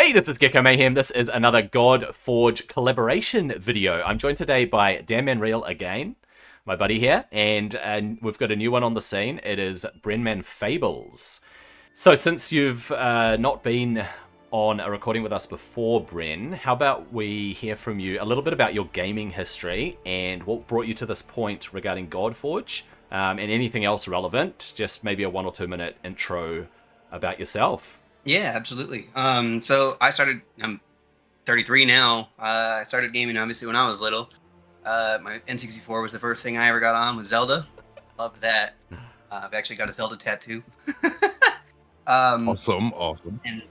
Hey, this is Gecko Mayhem. This is another Godforge collaboration video. I'm joined today by Dan Manreal again, my buddy here, and we've got a new one on the scene. It is Brenman Fables. So since you've not been on a recording with us before, Bren, how about we hear from you a little bit about your gaming history and what brought you to this point regarding Godforge, and anything else relevant, just maybe a 1 or 2 minute intro about yourself. Yeah, absolutely. So I'm 33 now. I started gaming obviously when I was little. My N64 was the first thing I ever got on with Zelda. Loved that. I've actually got a Zelda tattoo. Awesome. And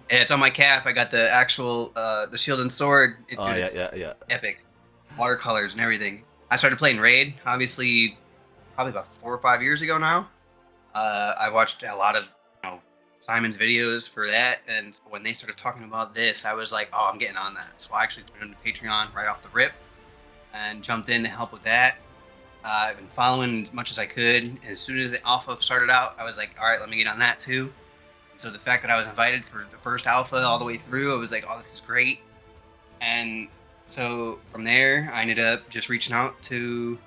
it's on my calf. I got the actual the shield and sword. Yeah. Epic. Watercolors and everything. I started playing Raid, obviously, probably about 4 or 5 years ago now. I watched a lot of Simon's videos for that, and when they started talking about this, I was like, oh, I'm getting on that. So I actually turned into Patreon right off the rip and jumped in to help with that. I've been following as much as I could. As soon as the alpha started out, I was like, all right, let me get on that too. So the fact that I was invited for the first alpha all the way through, I was like, oh, this is great. And so from there, I ended up just reaching out to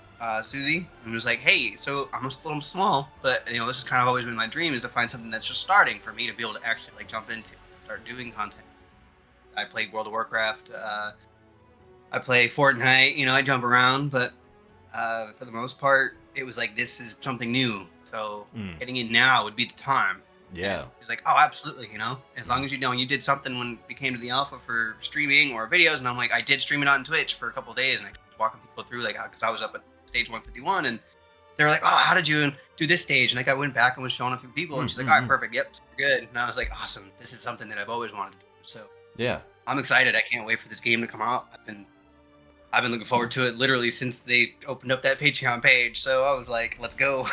Susie and was like, hey, so I'm a little small, but this has kind of always been my dream, is to find something that's just starting for me to be able to actually jump into, start doing content. I play World of Warcraft, I play Fortnite, I jump around, but for the most part, it was like, this is something new, so getting in now would be the time. Yeah. He's like, oh, absolutely, as long as you did something when it came to the alpha for streaming or videos, and I'm like, I did stream it on Twitch for a couple of days, and I was walking people through, because I was up at stage 151, and they were like, oh, how did you do this stage? And I went back and was showing a few people, and she's like, all right, perfect, yep, good. And I was like, awesome, this is something that I've always wanted to do. So yeah, I'm excited. I can't wait for this game to come out. I've been looking forward to it literally since they opened up that Patreon page. So I was like, let's go.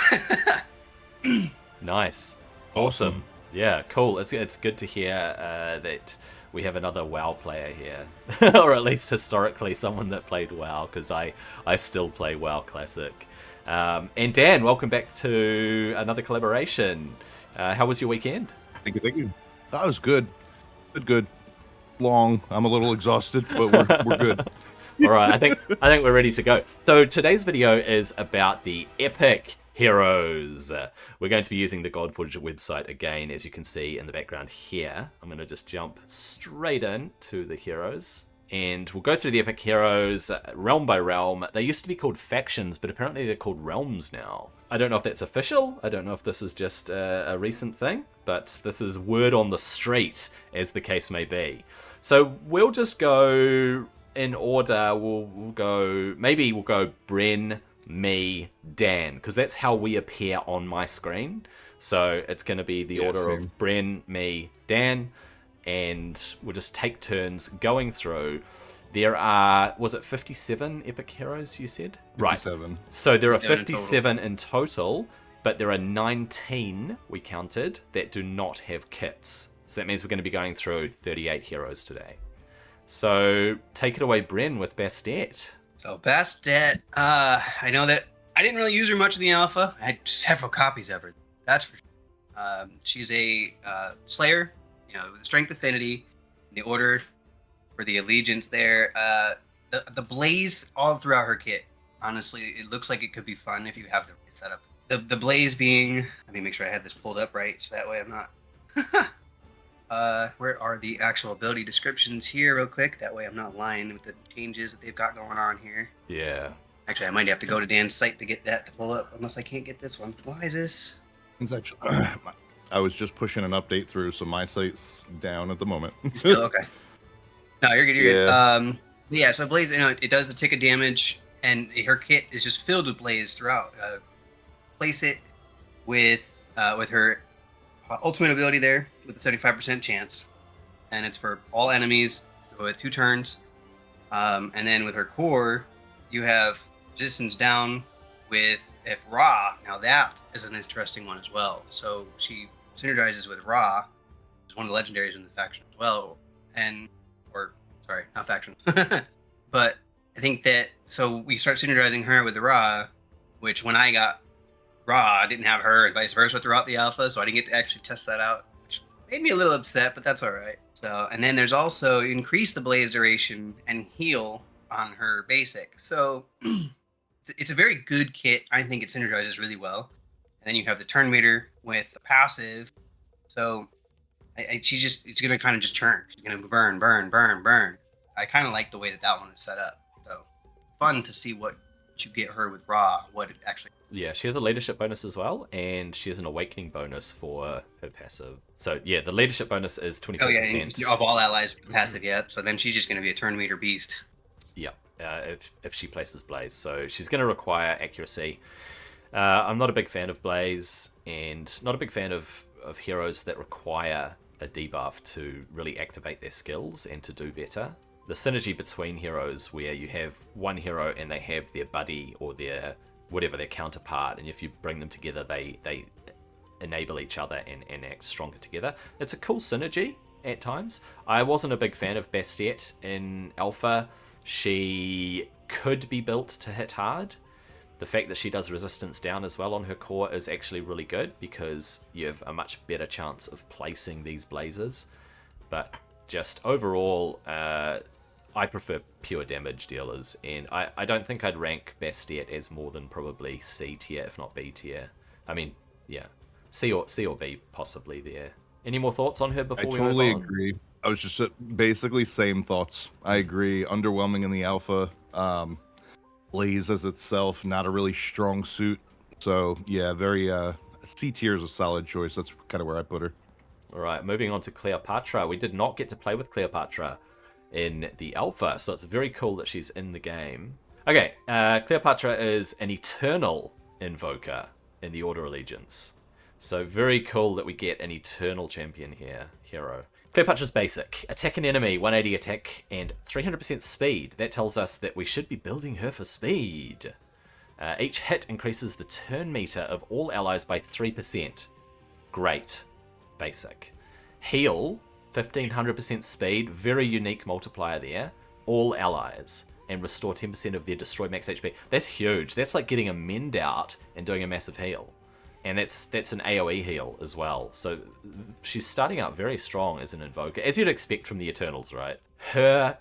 Nice. Awesome. Yeah, cool. It's good to hear that we have another WoW player here, or at least historically someone that played WoW, because I still play WoW Classic. And Dan, welcome back to another collaboration. How was your weekend? Thank you. That was good. Good. Long. I'm a little exhausted, but we're good. All right, I think we're ready to go. So today's video is about the epic heroes. We're going to be using the Godforge website again, as you can see in the background here. I'm going to just jump straight in to the heroes, and we'll go through the epic heroes realm by realm. They used to be called factions, but apparently they're called realms now. I don't know if that's official. I don't know if this is just a recent thing, but this is word on the street, as the case may be. So we'll just go in order. We'll go Bren, me, Dan, because that's how we appear on my screen. So it's going to be the order of Bren, me, Dan, and we'll just take turns going through. There are, was it 57 epic heroes you said? 57. Right. So there are 57 in total, but there are 19, we counted, that do not have kits. So that means we're going to be going through 38 heroes today. So take it away, Bren, with Bastet. So Bastet, I know that I didn't really use her much in the alpha. I had several copies of her. That's for sure. She's a slayer, with strength affinity, the order for the allegiance there. The blaze all throughout her kit. Honestly, it looks like it could be fun if you have the right setup. The blaze being, let me make sure I have this pulled up right, so that way I'm not. Where are the actual ability descriptions here real quick? That way I'm not lying with the changes that they've got going on here. Yeah. Actually, I might have to go to Dan's site to get that to pull up, unless I can't get this one. Why is this? It's actually, I was just pushing an update through, so my site's down at the moment. Still okay. No, you're good. Good. Yeah. So Blaze, it does the tick of damage, and her kit is just filled with Blaze throughout. Place it with her ultimate ability there with a 75% chance, and it's for all enemies with 2 turns. And then with her core, you have resistance down with if Ra. Now that is an interesting one as well. So she synergizes with Ra, who's one of the legendaries in the faction as well. Sorry, not faction. But I think that, so we start synergizing her with the Ra, which when I got Ra, I didn't have her, and vice versa throughout the alpha, so I didn't get to actually test that out, which made me a little upset, but that's all right. So, and then there's also increase the blaze duration and heal on her basic. So it's a very good kit. I think it synergizes really well. And then you have the turn meter with the passive. So it's gonna kind of just churn. She's gonna burn, burn, burn, burn. I kind of like the way that one is set up. So fun to see what you get her with Ra. What it actually. Yeah, she has a leadership bonus as well, and she has an awakening bonus for her passive. So yeah, the leadership bonus is 24%. Oh yeah, of all allies with the passive, yeah. So then she's just gonna be a turn meter beast. Yeah, if she places Blaze. So she's going to require accuracy. I'm not a big fan of Blaze, and not a big fan of heroes that require a debuff to really activate their skills and to do better. The synergy between heroes where you have one hero and they have their buddy or their whatever their counterpart, and if you bring them together, they enable each other and act stronger together. It's a cool synergy at times. I wasn't a big fan of Bastet in Alpha. She could be built to hit hard. The fact that she does resistance down as well on her core is actually really good because you have a much better chance of placing these blazes. But just overall, I prefer pure damage dealers, and I don't think I'd rank Bastet as more than probably C tier, if not B tier. I mean, yeah, C or B possibly there. Any more thoughts on her before we move on? I totally agree. I was just basically same thoughts. I agree. Underwhelming in the alpha. Blaze as itself, not a really strong suit. So yeah, very C tier is a solid choice. That's kind of where I put her. All right, moving on to Cleopatra. We did not get to play with Cleopatra in the alpha, so it's very cool that she's in the game. Okay, Cleopatra is an eternal invoker in the Order Allegiance. So very cool that we get an eternal champion here, hero. Cleopatra's basic. Attack an enemy, 180 attack, and 300% speed. That tells us that we should be building her for speed. Each hit increases the turn meter of all allies by 3%. Great. Basic. Heal, 1500% speed, very unique multiplier there. All allies. And restore 10% of their destroyed max HP. That's huge. That's like getting a mend out and doing a massive heal. And that's an AoE heal as well. So she's starting out very strong as an invoker, as you'd expect from the Eternals, right? Her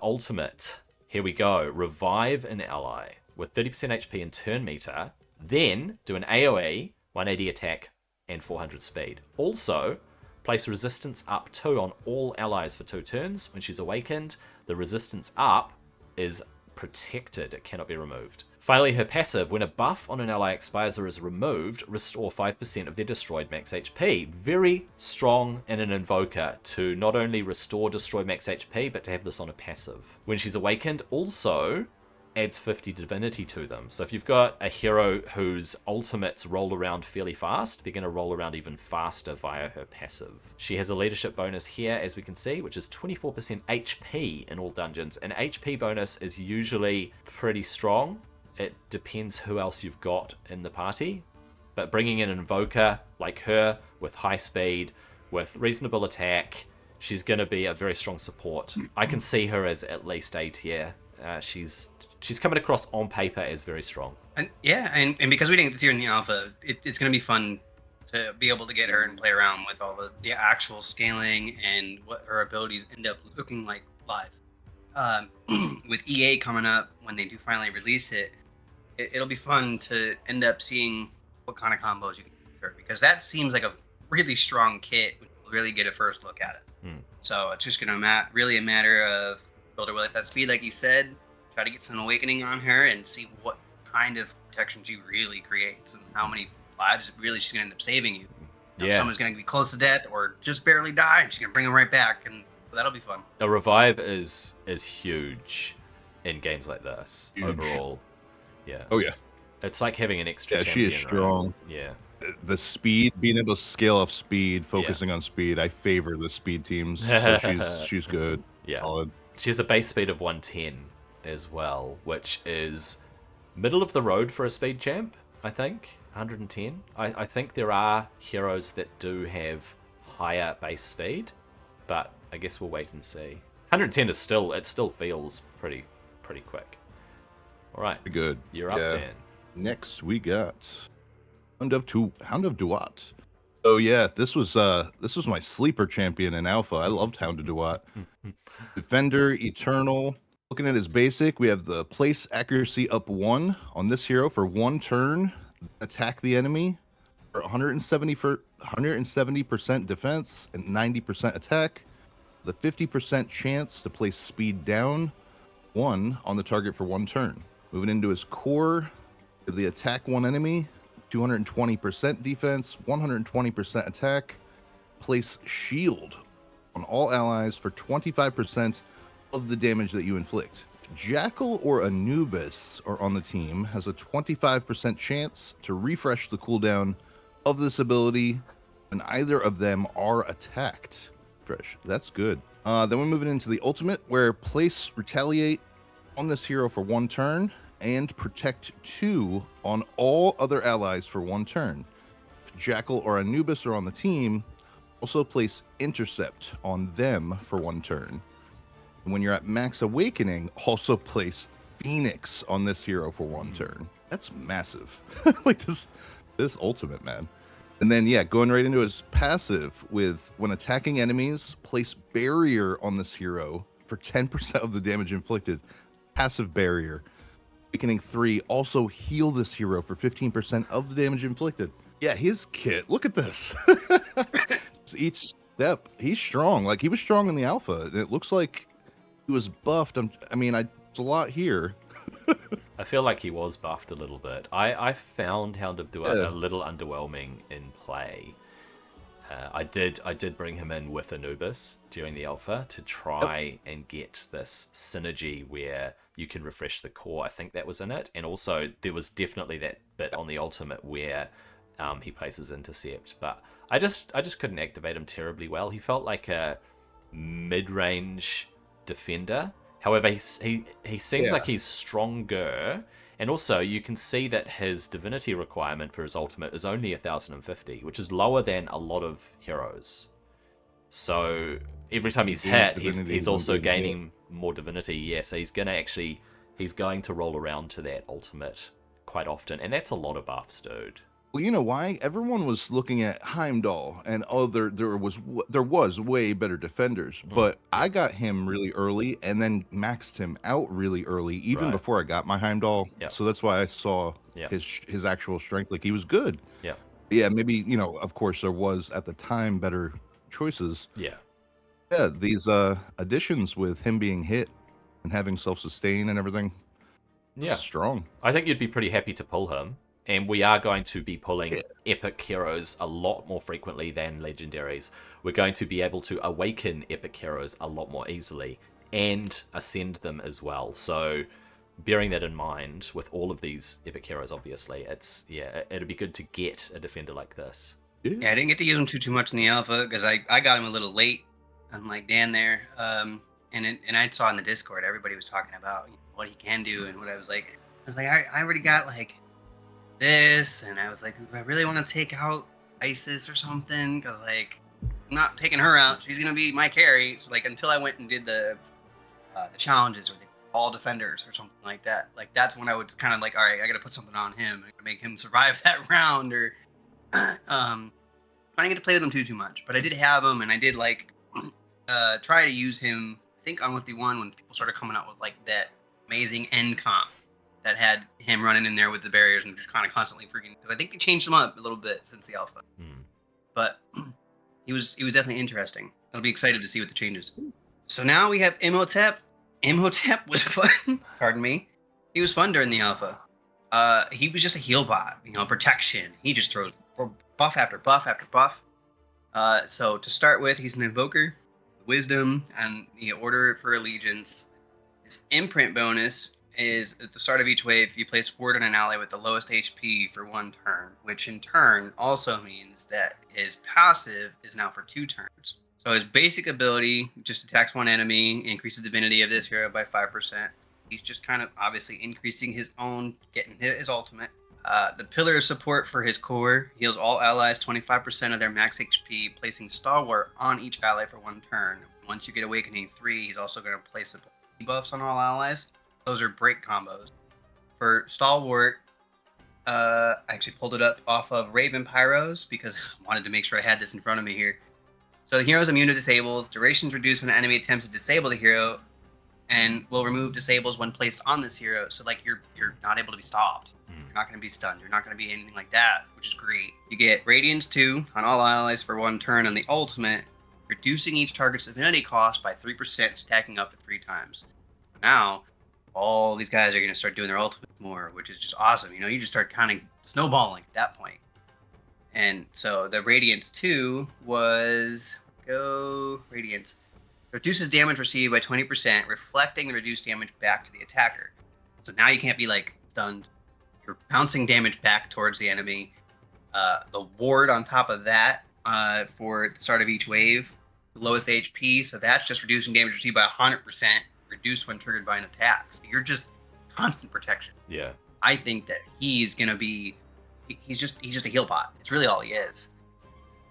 ultimate. Here we go. Revive an ally with 30% HP and turn meter. Then do an AoE, 180 attack, and 400 speed. Also, place resistance up 2 on all allies for 2 turns. When she's awakened, the resistance up is protected. It cannot be removed. Finally, her passive, when a buff on an ally expires or is removed, restore 5% of their destroyed max HP. Very strong in an invoker to not only restore destroyed max HP, but to have this on a passive. When she's awakened, also adds 50 divinity to them. So if you've got a hero whose ultimates roll around fairly fast, they're going to roll around even faster via her passive. She has a leadership bonus here, as we can see, which is 24% HP in all dungeons. An HP bonus is usually pretty strong. It depends who else you've got in the party. But bringing in an invoker like her with high speed, with reasonable attack, she's going to be a very strong support. I can see her as at least A tier. She's coming across on paper as very strong. And yeah, and because we didn't get to see her in the alpha, it's going to be fun to be able to get her and play around with all the actual scaling and what her abilities end up looking like live. With EA coming up, when they do finally release it'll be fun to end up seeing what kind of combos you can do with her, because that seems like a really strong kit when you really get a first look at it. So it's just going to really a matter of build her with that speed, like you said, try to get some awakening on her and see what kind of protection she really creates and how many lives really she's going to end up saving you. If someone's going to be close to death or just barely die, she's going to bring them right back, and that'll be fun. A revive is huge in games like this. Huge. Overall. Yeah. Oh yeah. It's like having an extra champion, she is strong. Right? Yeah. The speed, being able to scale off speed, focusing on speed. I favor the speed teams. So she's good. Yeah. Solid. She has a base speed of 110 as well, which is middle of the road for a speed champ, I think. 110. I think there are heroes that do have higher base speed, but I guess we'll wait and see. 110 is still feels pretty quick. All right. Good. You're up, Dan. Next we got Hound of Duat. Oh yeah, this was my sleeper champion in Alpha. I loved Hound of Duat. Defender, Eternal. Looking at his basic, we have the place accuracy up 1 on this hero for 1 turn. Attack the enemy for 170% defense and 90% attack. The 50% chance to place speed down 1 on the target for 1 turn. Moving into his core, the attack 1 enemy, 220% defense, 120% attack. Place shield on all allies for 25% of the damage that you inflict. Jackal or Anubis are on the team has a 25% chance to refresh the cooldown of this ability when either of them are attacked. Fresh, that's good. Then we're moving into the ultimate, where place retaliate on this hero for 1 turn and protect 2 on all other allies for 1 turn. If Jackal or Anubis are on the team, also place intercept on them for 1 turn. And when you're at max awakening, also place Phoenix on this hero for 1 turn. That's massive. Like this ultimate, man. And then yeah, going right into his passive with when attacking enemies, place barrier on this hero for 10% of the damage inflicted. Passive barrier. Awakening 3, also heal this hero for 15% of the damage inflicted. Yeah, his kit, look at this. Each step, he's strong. Like, he was strong in the alpha, and it looks like he was buffed. It's a lot here. I feel like he was buffed a little bit. I found Hound of Duat a little underwhelming in play. I did bring him in with Anubis during the alpha to try and get this synergy where you can refresh the core. I think that was in it, and also there was definitely that bit on the ultimate where he places intercept, but I just couldn't activate him terribly well. He felt like a mid-range defender. However, he seems like he's stronger, and also you can see that his divinity requirement for his ultimate is only 1050, which is lower than a lot of heroes. So every time he's hit, he's also gaining more divinity. Yeah, so he's going to roll around to that ultimate quite often, and that's a lot of buffs, dude. Well, you know why? Everyone was looking at Heimdall and there was way better defenders, but I got him really early and then maxed him out really early, even before I got my Heimdall. Yep. So that's why I saw his actual strength. Like, he was good. Yeah, maybe, of course there was at the time better choices. Yeah, these additions with him being hit and having self-sustain and everything. Yeah, strong. I think you'd be pretty happy to pull him. And we are going to be pulling epic heroes a lot more frequently than legendaries. We're going to be able to awaken epic heroes a lot more easily and ascend them as well. So bearing that in mind with all of these epic heroes, obviously, it'd be good to get a defender like this. Yeah, I didn't get to use him too much in the alpha because I got him a little late, unlike Dan there. And I saw in the Discord everybody was talking about what he can do, and what I was like, I already got like this, and I was like, I really want to take out Isis or something, because like I'm not taking her out, she's gonna be my carry. So like until I went and did the challenges or the all defenders or something like that, like that's when I would kind of like, all right, I gotta put something on him to make him survive that round. Or I didn't get to play with him too much, but I did have him, and I did like try to use him, I think on with the one when people started coming out with like that amazing end comp that had him running in there with the barriers and just kind of constantly freaking, because I think they changed him up a little bit since the alpha. But he was definitely interesting. I'll be excited to see what the changes. So now we have Imhotep. Imhotep was fun. Pardon me. He was fun during the alpha. He was just a heal bot, protection. He just throws buff after buff after buff. So to start with, he's an invoker, wisdom, and the order for allegiance. His imprint bonus is at the start of each wave, you place ward on an ally with the lowest HP for 1 turn, which in turn also means that his passive is now for 2 turns. So his basic ability just attacks 1 enemy, increases the divinity of this hero by 5%. He's just kind of obviously increasing his own, getting his ultimate. The pillar of support for his core heals all allies 25% of their max HP, placing stalwart on each ally for 1 turn. Once you get awakening 3, he's also going to place debuffs on all allies. Those are break combos. For Stalwart, I actually pulled it up off of Raven Pyros because I wanted to make sure I had this in front of me here. So the hero is immune to disables. Duration's reduced when an enemy attempts to disable the hero, and will remove disables when placed on this hero. So like you're not able to be stopped. You're not going to be stunned. You're not going to be anything like that, which is great. You get Radiance 2 on all allies for 1 turn, and the ultimate, reducing each target's divinity cost by 3%, stacking up to 3 times. Now, all these guys are going to start doing their ultimates more, which is just awesome. You know, you just start kind of snowballing at that point. And so the Radiance 2 was, Radiance. Reduces damage received by 20%, reflecting the reduced damage back to the attacker. So now you can't be like stunned. You're bouncing damage back towards the enemy. The ward on top of that for the start of each wave, the lowest HP. So that's just reducing damage received by 100%, reduced when triggered by an attack. So you're just constant protection. Yeah. I think that he's gonna be. He's just a heal bot. It's really all he is.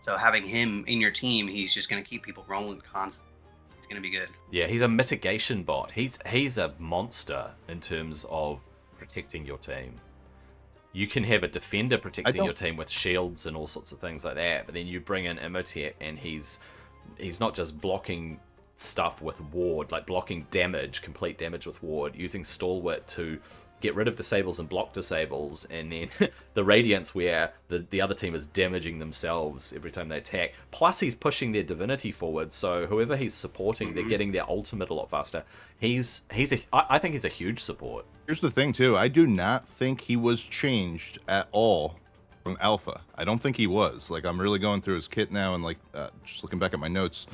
So having him in your team, he's just gonna keep people rolling constantly. It's gonna be good. Yeah, he's a mitigation bot. He's a monster in terms of protecting your team. You can have a defender protecting your team with shields and all sorts of things like that, but then you bring in Imhotep and he's not just blocking stuff with ward, like blocking damage, complete damage with ward, using stalwart to get rid of disables and block disables, and then the Radiance where the other team is damaging themselves every time they attack. Plus he's pushing their divinity forward, so whoever he's supporting, they're getting their ultimate a lot faster. I think he's a huge support. Here's the thing too, I do not think he was changed at all from Alpha. I don't think he was. Like, I'm really going through his kit now and like just looking back at my notes.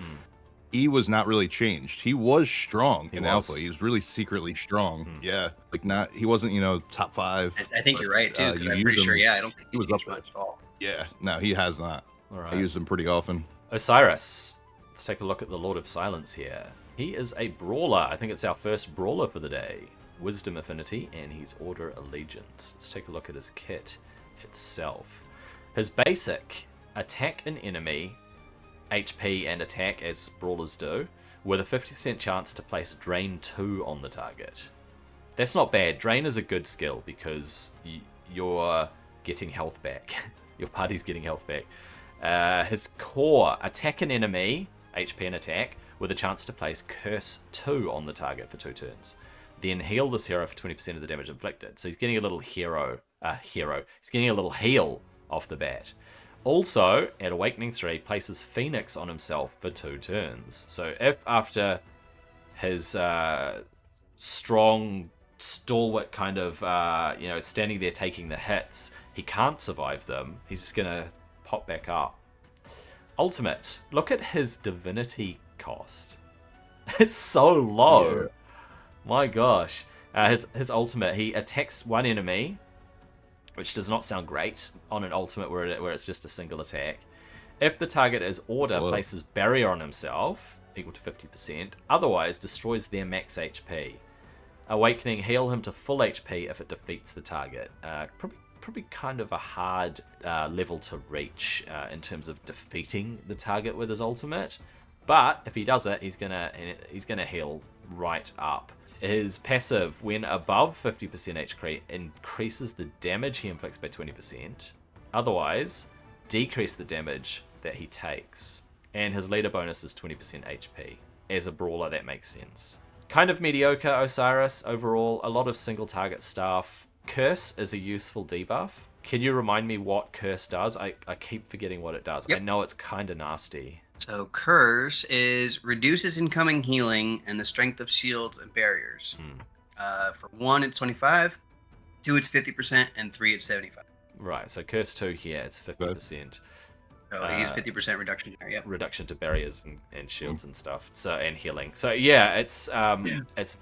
He was not really changed. He was strong in Alpha. He was really secretly strong. Yeah, like he wasn't, top 5. I think you're right too, because I'm pretty sure. Yeah, I don't think he was up much at all. Yeah, no, he has not. All right. I use him pretty often. Osiris. Let's take a look at the Lord of Silence here. He is a brawler. I think it's our first brawler for the day. Wisdom Affinity, and he's Order Allegiance. Let's take a look at his kit itself. His basic: attack an enemy, HP and attack as brawlers do, with a 50% chance to place Drain 2 on the target. That's not bad. Drain is a good skill because you're getting health back. Your party's getting health back. His core: attack an enemy, HP and attack, with a chance to place Curse 2 on the target for 2 turns. Then heal this hero for 20% of the damage inflicted. So he's getting a little He's getting a little heal off the bat. Also, at Awakening 3, places Phoenix on himself for 2 turns. So if after his strong, stalwart kind of, standing there taking the hits, he can't survive them, he's just going to pop back up. Ultimate. Look at his divinity cost. It's so low. Yeah. My gosh. His ultimate, he attacks one enemy, which does not sound great on an ultimate where it's just a single attack. If the target is Order, places barrier on himself, equal to 50%, otherwise destroys their max HP. Awakening, heal him to full HP if it defeats the target. Probably kind of a hard level to reach in terms of defeating the target with his ultimate. But if he does it, he's gonna heal right up. His passive, when above 50% HP, increases the damage he inflicts by 20%. Otherwise, decrease the damage that he takes. And his leader bonus is 20% HP. As a brawler, that makes sense. Kind of mediocre Osiris overall. A lot of single target stuff. Curse is a useful debuff. Can you remind me what Curse does? I keep forgetting what it does. Yep. I know it's kind of nasty. So Curse reduces incoming healing and the strength of shields and barriers. For 1, it's 25, 2, it's 50%, and 3, it's 75. Right, so Curse 2 here, it's 50%. So he's 50% reduction there, yeah. Reduction to barriers and shields and stuff. So and healing. So yeah, it's a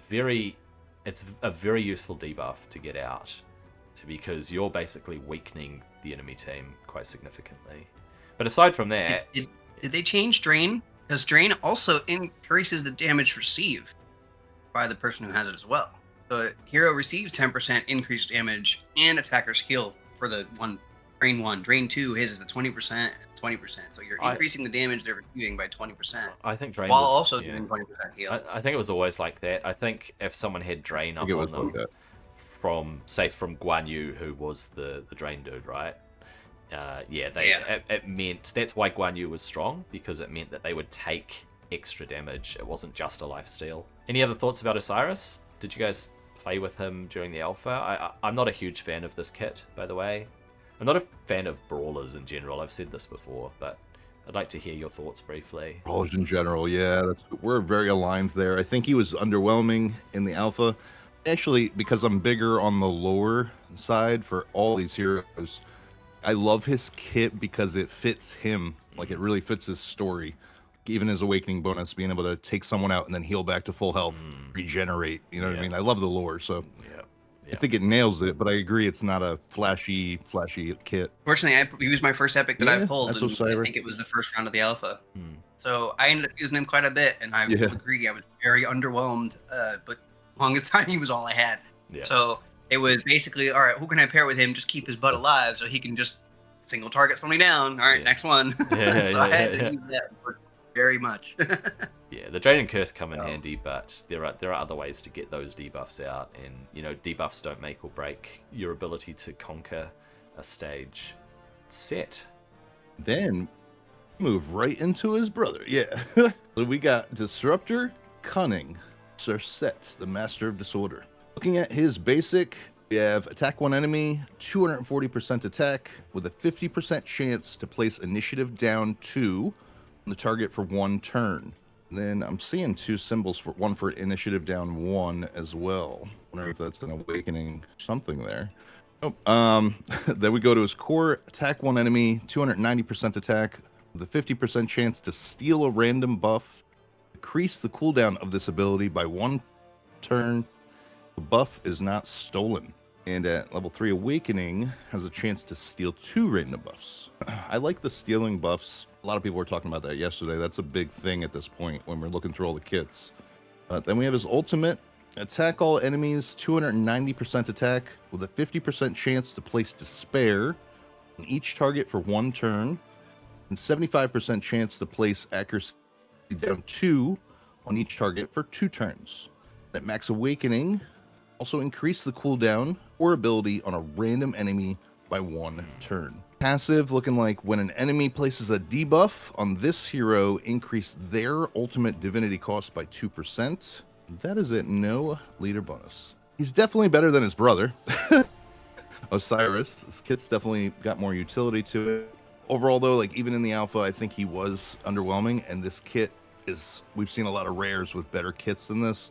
very useful debuff to get out, because you're basically weakening the enemy team quite significantly. But aside from that, did they change Drain? Because Drain also increases the damage received by the person who has it as well. The hero receives 10% increased damage and attackers heal for the Drain 1. Drain 2, his is the 20%. So you're increasing the damage they're receiving by 20%. I think Drain while also doing 20% heal. I think it was always like that. I think if someone had Drain up on them from Guan Yu, who was the drain dude, right? It meant that's why Guan Yu was strong, because it meant that they would take extra damage. It wasn't just a lifesteal. Any other thoughts about Osiris? Did you guys play with him during the alpha? I'm not a huge fan of this kit, by the way. I'm not a fan of brawlers in general. I've said this before, but I'd like to hear your thoughts briefly. Brawlers in general, yeah, we're very aligned there. I think he was underwhelming in the alpha. Actually, because I'm bigger on the lower side for all these heroes, I love his kit because it fits him. Like, it really fits his story. Even his awakening bonus, being able to take someone out and then heal back to full health, regenerate. You know what I mean? I love the lore, so I think it nails it. But I agree, it's not a flashy kit. Fortunately, he was my first epic that I pulled, and I think it was the first round of the alpha. So I ended up using him quite a bit, and I agree, I was very underwhelmed. But longest time, he was all I had. So it was basically, all right, who can I pair with him? Just keep his butt alive so he can just single target somebody down. All right, next one. I had to use that very much. The Drain and Curse come in handy, but there are other ways to get those debuffs out, and debuffs don't make or break your ability to conquer a stage. Set. Then move right into his brother. So we got Disruptor, Cunning, Set, the Master of Disorder. Looking at his basic, we have attack one enemy, 240% attack, with a 50% chance to place initiative down 2 on the target for 1 turn. Then I'm seeing 2 symbols, for one for initiative down 1 as well. Wonder if that's an awakening something there. Then we go to his core, attack one enemy, 290% attack, with a 50% chance to steal a random buff, decrease the cooldown of this ability by 1 turn. The buff is not stolen. And at level 3 Awakening has a chance to steal 2 random buffs. I like the stealing buffs. A lot of people were talking about that yesterday. That's a big thing at this point when we're looking through all the kits. Then we have his ultimate. Attack all enemies, 290% attack, with a 50% chance to place Despair on each target for 1 turn, and 75% chance to place Accuracy down 2 on each target for 2 turns. At Max Awakening, also increase the cooldown or ability on a random enemy by 1 turn. Passive, looking like when an enemy places a debuff on this hero, increase their ultimate divinity cost by 2%. That is it, no leader bonus. He's definitely better than his brother, Osiris. This kit's definitely got more utility to it. Overall, though, like even in the alpha, I think he was underwhelming, and this kit is, we've seen a lot of rares with better kits than this.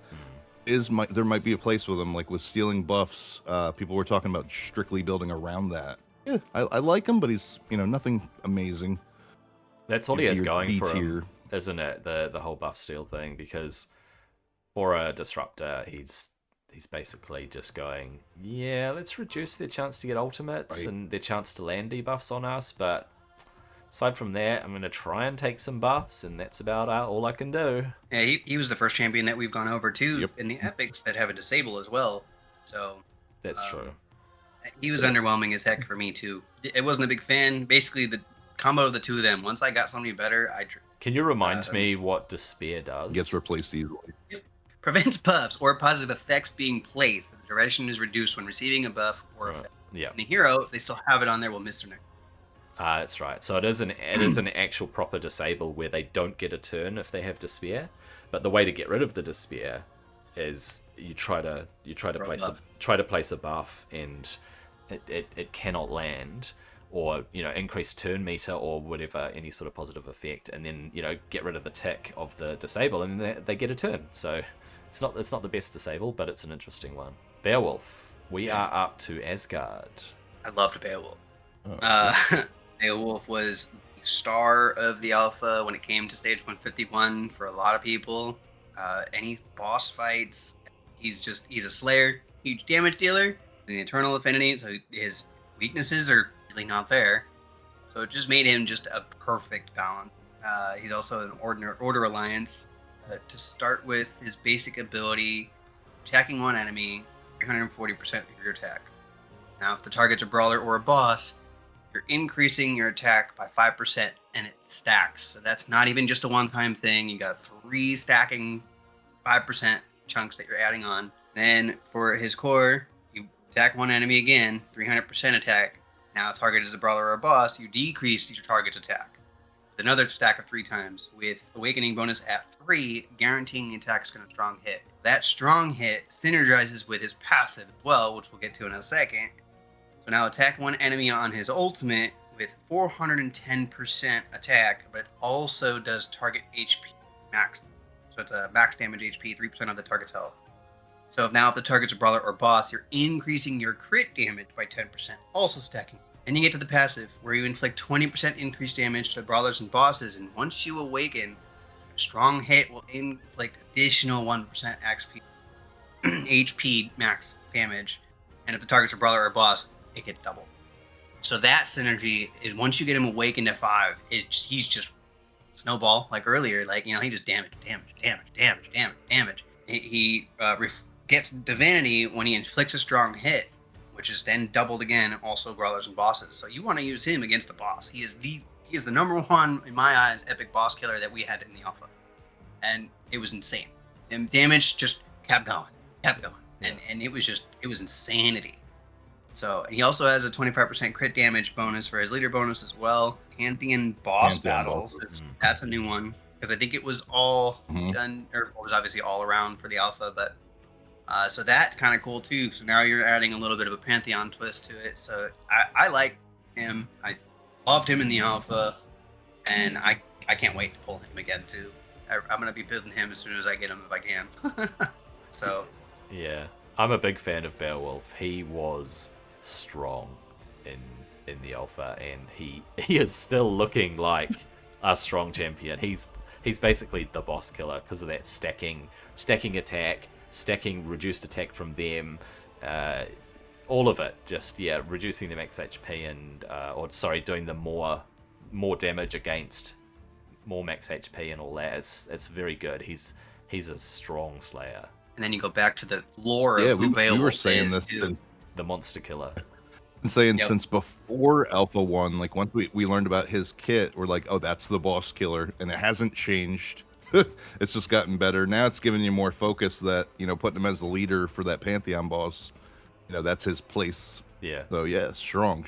There might be a place with him, like with stealing buffs. People were talking about strictly building around that. I like him, but he's nothing amazing. That's all he has going for him, isn't it? The whole buff steal thing, because for a disruptor, he's basically just going, let's reduce their chance to get ultimates and their chance to land debuffs on us, but aside from that, I'm going to try and take some buffs, and that's about all I can do. Yeah, he was the first champion that we've gone over to in the epics that have a disable as well. So that's true. He was underwhelming as heck for me too. I wasn't a big fan. Basically, the combo of the two of them. Once I got somebody better, Can you remind me what Despair does? Gets replaced easily. Prevents buffs or positive effects being placed. The duration is reduced when receiving a buff or effect. Yeah. And the hero, if they still have it on there, will miss their next. That's right. So it is an actual proper disable where they don't get a turn if they have Despair. But the way to get rid of the Despair is you try to place a buff, and it cannot land, or increase turn meter or whatever, any sort of positive effect, and then get rid of the tick of the disable, and then they get a turn. So it's not the best disable, but it's an interesting one. Beowulf, we are up to Asgard. I loved Beowulf. Beowulf was the star of the alpha when it came to stage 151 for a lot of people. Any boss fights, he's a slayer, huge damage dealer, the eternal affinity, so his weaknesses are really not there. So it just made him just a perfect balance. He's also an Order Alliance. To start with, his basic ability, attacking one enemy, 340% of your attack. Now, if the target's a brawler or a boss, you're increasing your attack by 5%, and it stacks. So that's not even just a one-time thing. You got 3 stacking 5% chunks that you're adding on. Then for his core, Attack one enemy again, 300% attack. Now, if target is a brawler or a boss, you decrease your target's attack. With another stack of 3 times, with awakening bonus at 3, guaranteeing the attack's going to strong hit. That strong hit synergizes with his passive as well, which we'll get to in a second. So now attack one enemy on his ultimate with 410% attack, but it also does target HP max. So it's a max damage HP, 3% of the target's health. So if the target's a brawler or boss, you're increasing your crit damage by 10%, also stacking. Then you get to the passive, where you inflict 20% increased damage to brawlers and bosses, and once you awaken, a strong hit will inflict additional 1% XP, HP max damage, and if the target's a brawler or boss, it gets double. So that synergy is, once you get him awakened at 5, he's just snowball, like earlier, he just damage. He gets divinity when he inflicts a strong hit, which is then doubled again, also brawlers and bosses. So you want to use him against the boss. He is the number one, in my eyes, epic boss killer that we had in the alpha. And it was insane. And damage just kept going. And it was insanity. So, and he also has a 25% crit damage bonus for his leader bonus as well. Pantheon boss battles, that's a new one. Because I think it was all done, or it was obviously all around for the alpha, but so that's kind of cool too. So now you're adding a little bit of a Pantheon twist to it. So I like him. I loved him in the alpha, and I can't wait to pull him again too. I'm gonna be building him as soon as I get him if I can. So yeah, I'm a big fan of Beowulf. He was strong in the alpha, and he is still looking like a strong champion. He's basically the boss killer because of that stacking attack, stacking reduced attack from them, all of it. Just reducing the max HP and doing the more damage against more max HP and all that. It's very good. He's a strong slayer. And then you go back to the lore of who Beowulf we were saying is, this too. The monster killer. And saying since before Alpha 1, like once we learned about his kit, we're like, oh, that's the boss killer, and it hasn't changed. It's just gotten better. Now it's giving you more focus that, putting him as the leader for that Pantheon boss, that's his place. Yeah. So yeah, strong.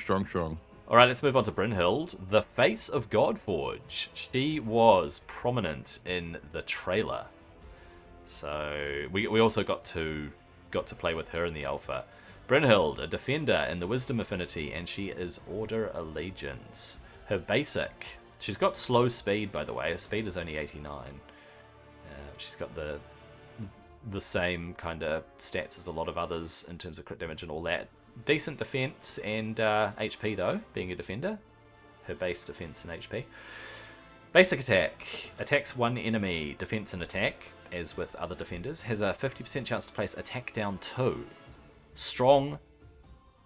All right, let's move on to Brynhild, the face of Godforge. She was prominent in the trailer. So we also got to play with her in the alpha. Brynhild, a defender in the Wisdom Affinity, and she is Order Allegiance. Her basic, she's got slow speed, by the way. Her speed is only 89. She's got the same kind of stats as a lot of others in terms of crit damage and all that. Decent defense and HP, though, being a defender. Her base defense and HP. Basic attack. Attacks one enemy, defense and attack, as with other defenders. Has a 50% chance to place attack down 2. Strong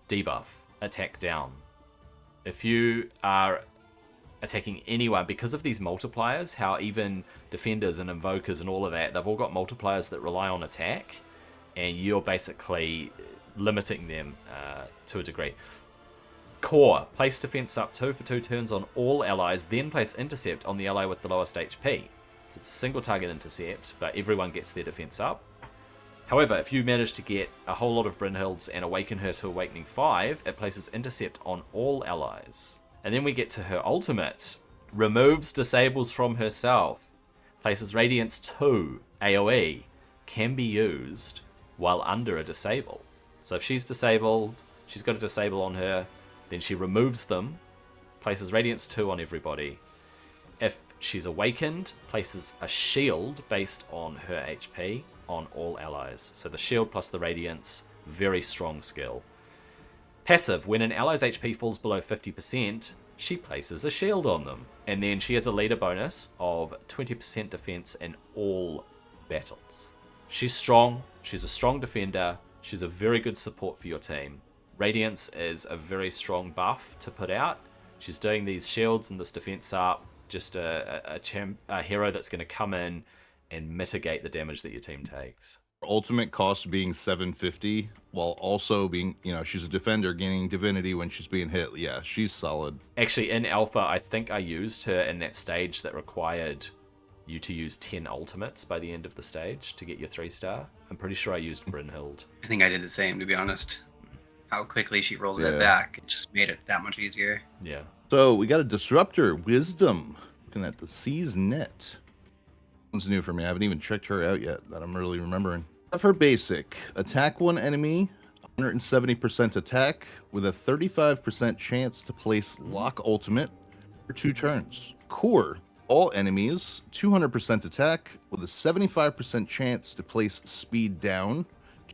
debuff, attack down. If you are attacking anyone, because of these multipliers, how even defenders and invokers and all of that, they've all got multipliers that rely on attack, and you're basically limiting them to a degree. Core, place defense up 2 for 2 turns on all allies, then place intercept on the ally with the lowest HP. So it's a single target intercept, but everyone gets their defense up. However, if you manage to get a whole lot of Brynhilds and awaken her to Awakening 5, it places intercept on all allies. And then we get to her ultimate. Removes disables from herself. Places Radiance 2, AoE, can be used while under a disable. So if she's disabled, she's got a disable on her, then she removes them, places Radiance 2 on everybody. If she's awakened, places a shield based on her HP on all allies. So the shield plus the Radiance, very strong skill. Passive, when an ally's HP falls below 50%, she places a shield on them. And then she has a leader bonus of 20% defense in all battles. She's strong, she's a strong defender, she's a very good support for your team. Radiance is a very strong buff to put out. She's doing these shields and this defense up, just a hero that's going to come in and mitigate the damage that your team takes. Ultimate cost being 750, while also being, she's a defender gaining divinity when she's being hit. Yeah, she's solid. Actually, in alpha, I think I used her in that stage that required you to use 10 ultimates by the end of the stage to get your 3-star. I'm pretty sure I used Brynhild. I think I did the same, to be honest. how quickly she rolls Yeah. that back. It just made it that much easier. Yeah. So we got a disruptor, wisdom. Looking at the Sea's net. One's new for me. I haven't even checked her out yet. That I'm really remembering. Of her basic, attack one enemy, 170% attack with a 35% chance to place lock ultimate for 2 turns. Core, all enemies, 200% attack with a 75% chance to place speed down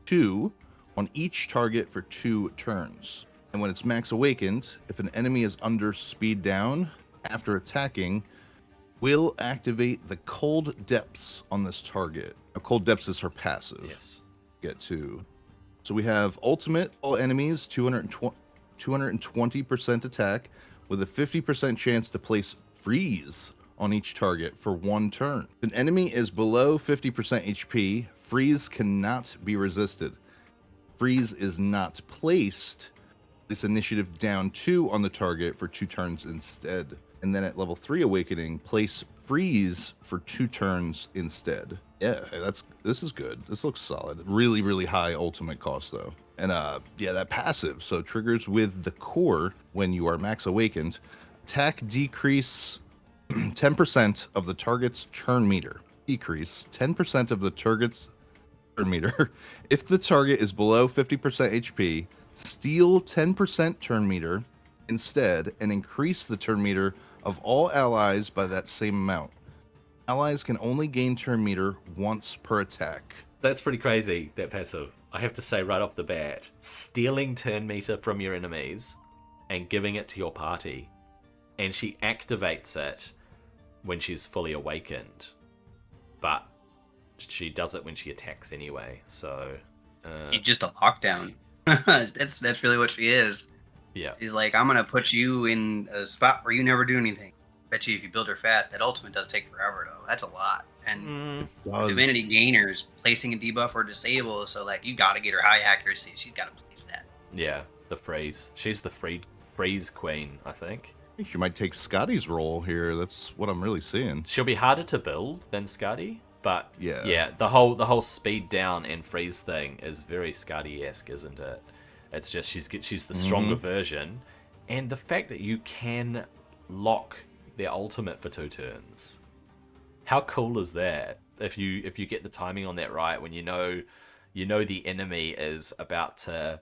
2 on each target for 2 turns. And when it's max awakened, if an enemy is under speed down after attacking, will activate the cold depths on this target. Now, cold depths is her passive. Yes. Get to. So we have ultimate, all enemies, 220% attack with a 50% chance to place freeze on each target for 1 turn. If an enemy is below 50% HP, freeze cannot be resisted. Freeze is not placed. This initiative down 2 on the target for 2 turns instead. And then at level 3 awakening, place freeze for 2 turns instead. Yeah, this is good. This looks solid. Really, really high ultimate cost though. And yeah, that passive. So triggers with the core when you are max awakened. Attack decrease 10% of the target's turn meter. Decrease 10% of the target's turn meter. If the target is below 50% HP, steal 10% turn meter instead and increase the turn meter of all allies by that same amount. Allies can only gain turn meter once per attack. That's pretty crazy, that passive. I have to say right off the bat, stealing turn meter from your enemies and giving it to your party. And she activates it when she's fully awakened. But she does it when she attacks anyway, so... She's just a lockdown. That's really what she is. Yeah. She's like, I'm gonna put you in a spot where you never do anything. Bet you if you build her fast, that ultimate does take forever though. That's a lot. And divinity gainers placing a debuff or disable, so like you gotta get her high accuracy. She's gotta place that. Yeah, the freeze. She's the freeze queen, I think. I think she might take Scotty's role here. That's what I'm really seeing. She'll be harder to build than Scotty, but yeah, the whole speed down and freeze thing is very Scotty-esque, isn't it? It's just she's the stronger version, and the fact that you can lock their ultimate for 2 turns. How cool is that? If you get the timing on that right, when you know the enemy is about to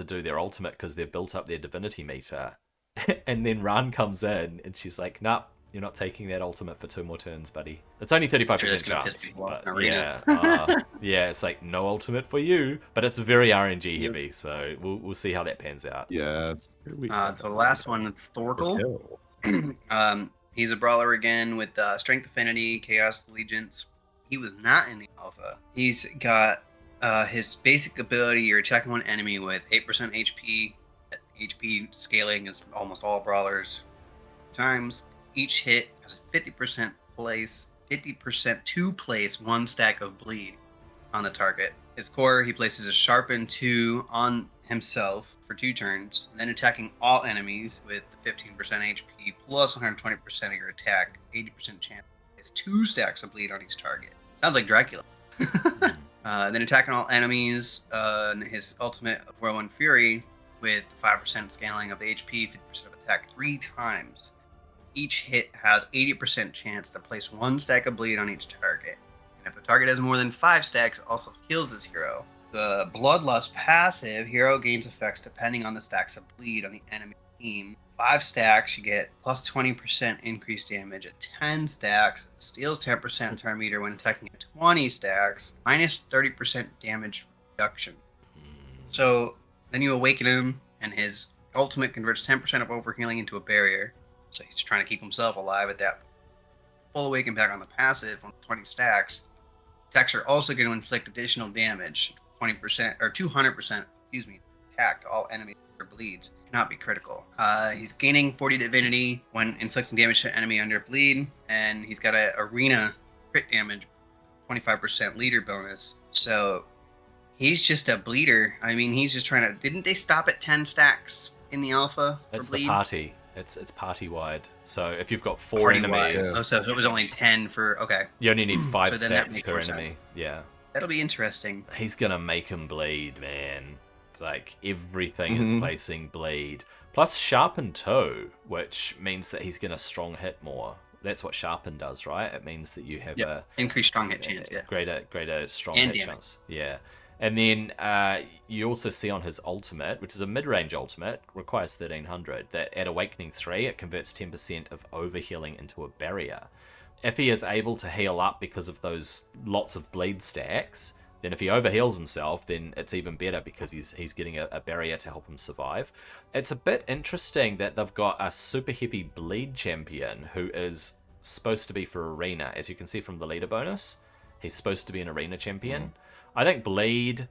do their ultimate because they've built up their divinity meter, and then Ran comes in and she's like, "Nah, you're not taking that ultimate for 2 more turns, buddy." It's only 35% chance. But yeah, it's like no ultimate for you, but it's very RNG heavy, so we'll see how that pans out. Yeah. So the last one, Thorkell. He's a brawler again with Strength Affinity, Chaos Allegiance. He was not in the alpha. He's got his basic ability, you're attacking one enemy with 8% HP. HP scaling is almost all brawlers. Times each hit has a 50% to place 1 stack of bleed on the target. His core, he places a sharpen 2 on himself for 2 turns, and then attacking all enemies with 15% HP plus 120% of your attack, 80% chance. It's 2 stacks of bleed on each target. Sounds like Dracula. Then attacking all enemies, his ultimate of Whirlwind Fury with 5% scaling of the HP, 50% of attack 3 times. Each hit has 80% chance to place 1 stack of bleed on each target. And if the target has more than 5 stacks, it also heals this hero. The Bloodlust passive, hero gains effects depending on the stacks of bleed on the enemy team. 5 stacks, you get plus 20% increased damage. At 10 stacks, steals 10% turn meter when attacking at 20 stacks, minus 30% damage reduction. So then you awaken him, and his ultimate converts 10% of overhealing into a barrier. So he's trying to keep himself alive at that. Full awaken back on the passive on 20 stacks. Attacks are also going to inflict additional damage, 20% or 200%, attack to all enemies or bleeds. Cannot be critical. He's gaining 40 divinity when inflicting damage to an enemy under bleed, and he's got a arena crit damage, 25% leader bonus. So he's just a bleeder. I mean, he's just trying to. Didn't they stop at 10 stacks in the alpha? It's bleed? The party. It's party wide. So if you've got 4 enemies, so it was only 10 for you only need 5 so stacks per enemy. Yeah, that'll be interesting. He's gonna make him bleed, man. Like, everything is placing bleed. Plus Sharpen Toe, which means that he's going to strong hit more. That's what Sharpen does, right? It means that you have a increased strong hit chance, greater strong and hit damage. chance. Yeah. And then you also see on his ultimate, which is a mid-range ultimate, requires 1300, that at Awakening 3, it converts 10% of overhealing into a barrier. If he is able to heal up because of those lots of bleed stacks, then if he overheals himself, then it's even better because he's getting a barrier to help him survive. It's a bit interesting that they've got a super heavy bleed champion who is supposed to be for arena. As you can see from the leader bonus, he's supposed to be an arena champion. I think bleed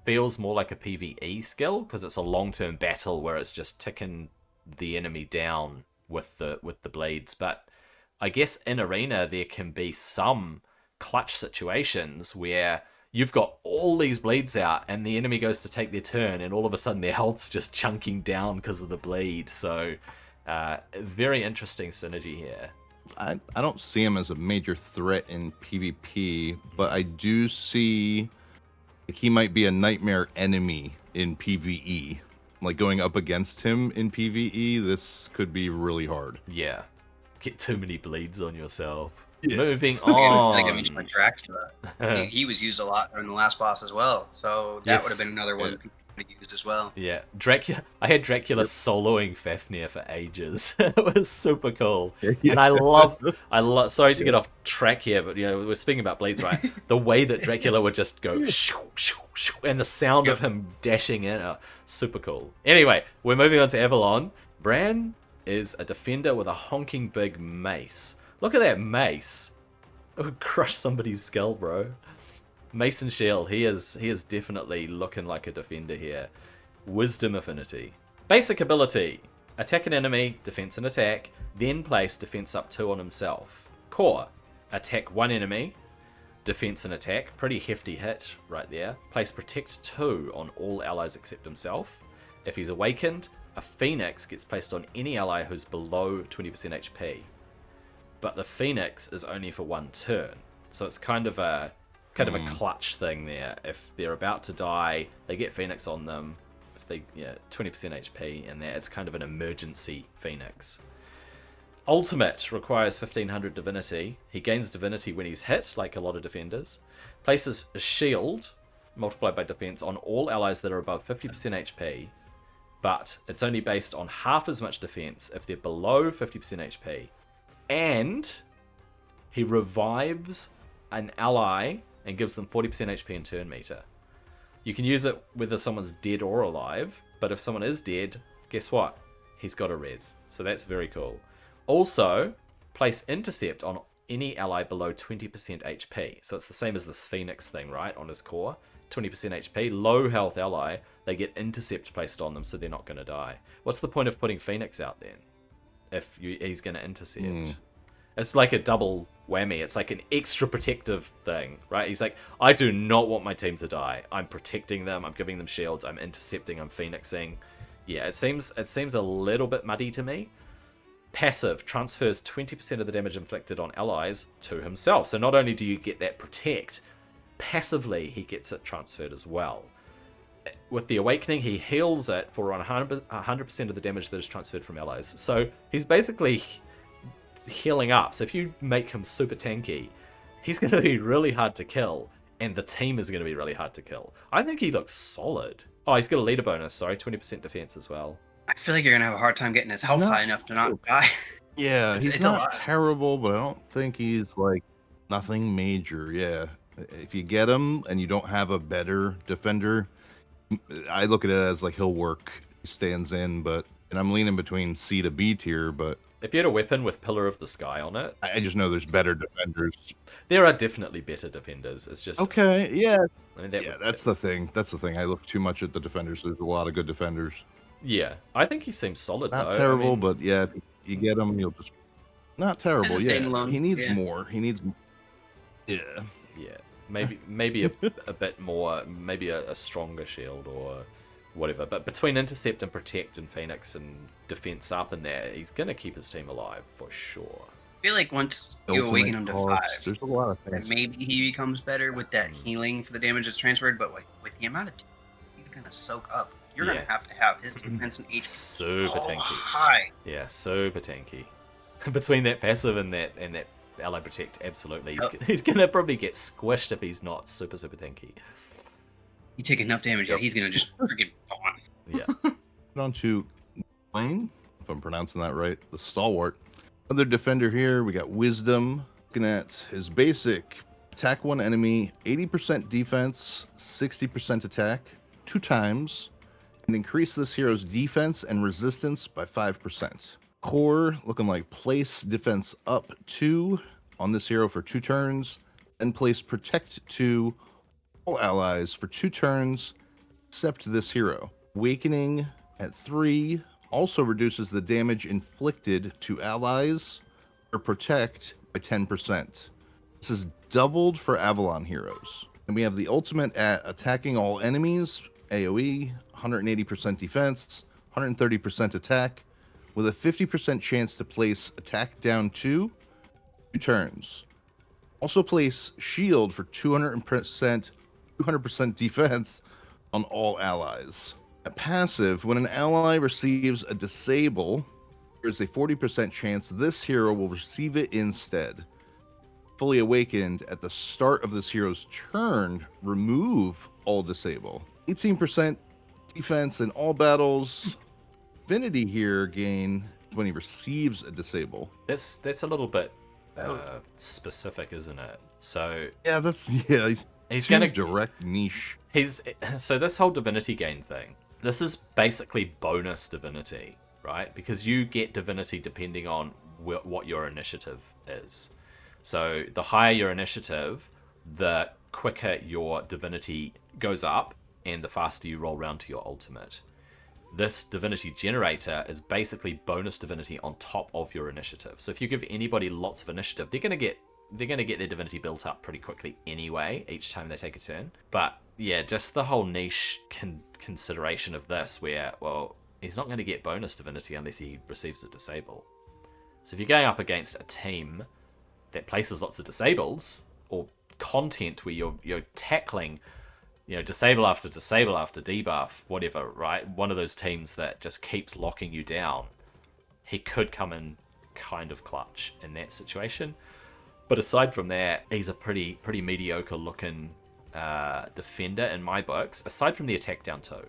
feels more like a PvE skill because it's a long-term battle where it's just ticking the enemy down with the bleeds. But I guess in arena there can be some clutch situations where you've got all these bleeds out and the enemy goes to take their turn and all of a sudden their health's just chunking down because of the bleed. So very interesting synergy here. I don't see him as a major threat in PvP, but I do see he might be a nightmare enemy in PvE. Like, going up against him in PvE, this could be really hard. Yeah. Get too many bleeds on yourself. Yeah. Moving I on. think I mentioned like Dracula. He was used a lot in the last boss as well, so that would have been another one people could have used as well. Yeah, Dracula. I had Dracula soloing Fafnir for ages. It was super cool, and I love. Sorry to get off track here, but you know we're speaking about bleeds, right? The way that Dracula would just go, shoo, shoo, shoo, and the sound of him dashing in, super cool. Anyway, we're moving on to Avalon. Bran is a defender with a honking big mace. Look at that mace. It would crush somebody's skull, bro. Mace and shield. He is definitely looking like a defender here. Wisdom affinity. Basic ability. Attack an enemy, defense and attack, then place defense up 2 on himself. Core. Attack one enemy, defense and attack. Pretty hefty hit right there. Place protect 2 on all allies except himself. If he's awakened, a phoenix gets placed on any ally who's below 20% HP. But the phoenix is only for 1 turn, so it's kind of a clutch thing there. If they're about to die, they get phoenix on them. If they 20% HP, and it's kind of an emergency phoenix. Ultimate requires 1500 divinity. He gains divinity when he's hit, like a lot of defenders. Places a shield multiplied by defense on all allies that are above 50% HP, but it's only based on half as much defense if they're below 50% HP. And he revives an ally and gives them 40% HP in turn meter. You can use it whether someone's dead or alive, but if someone is dead, guess what? He's got a res. So that's very cool. Also, place intercept on any ally below 20% HP. So it's the same as this Phoenix thing, right? On his core. 20% HP, low health ally, they get intercept placed on them so they're not going to die. What's the point of putting Phoenix out then? If he's going to intercept. It's like a double whammy. It's like an extra protective thing, right? He's like, I do not want my team to die. I'm protecting them. I'm giving them shields. I'm intercepting. I'm phoenixing. Yeah, it seems a little bit muddy to me. Passive transfers 20% of the damage inflicted on allies to himself. So not only do you get that protect, passively he gets it transferred as well. With the Awakening, he heals it for 100% of the damage that is transferred from allies. So he's basically healing up. So if you make him super tanky, he's going to be really hard to kill, and the team is going to be really hard to kill. I think he looks solid. Oh, he's got a leader bonus, sorry, 20% defense as well. I feel like you're going to have a hard time getting his health high enough to not die. Yeah, he's it's not terrible, but I don't think he's like nothing major. Yeah, if you get him and you don't have a better defender, I look at it as like he'll work. He stands in, and I'm leaning between C to B tier, but if you had a weapon with Pillar of the Sky on it, I just know there's better defenders. There are definitely better defenders. It's just okay. Yeah, I mean, that's the thing. That's the thing. I look too much at the defenders. There's a lot of good defenders. Yeah, I think he seems solid. Not though. terrible, I mean, but yeah, if you get him, you'll just not terrible. Yeah, alone. he needs more. He needs. Yeah. Yeah, maybe a bit more, maybe a stronger shield or whatever. But between intercept and protect and Phoenix and defense up in there, he's gonna keep his team alive for sure. I feel like once you awaken him to 5, there's a lot of things. then maybe he becomes better with that healing for the damage that's transferred. But like with the amount of he's gonna soak up. You're Yeah. gonna have to have his defense and HP Super tanky. high. Yeah, super tanky. Between that passive and that ally protect, absolutely, he's gonna probably get squished if he's not super tanky. You take enough damage, yeah, he's gonna just freaking gone. Yeah. On to Gawain, if I'm pronouncing that right, the stalwart. Other defender here, we got Wisdom. Looking at his basic, attack one enemy, 80% defense, 60% attack, 2 times, and increase this hero's defense and resistance by 5%. Core, looking like place defense up 2 on this hero for 2 turns, and place protect 2 all allies for 2 turns, except this hero. Awakening at 3 also reduces the damage inflicted to allies or protect by 10%. This is doubled for Avalon heroes. And we have the ultimate at attacking all enemies, AoE, 180% defense, 130% attack, with a 50% chance to place attack down 2 turns. Also place shield for 200% defense on all allies. A passive, when an ally receives a disable, there's a 40% chance this hero will receive it instead. Fully awakened at the start of this hero's turn, remove all disable. 18% defense in all battles. Divinity here gain when he receives a disable. That's a little bit specific, isn't it? So yeah, he's gonna direct niche. So this whole divinity gain thing, this is basically bonus divinity, right? Because you get divinity depending on what your initiative is. So the higher your initiative, the quicker your divinity goes up and the faster you roll round to your ultimate. This divinity generator is basically bonus divinity on top of your initiative. So if you give anybody lots of initiative, they're gonna get their divinity built up pretty quickly anyway each time they take a turn. But yeah, just the whole niche consideration of this, where, well, he's not going to get bonus divinity unless he receives a disable. So if you're going up against a team that places lots of disables, or content where you're tackling, disable after debuff, whatever, right? One of those teams that just keeps locking you down, he could come in kind of clutch in that situation. But aside from that, he's a pretty mediocre looking defender in my books. Aside from the attack down toe,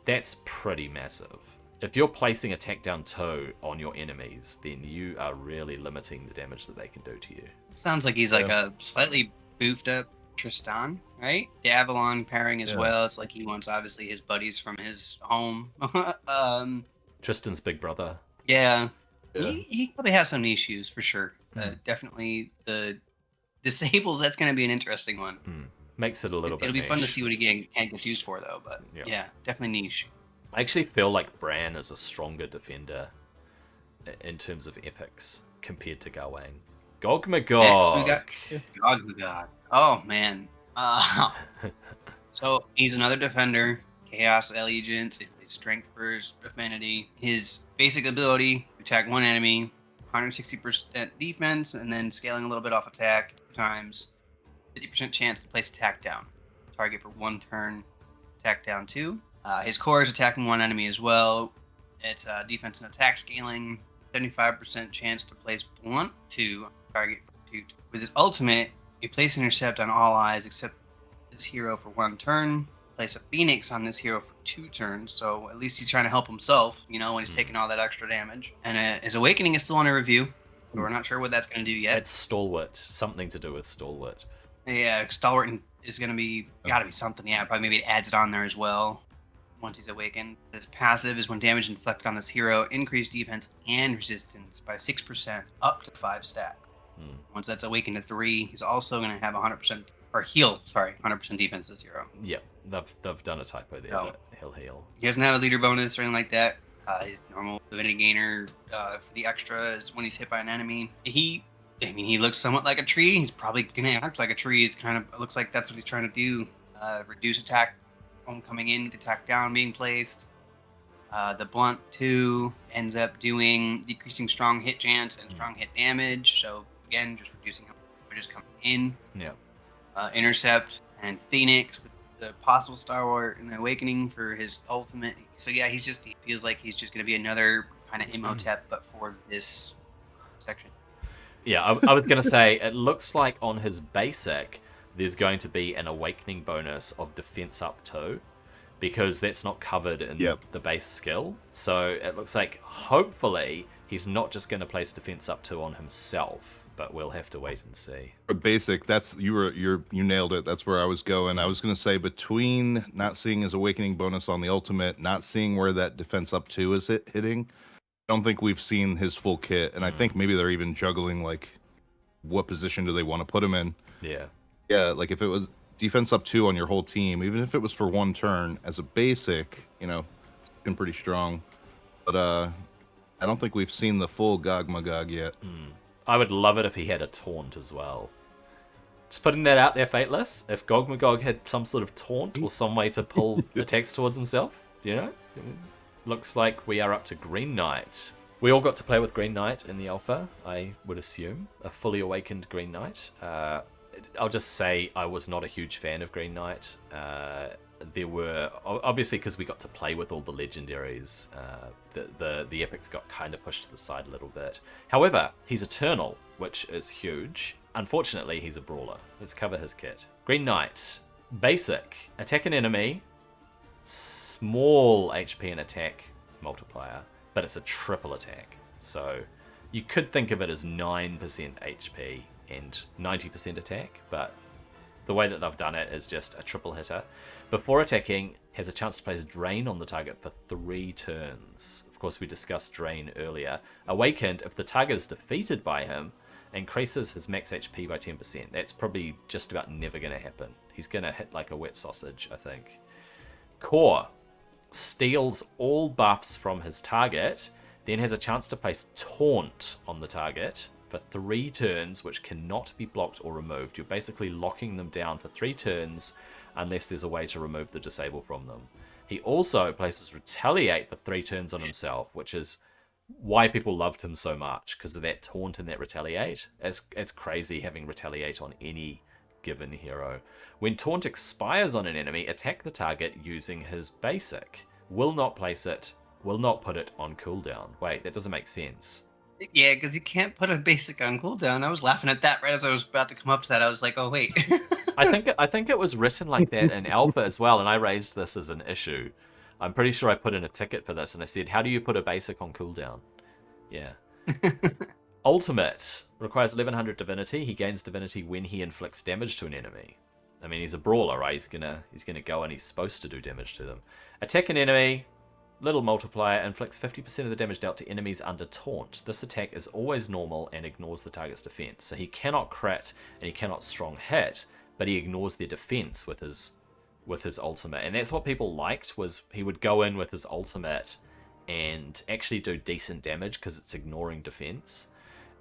that's pretty massive. If you're placing attack down toe on your enemies, then you are really limiting the damage that they can do to you. Sounds like he's like a slightly boofed up Tristan, right? The Avalon pairing as well. It's like he wants obviously his buddies from his home. Tristan's big brother. Yeah. He probably has some issues for sure. Definitely the disables, that's going to be an interesting one. Makes it a little bit It'll be niche. fun to see what he can get used for, though. But yeah, definitely niche. I actually feel like Bran is a stronger defender in terms of epics compared to Gawain. Gogmagog. Next, we got Gogmagog. Oh, man. So he's another defender. Chaos Allegiance, his strength for his affinity. His basic ability, attack one enemy, 160% defense, and then scaling a little bit off attack 2 times. 50% chance to place attack down. Target for 1 turn, attack down 2. His core is attacking 1 enemy as well. It's defense and attack scaling. 75% chance to place blunt 2, target for 2. With his ultimate, you place intercept on all eyes except this hero for 1 turn. Place a Phoenix on this hero for 2 turns, so at least he's trying to help himself, when he's taking all that extra damage. And his Awakening is still under review, so we're not sure what that's going to do yet. It's Stalwart, something to do with Stalwart. Yeah, Stalwart is going to be, gotta be something, probably maybe it adds it on there as well once he's awakened. His passive is when damage inflicted on this hero, increase defense and resistance by 6% up to 5 stack. Once that's awakened to 3, he's also going to have 100% 100% defense this hero. Yep, they've done a typo there, but he'll heal. He doesn't have a leader bonus or anything like that. His normal divinity gainer for the extra is when he's hit by an enemy. He looks somewhat like a tree. He's probably gonna act like a tree. It looks like that's what he's trying to do. Reduce attack from coming in, attack down being placed. The blunt 2 ends up doing decreasing strong hit chance and strong hit damage. So again, just reducing how much is coming in. Yeah. Intercept and Phoenix with the possible Star Wars and the Awakening for his ultimate. So yeah, he feels like he's just going to be another kind of Imhotep, but for this section. Yeah, I was going to say, it looks like on his basic, there's going to be an Awakening bonus of defense up 2, because that's not covered in the base skill. So it looks like, hopefully, he's not just going to place defense up 2 on himself, but we'll have to wait and see. For basic, you nailed it. That's where I was going. I was going to say, between not seeing his Awakening bonus on the ultimate, not seeing where that defense up 2 is hitting, I don't think we've seen his full kit, and I think maybe they're even juggling, like, what position do they want to put him in. Yeah, like if it was defense up 2 on your whole team, even if it was for 1 turn as a basic, it's been pretty strong. But I don't think we've seen the full Gogmagog yet. I would love it if he had a taunt as well. Just putting that out there, Fateless. If Gogmagog had some sort of taunt or some way to pull attacks towards himself, do you know? Looks like we are up to Green Knight. We all got to play with Green Knight in the alpha, I would assume. A fully awakened Green Knight. I'll just say I was not a huge fan of Green Knight. There were, obviously because we got to play with all the legendaries, the epics got kind of pushed to the side a little bit. However, he's Eternal, which is huge. Unfortunately, he's a brawler. Let's cover his kit. Green Knight. Basic. Attack an enemy. Small HP and attack multiplier, but it's a triple attack. So you could think of it as 9% HP and 90% attack, but the way that they've done it is just a triple hitter. Before attacking, has a chance to place Drain on the target for 3 turns. Of course, we discussed Drain earlier. Awakened, if the target is defeated by him, increases his max HP by 10%. That's probably just about never going to happen. He's going to hit like a wet sausage, I think. Core steals all buffs from his target, then has a chance to place Taunt on the target for 3 turns, which cannot be blocked or removed. You're basically locking them down for 3 turns unless there's a way to remove the disable from them. He also places Retaliate for 3 turns on himself, which is why people loved him so much, because of that Taunt and that Retaliate. It's crazy having Retaliate on any given hero. When Taunt expires on an enemy, attack the target using his basic. Will not place it, will not put it on cooldown. Wait, that doesn't make sense. Yeah, because you can't put a basic on cooldown. I was laughing at that right as I was about to come up to that. I was like, oh wait. I think it was written like that in alpha as well, and I raised this as an issue. I'm pretty sure I put in a ticket for this, and I said, how do you put a basic on cooldown? Yeah. Ultimate requires 1100 divinity. He gains divinity when he inflicts damage to an enemy. I mean, he's a brawler, right? He's gonna go and he's supposed to do damage to them. Attack an enemy, little multiplier, inflicts 50% of the damage dealt to enemies under taunt. This attack is always normal and ignores the target's defense. So he cannot crit and he cannot strong hit, but he ignores their defense with his ultimate. And that's what people liked, was he would go in with his ultimate and actually do decent damage because it's ignoring defense.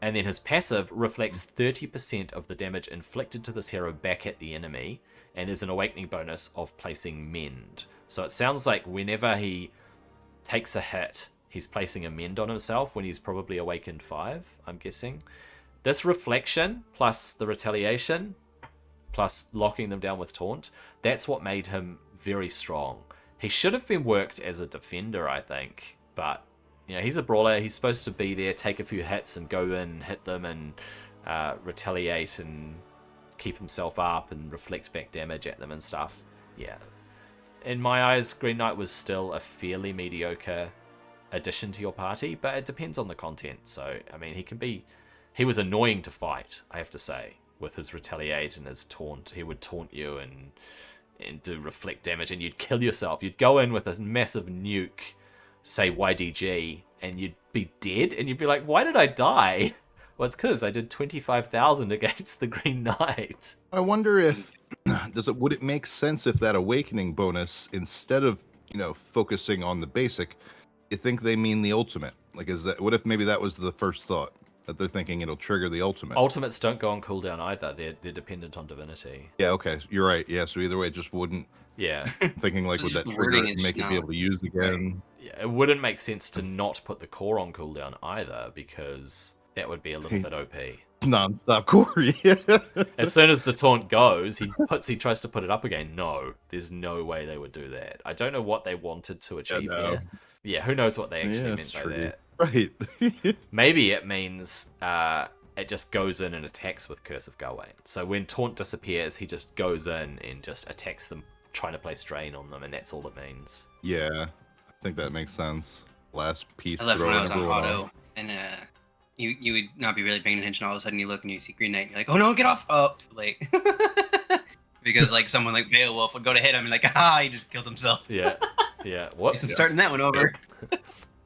And then his passive reflects 30% of the damage inflicted to this hero back at the enemy, and there's an awakening bonus of placing Mend. So it sounds like whenever he takes a hit, he's placing a Mend on himself when he's probably awakened 5, I'm guessing. This reflection, plus the retaliation, plus locking them down with taunt, that's what made him very strong. He should have been worked as a defender, I think, but he's a brawler. He's supposed to be there, take a few hits and go in, hit them and retaliate and keep himself up and reflect back damage at them and stuff. Yeah. In my eyes, Green Knight was still a fairly mediocre addition to your party, but it depends on the content. So, I mean, he was annoying to fight, I have to say, with his retaliate and his taunt. He would taunt you and do reflect damage, and you'd kill yourself. You'd go in with a massive nuke, say YDG, and you'd be dead, and you'd be like, why did I die? Well, it's because I did 25,000 against the Green Knight. I wonder if would it make sense if that awakening bonus, instead of focusing on the basic, you think they mean the ultimate? Like, what if maybe that was the first thought, that they're thinking it'll trigger the ultimate? Ultimates don't go on cooldown either. They're dependent on divinity. Yeah, okay, you're right. Yeah, so either way, it just wouldn't. Yeah. Thinking like, would that trigger it and make it be able to use again? Yeah, it wouldn't make sense to not put the core on cooldown either, because that would be a little bit OP. Non-stop core. Yeah. As soon as the taunt goes, he tries to put it up again. No, there's no way they would do that. I don't know what they wanted to achieve no. here. Yeah, who knows what they actually Yeah, meant it's by true. that. Right. Maybe it means it just goes in and attacks with Curse of Gawain. So when taunt disappears, he just goes in and just attacks them, trying to play strain on them, and that's all it means. Yeah, I think that makes sense. Last piece. I left when I was on everyone auto, off. and you would not be really paying attention. All of a sudden, you look and you see Green Knight, and you're like, "Oh no, get off!" Oh, too late. Because like someone like Beowulf would go to hit him, and like, "Ah, he just killed himself." Yeah, yeah. Whoops. I'm starting that one over.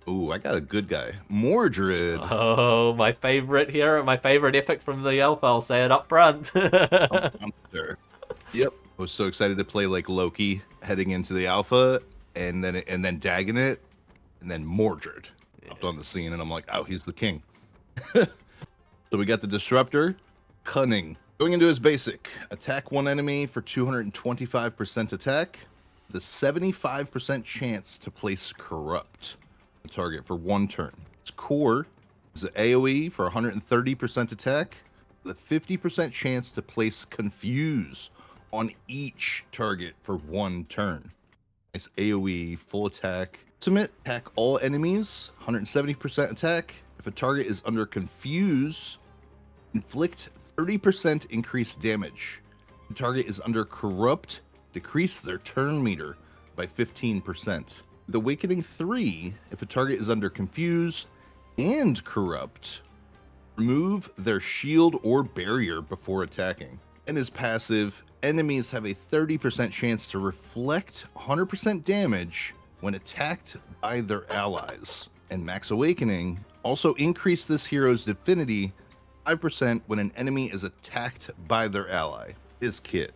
Ooh, I got a good guy. Mordred. Oh, my favorite hero, my favorite epic from the Alpha. I'll say it up front. I'm sure. Yep. I was so excited to play like Loki heading into the alpha and then dagging it, and then Mordred popped on the scene, and I'm like, oh, he's the king. So we got the disruptor, cunning. Going into his basic, attack one enemy for 225% attack, the 75% chance to place corrupt the target for one turn. Its core is an AoE for 130% attack, the 50% chance to place confuse on each target for one turn. Nice AoE, full attack. Ultimate, attack all enemies, 170% attack. If a target is under confuse, inflict 30% increased damage. If the target is under corrupt, decrease their turn meter by 15%. The Awakening 3, if a target is under confuse and corrupt, remove their shield or barrier before attacking. And his passive, enemies have a 30% chance to reflect 100% damage when attacked by their allies. And Max Awakening also increase this hero's divinity 5% when an enemy is attacked by their ally. His kit.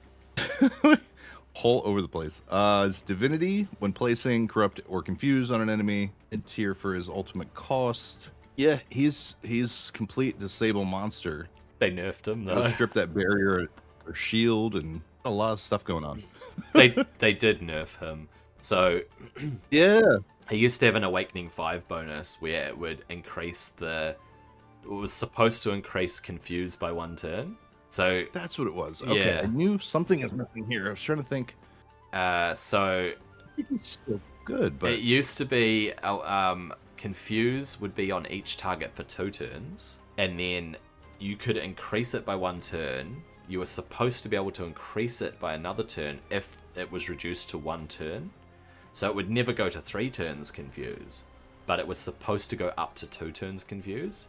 All over the place. His divinity when placing corrupt or confuse on an enemy. And tier for his ultimate cost. Yeah, he's complete disable monster. They nerfed him Gotta though. strip that barrier or shield and a lot of stuff going on. they did nerf him. So Yeah. he used to have an Awakening 5 bonus where it would increase it was supposed to increase confuse by one turn. So That's what it was. Okay, Yeah. I knew something is missing here. I was trying to think. so It's still good, but it used to be confuse would be on each target for 2 turns, and then you could increase it by one turn. You were supposed to be able to increase it by another turn if it was reduced to 1 turn. So it would never go to 3 turns confuse, but it was supposed to go up to 2 turns confuse.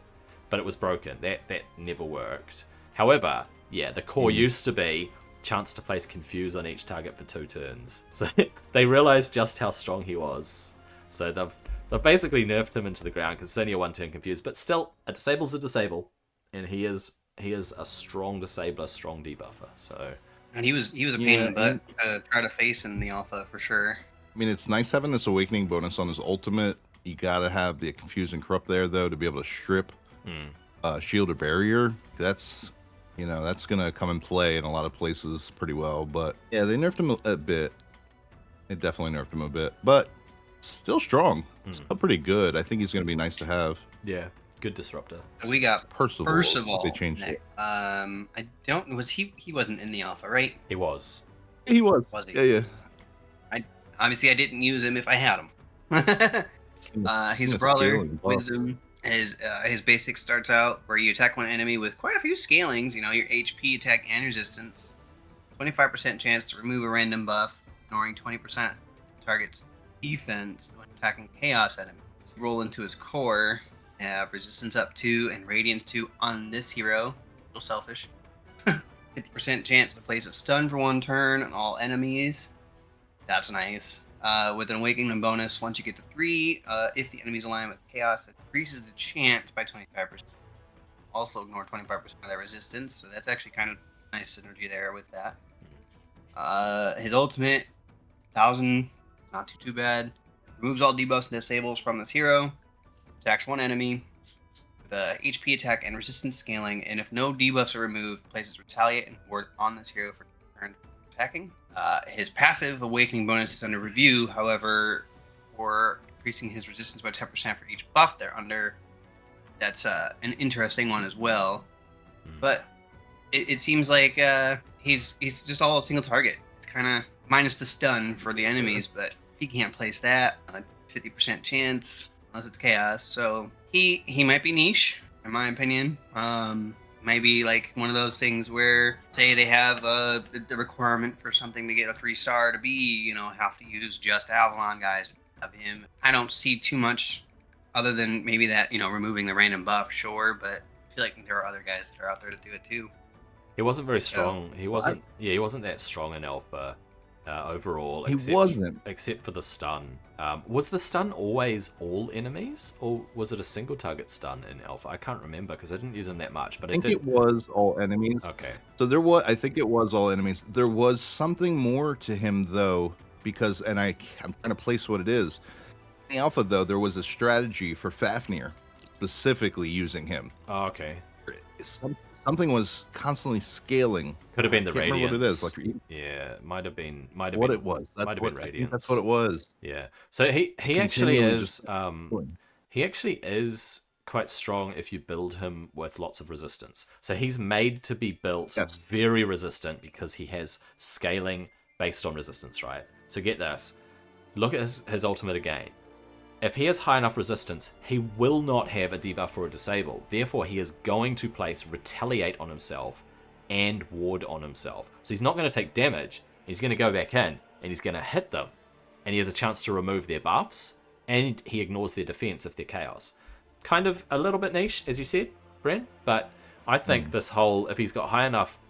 But it was broken. That never worked. However, yeah, the core used to be chance to place confuse on each target for 2 turns. So they realized just how strong he was. So they've basically nerfed him into the ground because it's only a 1-turn confuse. But still, a disable's a disable, and he is a strong disabler, strong debuffer. So And he was a pain in the butt to try to face in the alpha for sure. I mean, it's nice having this awakening bonus on his ultimate. You gotta have the confuse and corrupt there though to be able to strip shield or barrier. That's gonna come in play in a lot of places pretty well. But yeah, they nerfed him a bit. They definitely nerfed him a bit, but still strong. Still pretty good. I think he's gonna be nice to have. yeah, good disruptor. We got Percival. They changed it. I don't. Was he wasn't in the alpha, right? He was. He was. Was he? Yeah. Obviously, I didn't use him if I had him. He's a brawler, wisdom. His basic starts out where you attack one enemy with quite a few scalings. You know, your HP, attack, and resistance. 25% chance to remove a random buff, ignoring 20% target's defense when attacking chaos enemies. Roll into his core. Have resistance up 2 and radiance 2 on this hero. A little selfish. 50% chance to place a stun for 1 turn on all enemies. That's nice. With an awakening bonus, once you get to 3, if the enemy's aligned with chaos, it increases the chance by 25%. Also ignore 25% of their resistance, so that's actually kind of nice synergy there with that. His ultimate, 1000, not too bad. Removes all debuffs and disables from this hero. Attacks one enemy with HP, attack, and resistance scaling, and if no debuffs are removed, places retaliate and ward on this hero for turns attacking. His passive awakening bonus is under review, however, for increasing his resistance by 10% for each buff they're under. That's an interesting one as well. But it seems like he's just all a single target. It's kind of minus the stun for the enemies, but if he can't place that, a 50% chance unless it's chaos. So he might be niche in my opinion. Maybe like one of those things where say they have a requirement for something to get a 3-star to be, have to use just Avalon guys to have him. I don't see too much other than maybe that, removing the random buff, sure, but I feel like there are other guys that are out there to do it too. He wasn't very strong. He wasn't that strong in Alpha overall. He wasn't. Except for the stun. Was the stun always all enemies? Or was it a single target stun in Alpha? I can't remember because I didn't use him that much. But I think it was all enemies. Okay. So I think it was all enemies. There was something more to him though, because, and I'm trying to place what it is. In the Alpha though, there was a strategy for Fafnir, specifically using him. Oh, okay. Something was constantly scaling. Could have been the radiance. Remember what it is. Like, yeah, might have been. What it was. Might have been radiance. I think that's what it was. Yeah. So he actually is. He actually is quite strong if you build him with lots of resistance. So he's made to be built very resistant because he has scaling based on resistance, right? So get this. Look at his ultimate again. If he has high enough resistance, he will not have a debuff or a disable. Therefore, he is going to place Retaliate on himself and Ward on himself. So he's not going to take damage. He's going to go back in and he's going to hit them. And he has a chance to remove their buffs. And he ignores their defense if they're chaos. Kind of a little bit niche, as you said, Bran. But I think this whole, if he's got high enough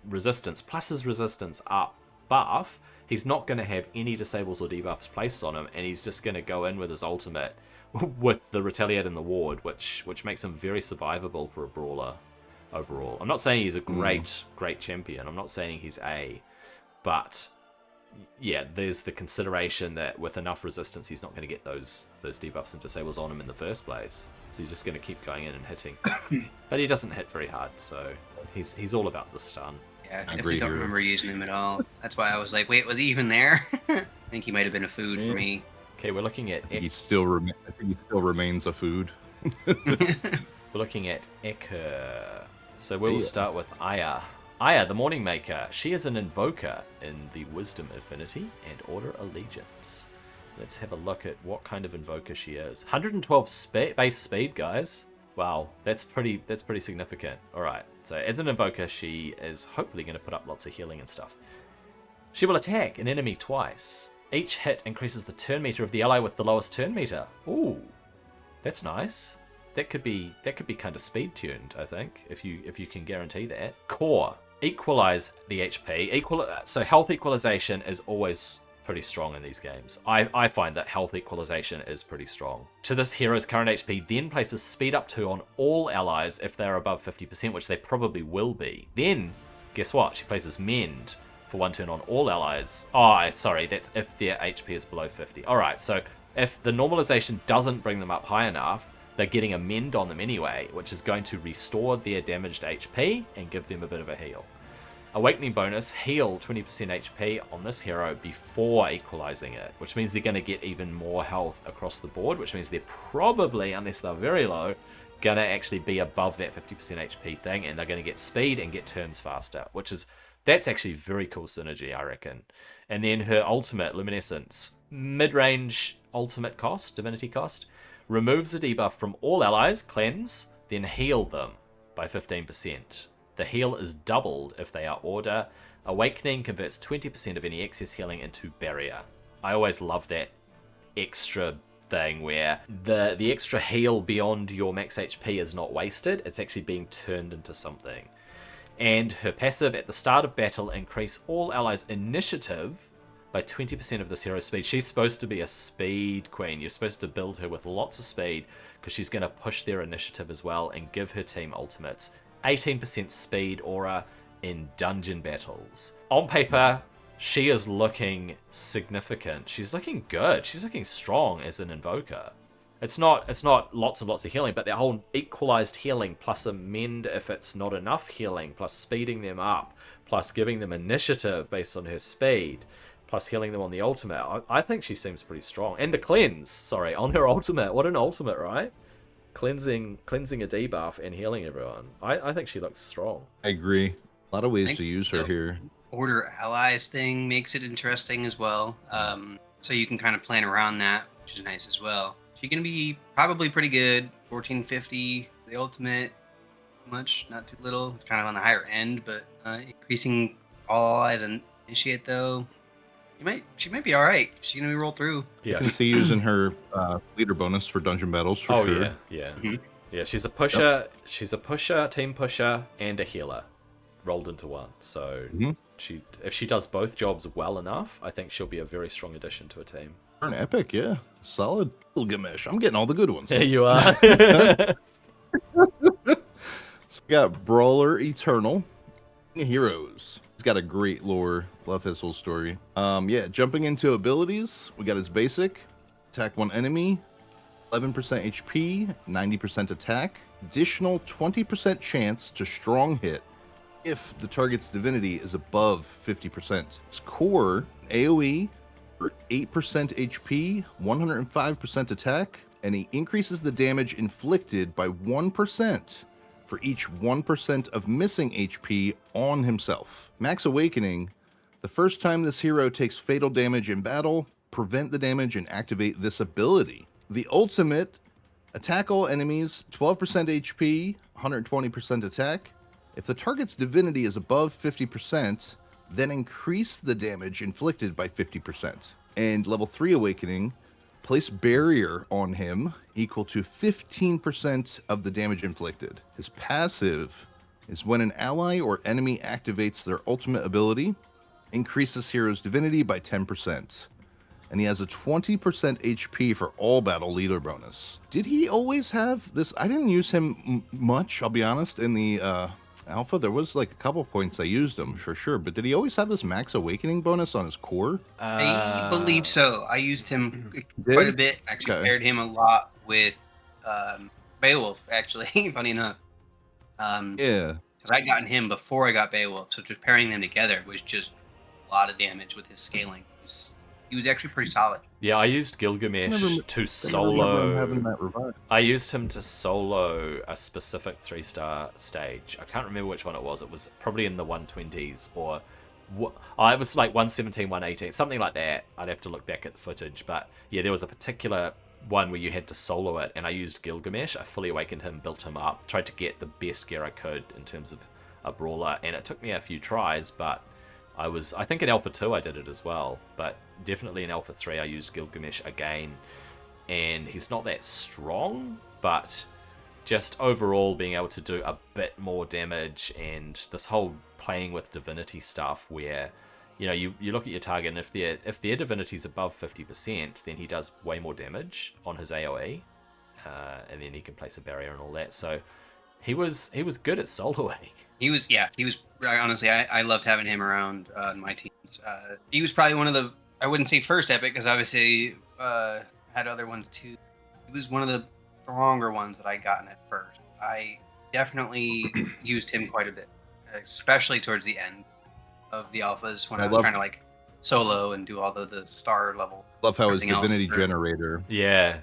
resistance, plus his resistance up buff, he's not going to have any disables or debuffs placed on him, and he's just going to go in with his ultimate with the Retaliate and the Ward, which makes him very survivable for a brawler overall. I'm not saying he's a great champion. I'm not saying he's but yeah, there's the consideration that with enough resistance, he's not going to get those debuffs and disables on him in the first place. So he's just going to keep going in and hitting. But he doesn't hit very hard, so he's all about the stun. Yeah, I definitely don't remember using him at all. That's why I was like, wait, was he even there? I think he might have been a food for me. Okay, we're looking at... I think he still remains a food. We're looking at Eker. So we'll start with Aya. Aya, the Morning Maker. She is an invoker in the Wisdom Affinity and Order Allegiance. Let's have a look at what kind of invoker she is. 112 base speed, guys. Wow, that's pretty significant. All right, so as an invoker, she is hopefully going to put up lots of healing and stuff. She will attack an enemy twice. Each hit increases the turn meter of the ally with the lowest turn meter. Ooh, that's nice. That could be kind of speed tuned, I think, if you can guarantee that. Core, equalize the HP. So health equalization is always pretty strong in these games. I find that health equalization is pretty strong. To this hero's current HP then places speed up 2 on all allies if they're above 50%, which they probably will be. Then, guess what? She places mend for 1 turn on all allies. Oh, sorry, that's if their HP is below 50. Alright, so if the normalization doesn't bring them up high enough, they're getting a mend on them anyway, which is going to restore their damaged HP and give them a bit of a heal. Awakening bonus, heal 20% HP on this hero before equalizing it, which means they're going to get even more health across the board, which means they're probably, unless they're very low, going to actually be above that 50% HP thing, and they're going to get speed and get turns faster, that's actually very cool synergy, I reckon. And then her ultimate, Luminescence, mid-range ultimate cost, divinity cost, removes a debuff from all allies, cleanse, then heal them by 15%. The heal is doubled if they are order. Awakening converts 20% of any excess healing into barrier. I always love that extra thing where the extra heal beyond your max HP is not wasted. It's actually being turned into something. And her passive, at the start of battle, increase all allies' initiative by 20% of this hero's speed. She's supposed to be a speed queen. You're supposed to build her with lots of speed because she's going to push their initiative as well and give her team ultimates. 18% speed aura in dungeon battles. On paper, she is looking significant. She's looking good. She's looking strong as an invoker. It's not lots and lots of healing, but that whole equalized healing plus a mend if it's not enough healing, plus speeding them up, plus giving them initiative based on her speed, plus healing them on the ultimate. I think she seems pretty strong. And the cleanse, on her ultimate. What an ultimate, right? cleansing a debuff and healing everyone. I think she looks strong. I agree. A lot of ways think to use her so. here. Order allies thing makes it interesting as well. So you can kind of plan around that, which is nice as well. She can be probably pretty good. 1450, the ultimate, much, not too little. It's kind of on the higher end, but increasing all allies and initiate though. She might be all right. She's gonna roll through. You Yeah. can see using her leader bonus for dungeon battles for sure. Yeah. Mhm. Yeah, she's a pusher. She's a pusher, team pusher, and a healer, rolled into one. So Mhm. if she does both jobs well enough, I think she'll be a very strong addition to a team. For an epic, yeah. Solid Gilgamesh. I'm getting all the good ones. There you are. So we got Brawler Eternal. Heroes. He's got a great lore. Love his whole story. Yeah, jumping into abilities. We got his basic. Attack one enemy. 11% HP, 90% attack. Additional 20% chance to strong hit if the target's divinity is above 50%. His core, AoE, for 8% HP, 105% attack, and he increases the damage inflicted by 1% for each 1% of missing HP on himself. Max Awakening, the first time this hero takes fatal damage in battle, prevent the damage and activate this ability. The ultimate, attack all enemies, 12% HP, 120% attack. If the target's divinity is above 50%, then increase the damage inflicted by 50%. And level 3 Awakening, place barrier on him equal to 15% of the damage inflicted. His passive is when an ally or enemy activates their ultimate ability, increase this hero's divinity by 10%. And he has a 20% HP for all battle leader bonus. Did he always have this? I didn't use him much, I'll be honest, in the alpha. There was like a couple points I used him for sure, but did he always have this max awakening bonus on his core? I believe so. I used him Did? quite a bit. Actually, Okay. paired him a lot with Beowulf. Actually, funny enough. Yeah. Because I'd gotten him before I got Beowulf, so just pairing them together was just a lot of damage with his scaling. He was actually pretty solid. Yeah, I used Gilgamesh to Having solo. that revived. I used him to solo a specific 3-star stage. I can't remember which one it was. It was probably in the 120s or it was like 117, 118, something like that. I'd have to look back at the footage, but yeah, there was a particular one where you had to solo it, and I used Gilgamesh. I fully awakened him, built him up, tried to get the best gear I could in terms of a brawler, and it took me a few tries, but I think in Alpha 2 I did it as well, but definitely in Alpha 3 I used Gilgamesh again, and he's not that strong, but just overall being able to do a bit more damage, and this whole playing with divinity stuff where, you know, you look at your target, and if their divinity's above 50%, then he does way more damage on his AoE, and then he can place a barrier and all that, so he was good at soloing. He was honestly, I loved having him around my teams. He was probably one of the, I wouldn't say first epic, because obviously had other ones too. He was one of the stronger ones that I'd gotten at first. I definitely used him quite a bit, especially towards the end of the alphas when I was trying to like solo and do all the star level. Love how his everything else divinity for- generator. Yeah.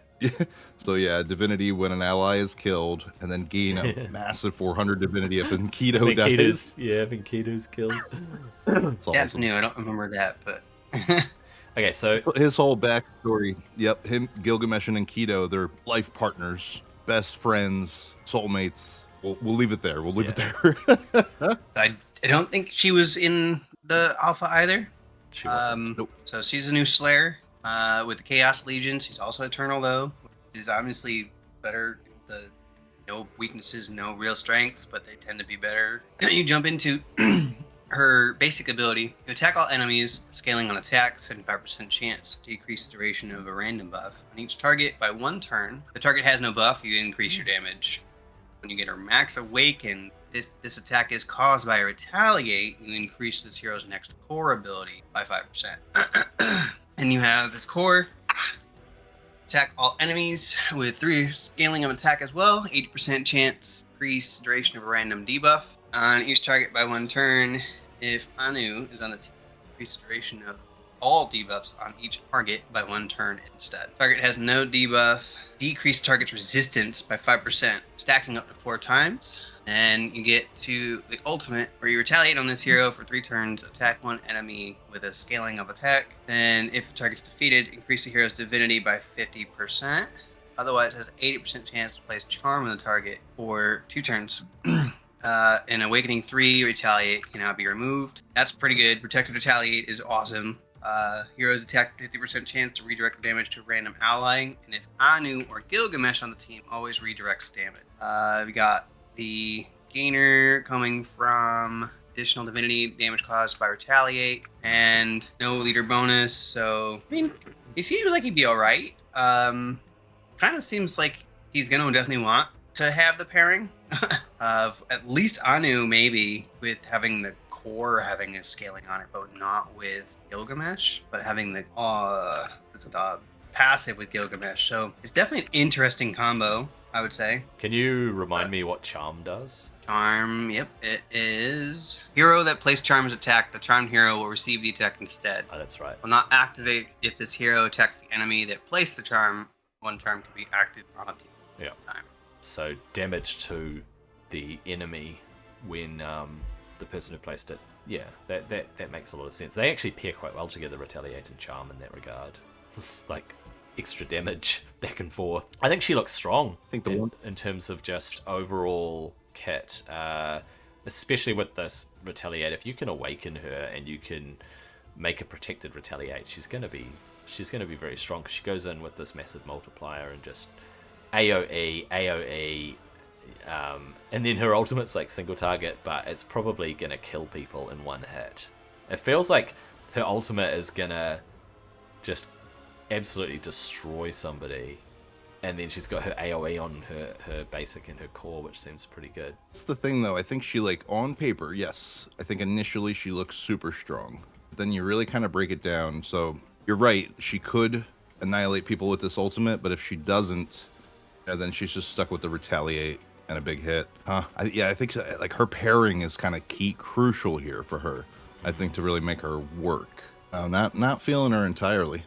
So yeah, divinity when an ally is killed, and then gain a massive 400 divinity if Enkidu dies. If Enkidu's killed. It's That's awesome. new. I don't remember that, but Okay, so His whole backstory. Yep, him, Gilgamesh, and Enkidu, they're life partners, best friends, soulmates. We'll leave it there. We'll leave it there. I don't think she was in the alpha either. she wasn't. Nope. So she's a new Slayer with the Chaos Legion. She's also Eternal though. She's obviously better. No weaknesses, no real strengths, but they tend to be better. You jump into her basic ability. You attack all enemies, scaling on attack, 75% chance. Decrease the duration of a random buff on each target by 1 turn. If the target has no buff, you increase your damage. When you get her max awakened, this attack is caused by a retaliate. You increase this hero's next core ability by 5%. And you have this core. Attack all enemies with 3 scaling of attack as well. 80% chance, increase duration of a random debuff on each target by 1 turn. If Anu is on the team, increase the duration of all debuffs on each target by 1 turn instead. Target has no debuff. Decrease target's resistance by 5%, stacking up to 4 times. Then you get to the ultimate, where you retaliate on this hero for 3 turns, attack 1 enemy with a scaling of attack. Then, if the target's defeated, increase the hero's divinity by 50%. Otherwise, it has an 80% chance to place charm on the target for 2 turns. In Awakening 3, Retaliate can now be removed. That's pretty good. Protective Retaliate is awesome. Heroes attack 50% chance to redirect damage to a random ally, and if Anu or Gilgamesh on the team, always redirects damage. We got the gainer coming from additional divinity damage caused by Retaliate, and no leader bonus, so, I mean, he seems like he'd be alright. Kind of seems like he's gonna definitely want to have the pairing of at least Anu, maybe, with having the core having a scaling on it, but not with Gilgamesh, but having the passive with Gilgamesh. So it's definitely an interesting combo, I would say. Can you remind me what Charm does? Charm, yep, it is. Hero that placed Charm as attack, the charmed hero will receive the attack instead. Oh, that's right. Will not activate if this hero attacks the enemy that placed the charm. 1 charm can be active on a team at a time. So damage to the enemy when the person who placed it. Yeah, that makes a lot of sense. They actually pair quite well together, Retaliate and Charm, in that regard. Just like extra damage back and forth. I think she looks strong. I think in terms of just overall kit, especially with this Retaliate. If you can awaken her and you can make a protected Retaliate, she's gonna be very strong, because she goes in with this massive multiplier and just AoE, and then her ultimate's like single target, but it's probably gonna kill people in 1 hit. It feels like her ultimate is gonna just absolutely destroy somebody, and then she's got her AoE on her basic and her core, which seems pretty good. That's the thing, though. I think she, like, on paper, yes, I think initially she looks super strong. Then you really kind of break it down. So you're right, she could annihilate people with this ultimate, but if she doesn't, then she's just stuck with the Retaliate and a big hit. I think like her pairing is kind of crucial here for her. I think, to really make her work. Not feeling her entirely.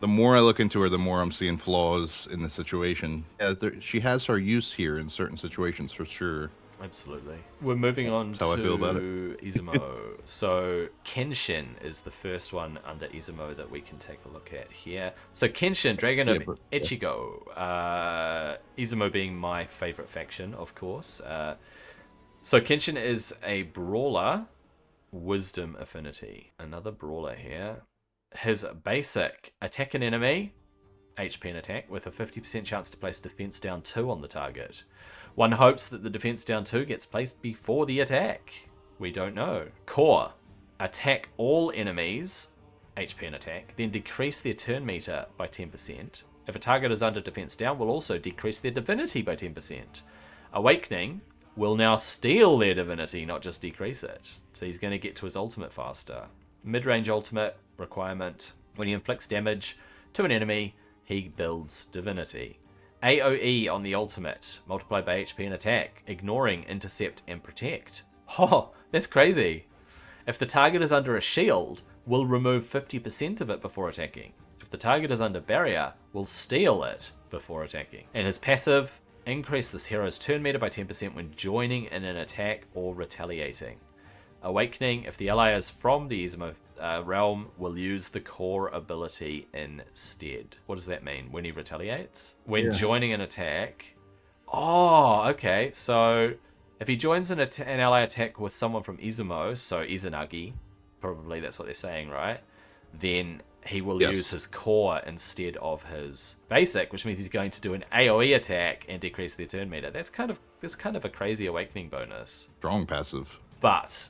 The more I look into her, the more I'm seeing flaws in the situation. Yeah, she has her use here in certain situations for sure. Absolutely. We're moving on That's how I feel about it. Izumo. So Kenshin is the first one under Izumo that we can take a look at here. So Kenshin, Dragon of Ichigo. Izumo being my favorite faction, of course. So Kenshin is a brawler, wisdom affinity. Another brawler here. His basic, attack an enemy, HP and attack, with a 50% chance to place defense down 2 on the target. One hopes that the defense down 2 gets placed before the attack. We don't know. Core. Attack all enemies, HP and attack, then decrease their turn meter by 10%. If a target is under defense down, will also decrease their divinity by 10%. Awakening will now steal their divinity, not just decrease it. So he's going to get to his ultimate faster. Mid-range ultimate requirement. When he inflicts damage to an enemy, he builds divinity. AoE on the ultimate, multiplied by HP and attack, ignoring intercept and protect. Oh, that's crazy. If the target is under a shield, will remove 50% of it before attacking. If the target is under barrier, will steal it before attacking. And his passive, increase this hero's turn meter by 10% when joining in an attack or retaliating. Awakening, if the ally is from the Izumo realm, will use the core ability instead. What does that mean? When he retaliates? When joining an attack? Oh, okay. So if he joins an ally attack with someone from Izumo, so Izanagi, probably that's what they're saying, right? Then he will use his core instead of his basic, which means he's going to do an AoE attack and decrease their turn meter. That's kind of a crazy awakening bonus. Strong passive. But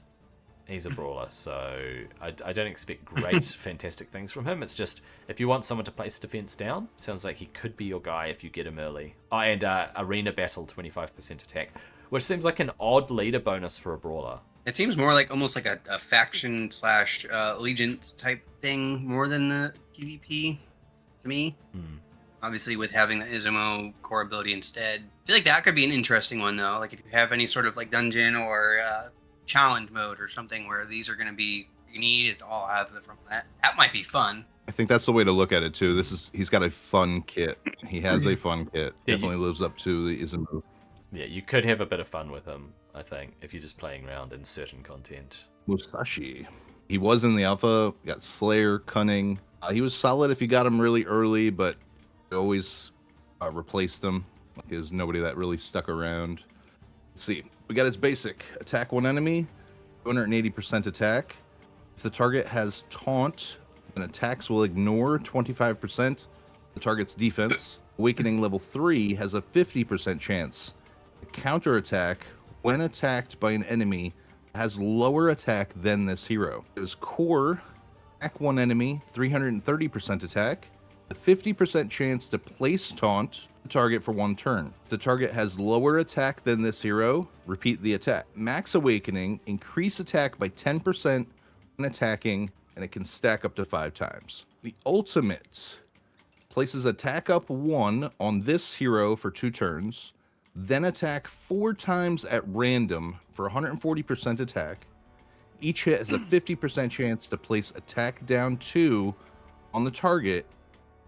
he's a brawler, so I don't expect great, fantastic things from him. It's just, if you want someone to place defense down, sounds like he could be your guy if you get him early. Oh, and Arena Battle, 25% attack, which seems like an odd leader bonus for a brawler. It seems more like almost like a faction / allegiance type thing more than the PvP to me. Obviously, with having the Izumo core ability instead. I feel like that could be an interesting one, though. Like if you have any sort of like dungeon or challenge mode or something where these are going to be you need is to all have the from that. That might be fun. I think that's the way to look at it too. He's got a fun kit. He has a fun kit. Yeah, Definitely lives up to the Izumo. Yeah, you could have a bit of fun with him, I think, if you're just playing around in certain content. Musashi. He was in the alpha, got Slayer, Cunning. He was solid if you got him really early, but you always replaced him because nobody that really stuck around. Let's see. We got his basic. Attack one enemy, 280% attack. If the target has taunt, then attacks will ignore 25% the target's defense. Awakening level 3 has a 50% chance to counterattack when attacked by an enemy that has lower attack than this hero. His core, attack one enemy, 330% attack, a 50% chance to place taunt the target for one turn. If the target has lower attack than this hero, repeat the attack. Max Awakening, increase attack by 10% when attacking, and it can stack up to 5 times. The ultimate places attack up 1 on this hero for 2 turns, then attack 4 times at random for 140% attack. Each hit has a 50% chance to place attack down 2 on the target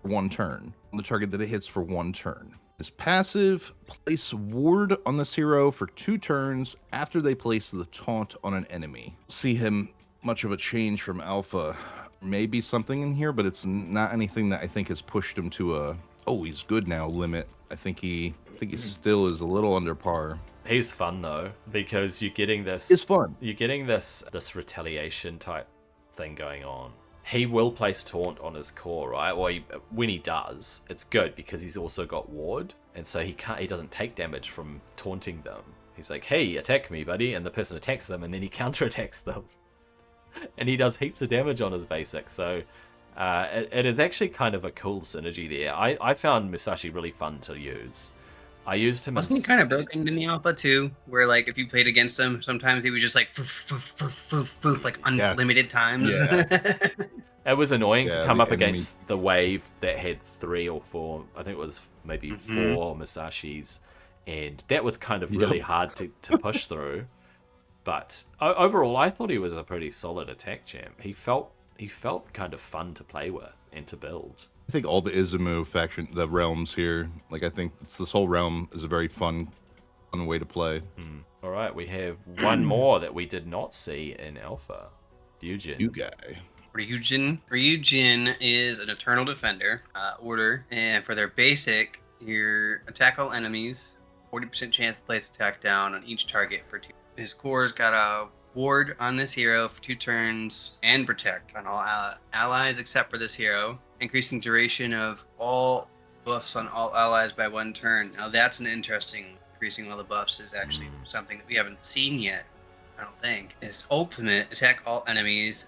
for 1 turn. On the target that it hits for 1 turn. His passive, place ward on this hero for 2 turns after they place the taunt on an enemy. See him much of a change from alpha. Maybe something in here, but it's not anything that I think has pushed him to a he's good now limit. I think he still is a little under par. He's fun though, because you're getting this. It's fun. You're getting this retaliation type thing going on. He will place taunt on his core, right? Well, when he does, it's good because he's also got ward, and so he doesn't take damage from taunting them. He's like, "Hey, attack me, buddy," and the person attacks them, and then he counterattacks them, and he does heaps of damage on his basic. So it is actually kind of a cool synergy there. I found Musashi really fun to use. I used him. Wasn't he kind of broken in the alpha too? Where like if you played against him, sometimes he was just like foof, like unlimited times. Yeah. It was annoying to come up enemy. against the wave that had 3 or 4. I think it was maybe 4 Musashis, and that was kind of really hard to push through. But overall, I thought he was a pretty solid attack champ. He felt kind of fun to play with and to build. I think all the Izumo faction, the realms here, like I think this whole realm is a very fun way to play. All right, we have one more that we did not see in Alpha. Ryujin. You guy. Ryujin is an eternal defender order, and for their basic, you attack all enemies, 40% chance to place attack down on each target for 2. His core's got a ward on this hero for 2 turns and protect on all allies except for this hero, increasing duration of all buffs on all allies by 1 turn. Now that's an interesting. Increasing all the buffs is actually something that we haven't seen yet, I don't think. His ultimate, attack all enemies,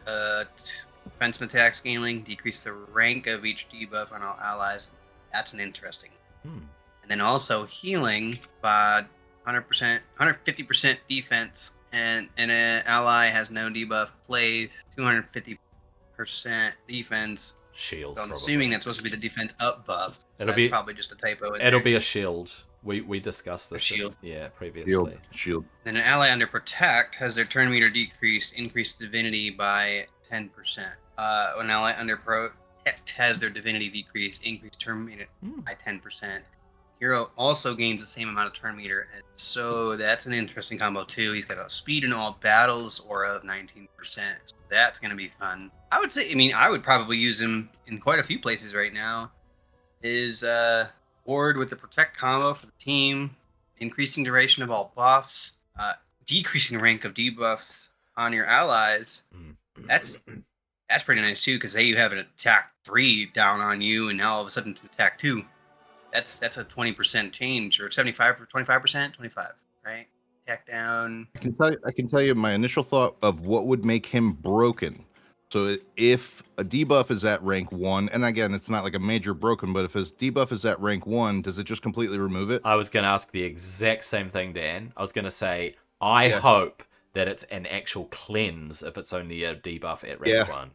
defense and attack scaling, decrease the rank of each debuff on all allies. That's an interesting. And then also healing by 100%, 150% defense, and an ally has no debuff, plays 250% defense. Shield. So I'm assuming that's supposed to be the defense up buff. So It'll be probably just a typo. It'll be a shield. We discussed this. Shield. Previously. Shield. Then an ally under protect has their turn meter decreased, increase divinity by 10%. An ally under protect has their divinity decreased, increase turn meter by 10%. Hero also gains the same amount of turn meter, and so that's an interesting combo too. He's got a speed in all battles aura of 19%. So that's gonna be fun. I would say, I would probably use him in quite a few places right now. His ward with the protect combo for the team, increasing duration of all buffs, decreasing rank of debuffs on your allies. That's pretty nice too, because say you have an attack 3 down on you, and now all of a sudden it's attack 2. That's a 20% change, or 25%, right? Attack down. I can tell you my initial thought of what would make him broken. So if a debuff is at rank 1, and again, it's not like a major broken, but if his debuff is at rank 1, does it just completely remove it? I was going to ask the exact same thing, Dan. I was going to say, I hope that it's an actual cleanse if it's only a debuff at rank 1.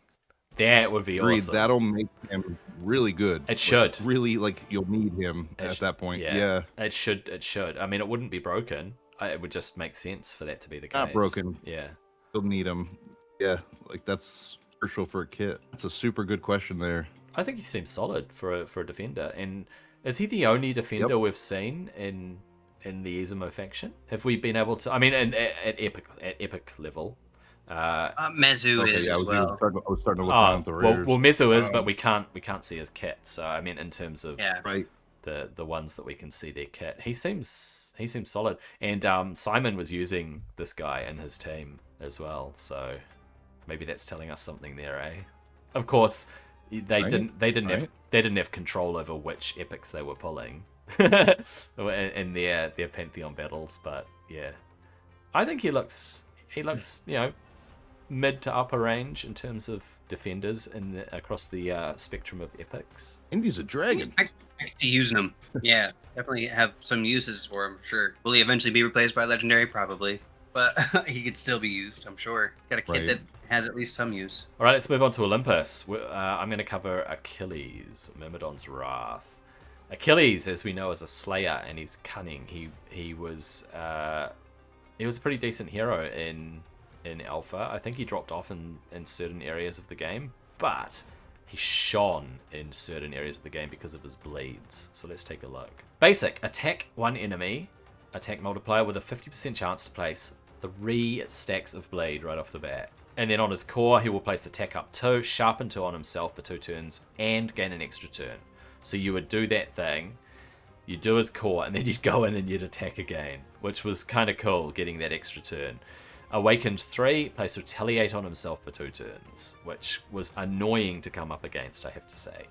That would be awesome. That'll make him really good. It should. Really, you'll need him at that point. Yeah. It should. It wouldn't be broken. It would just make sense for that to be the case. Not broken. Yeah. You'll need him. Yeah, like that's crucial for a kit. That's a super good question there. I think he seems solid for a defender. And is he the only defender we've seen in the Izamo faction? Have we been able to? I mean, at epic level. Mezu Okay, is yeah, as well. I was starting to look around the well, rares. Mizu is, but we can't see his kit. So I mean, in terms of Right. the ones that we can see their kit, he seems solid. And Simon was using this guy in his team as well. So maybe that's telling us something there, eh? Of course, they didn't have control over which epics they were pulling in their Pantheon battles. But yeah, I think he looks mid to upper range in terms of defenders across the spectrum of epics. And he's a dragon. I like to use him. Yeah, definitely have some uses for him. Sure. Will he eventually be replaced by legendary? Probably, but he could still be used. I'm sure. Got a kit that has at least some use. All right, let's move on to Olympus. I'm going to cover Achilles, Myrmidon's Wrath. Achilles, as we know, is a slayer, and he's cunning. He was a pretty decent hero in Alpha. I think he dropped off in certain areas of the game, but he shone in certain areas of the game because of his bleeds. So let's take a look. Basic: attack one enemy, attack multiplier with a 50% chance to place 3 stacks of bleed right off the bat. And then on his core, he will place attack up 2, sharpen 2 on himself for 2 turns, and gain an extra turn. So you would do that thing, you'd do his core, and then you'd go in and you'd attack again, which was kind of cool, getting that extra turn. Awakened 3, place retaliate on himself for 2 turns, which was annoying to come up against, I have to say.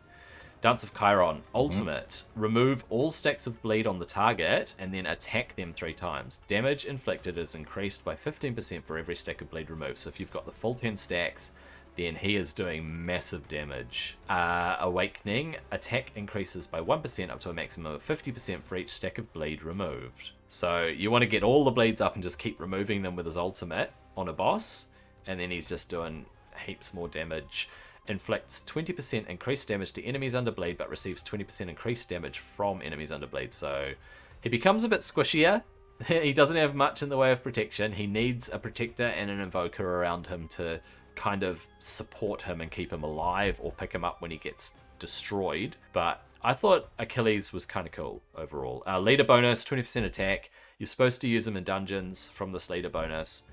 Dance of Chiron, ultimate. Remove all stacks of bleed on the target and then attack them 3 times. Damage inflicted is increased by 15% for every stack of bleed removed. So if you've got the full 10 stacks, then he is doing massive damage. Awakening, attack increases by 1% up to a maximum of 50% for each stack of bleed removed. So you want to get all the bleeds up and just keep removing them with his ultimate on a boss, and then he's just doing heaps more damage. Inflicts 20% increased damage to enemies under bleed, but receives 20% increased damage from enemies under bleed. So he becomes a bit squishier. He doesn't have much in the way of protection. He needs a protector and an invoker around him to kind of support him and keep him alive or pick him up when he gets destroyed. But I thought Achilles was kind of cool overall. Leader bonus, 20% attack. You're supposed to use him in dungeons from this leader bonus.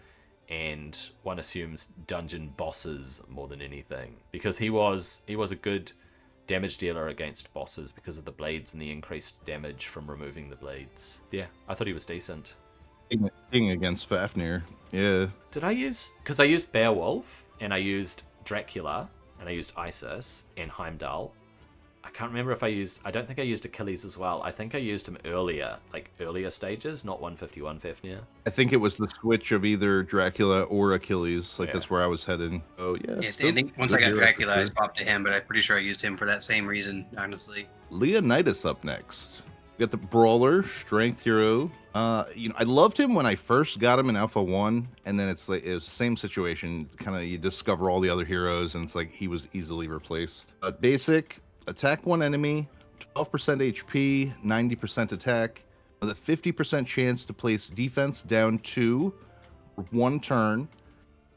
And one assumes dungeon bosses more than anything, because he was a good damage dealer against bosses because of the blades and the increased damage from removing the blades. Yeah, I thought he was decent. King against Fafnir. Yeah. Did I use... Because I used Beowulf, and I used Dracula, and I used Isis, and Heimdall. I can't remember if I used... I don't think I used Achilles as well. I think I used him earlier stages, not 151 Fafnir. I think it was the switch of either Dracula or Achilles. That's where I was heading. Oh, yeah. I think once I got Dracula, I swapped to him, but I'm pretty sure I used him for that same reason, honestly. Leonidas up next. We got the Brawler, Strength Hero. I loved him when I first got him in Alpha 1, and then it's like it was the same situation. Kind of you discover all the other heroes, and it's like he was easily replaced. Basic, attack one enemy, 12% HP, 90% attack, with a 50% chance to place defense down 2 for 1 turn.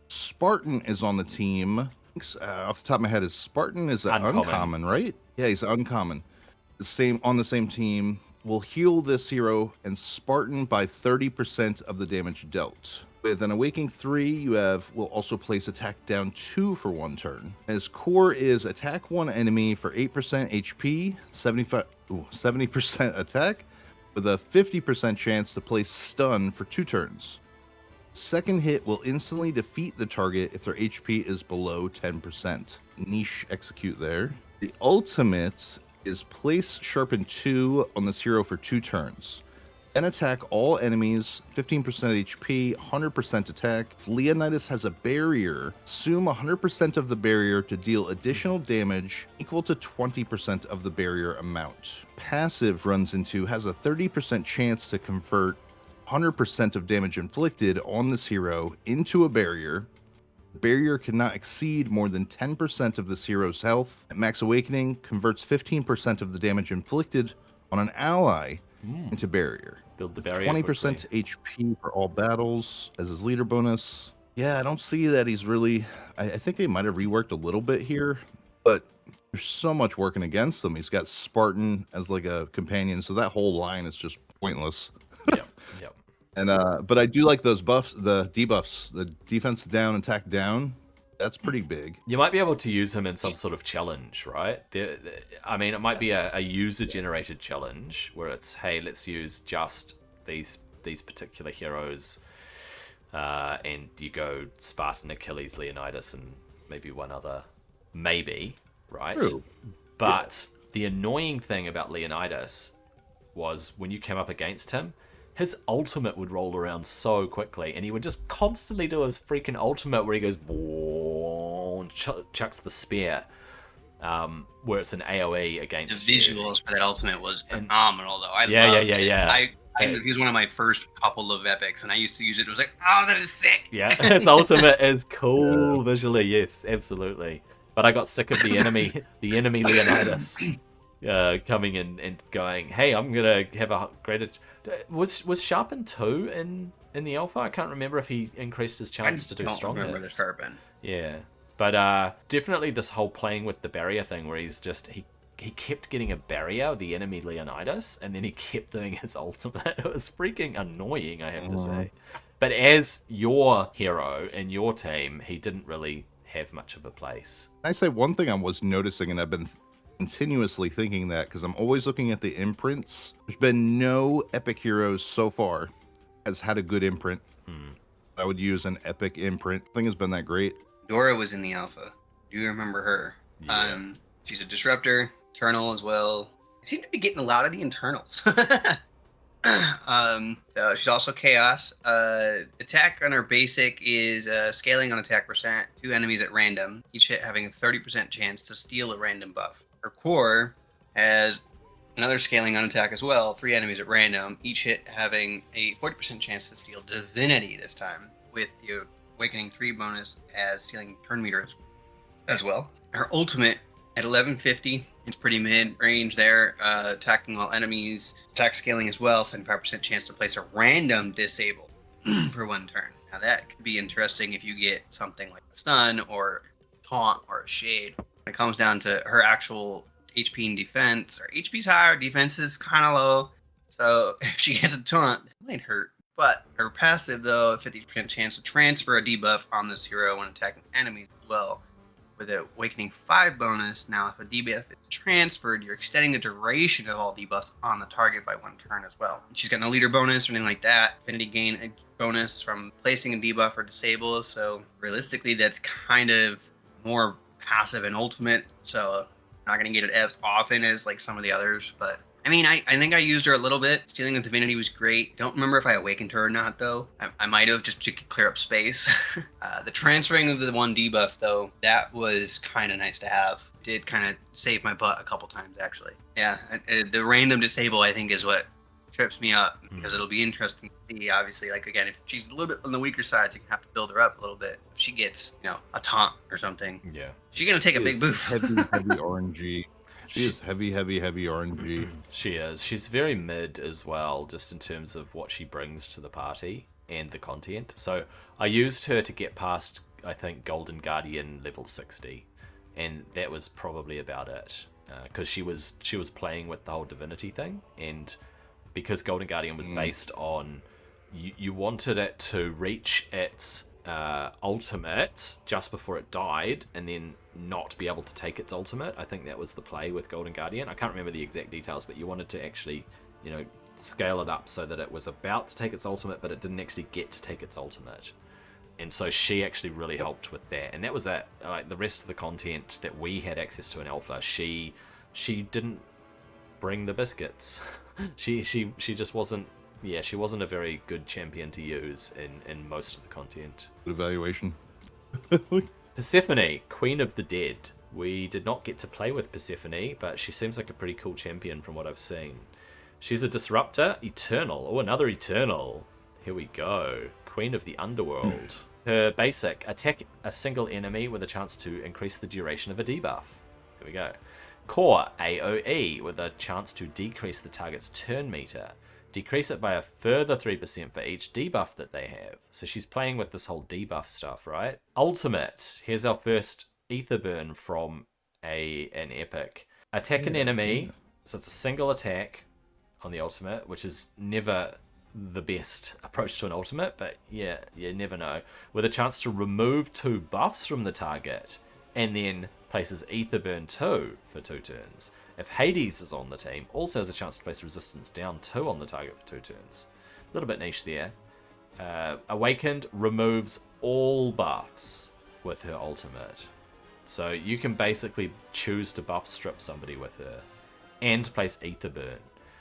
Spartan is on the team. Off the top of my head, Spartan is uncommon, right? Yeah, he's uncommon. On the same team. Will heal this hero and Spartan by 30% of the damage dealt. With an Awakening 3, will also place attack down 2 for 1 turn. His core is attack one enemy for 8% HP, 70% attack, with a 50% chance to place stun for 2 turns. Second hit will instantly defeat the target if their HP is below 10%. Niche execute there. The ultimate is place sharpen 2 on this hero for 2 turns. Then attack all enemies, 15% HP, 100% attack. If Leonidas has a barrier, assume 100% of the barrier to deal additional damage equal to 20% of the barrier amount. Passive runs into has a 30% chance to convert 100% of damage inflicted on this hero into a barrier. The barrier cannot exceed more than 10% of this hero's health. At max awakening, converts 15% of the damage inflicted on an ally into barrier. Build the barrier 20% HP for all battles as his leader bonus. Yeah, I don't see that he's really. I think they might have reworked a little bit here, but there's so much working against him. He's got Spartan as like a companion, so that whole line is just pointless. Yep, yep. And but I do like those buffs, the debuffs, the defense down, attack down. That's pretty big. You might be able to use him in some sort of challenge, right? I mean, it might be a user-generated challenge where it's, hey, let's use just these particular heroes, and you go Spartan, Achilles, Leonidas, and maybe one other, maybe, right? True. But the annoying thing about Leonidas was when you came up against him, his ultimate would roll around so quickly, and he would just constantly do his freaking ultimate where he goes, and chucks the spear, where it's an AoE against the visuals for that ultimate was phenomenal, though. I he was one of my first couple of epics, and I used to use it. It was like, oh, that is sick. Yeah, his ultimate is cool visually. Yes, absolutely. But I got sick of the enemy Leonidas coming in and going, hey, I'm gonna have a greater. Was Sharpen 2 in the alpha? I can't remember if he increased his chance to do strong hits. Remember the Sharpen. Yeah, but definitely this whole playing with the barrier thing, where he's just he kept getting a barrier, the enemy Leonidas, and then he kept doing his ultimate. It was freaking annoying, I have to say. But as your hero and your team, he didn't really have much of a place. I say one thing I was noticing, and I've been continuously thinking that because I'm always looking at the imprints. There's been no epic heroes so far has had a good imprint. I would use an epic imprint. I think it's been that great. Dora was in the alpha. Do you remember her? Yeah. She's a disruptor, eternal as well. I seem to be getting a lot of the internals. So she's also chaos. Attack on her basic is scaling on attack percent, 2 enemies at random, each hit having a 30% chance to steal a random buff. Her core has another scaling on attack as well, 3 enemies at random, each hit having a 40% chance to steal divinity this time, with the awakening 3 bonus as stealing turn meter as well. Her ultimate at 1150, it's pretty mid-range there, attacking all enemies, attack scaling as well, 75% chance to place a random disable for 1 turn. Now that could be interesting if you get something like a stun or taunt or a shade. When it comes down to her actual HP and defense, her HP's higher, defense is kind of low, so if she gets a taunt, that might hurt. But her passive, though, 50% chance to transfer a debuff on this hero when attacking enemies as well. With the Awakening 5 bonus, now if a debuff is transferred, you're extending the duration of all debuffs on the target by 1 turn as well. She's got no leader bonus or anything like that. Affinity gain a bonus from placing a debuff or disable, so realistically that's kind of more passive and ultimate, so not going to get it as often as like some of the others, but I mean, I think I used her a little bit. Stealing the divinity was great. Don't remember if I awakened her or not, though. I might have, just to clear up space. The transferring of the 1 debuff, though, that was kind of nice to have. Did kind of save my butt a couple times, actually. Yeah, the random disable, I think, is what trips me up, because it'll be interesting to see, obviously, like, again, if she's a little bit on the weaker side, so you can have to build her up a little bit. If she gets, a taunt or something, she's going to take a big boof. Heavy RNG. She is heavy RNG. She is. She's very mid as well, just in terms of what she brings to the party and the content. So I used her to get past, I think, Golden Guardian level 60, and that was probably about it. Because she was playing with the whole divinity thing, and because Golden Guardian was based on you wanted it to reach its ultimate just before it died, and then not be able to take its ultimate. I think that was the play with Golden Guardian. I can't remember the exact details, but you wanted to actually, scale it up so that it was about to take its ultimate, but it didn't actually get to take its ultimate. And so she actually really helped with that. And that was it. Like the rest of the content that we had access to in alpha, she didn't bring the biscuits. she just wasn't. Yeah, she wasn't a very good champion to use in most of the content. Good evaluation. Persephone, Queen of the Dead. We did not get to play with Persephone, but she seems like a pretty cool champion from what I've seen. She's a disruptor, eternal. Oh, another eternal. Here we go. Queen of the Underworld. Her basic, attack a single enemy with a chance to increase the duration of a debuff. Here we go. Core, AoE, with a chance to decrease the target's turn meter. decrease it by a further 3% for each debuff that they have. So she's playing with this whole debuff stuff, right? Ultimate. Here's our first ether burn from an epic. Attack an enemy. So it's a single attack on the ultimate, which is never the best approach to an ultimate, but yeah, you never know. With a chance to remove 2 buffs from the target, and then places Ether Burn 2 for 2 turns. If Hades is on the team, also has a chance to place Resistance down 2 on the target for 2 turns. A little bit niche there. Awakened removes all buffs with her ultimate. So you can basically choose to buff strip somebody with her and place Ether Burn.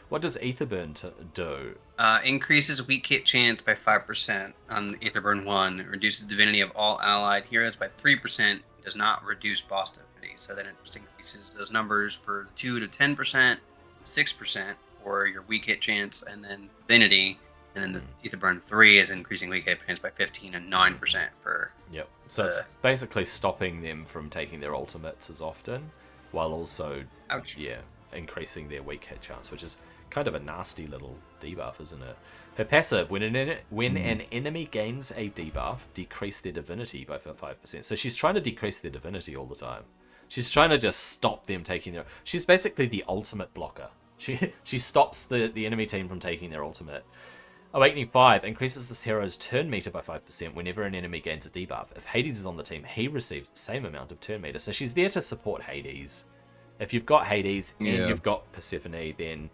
What does Ether Burn do? Increases weak hit chance by 5% on Ether Burn 1. Reduces divinity of all allied heroes by 3%. Does not reduce boss divinity. So then it just increases those numbers for 2 to 10%, 6% for your weak hit chance, and then divinity. And then the Ether Burn 3 is increasing weak hit chance by 15 and 9% for... Yep. So it's basically stopping them from taking their ultimates as often, while also, increasing their weak hit chance, which is kind of a nasty little debuff, isn't it? Her passive, when an enemy gains a debuff, decrease their divinity by 5%. So she's trying to decrease their divinity all the time. She's trying to just stop them taking their... She's basically the ultimate blocker. She stops the enemy team from taking their ultimate. Awakening 5 increases this hero's turn meter by 5% whenever an enemy gains a debuff. If Hades is on the team, he receives the same amount of turn meter. So she's there to support Hades. If you've got Hades and you've got Persephone, then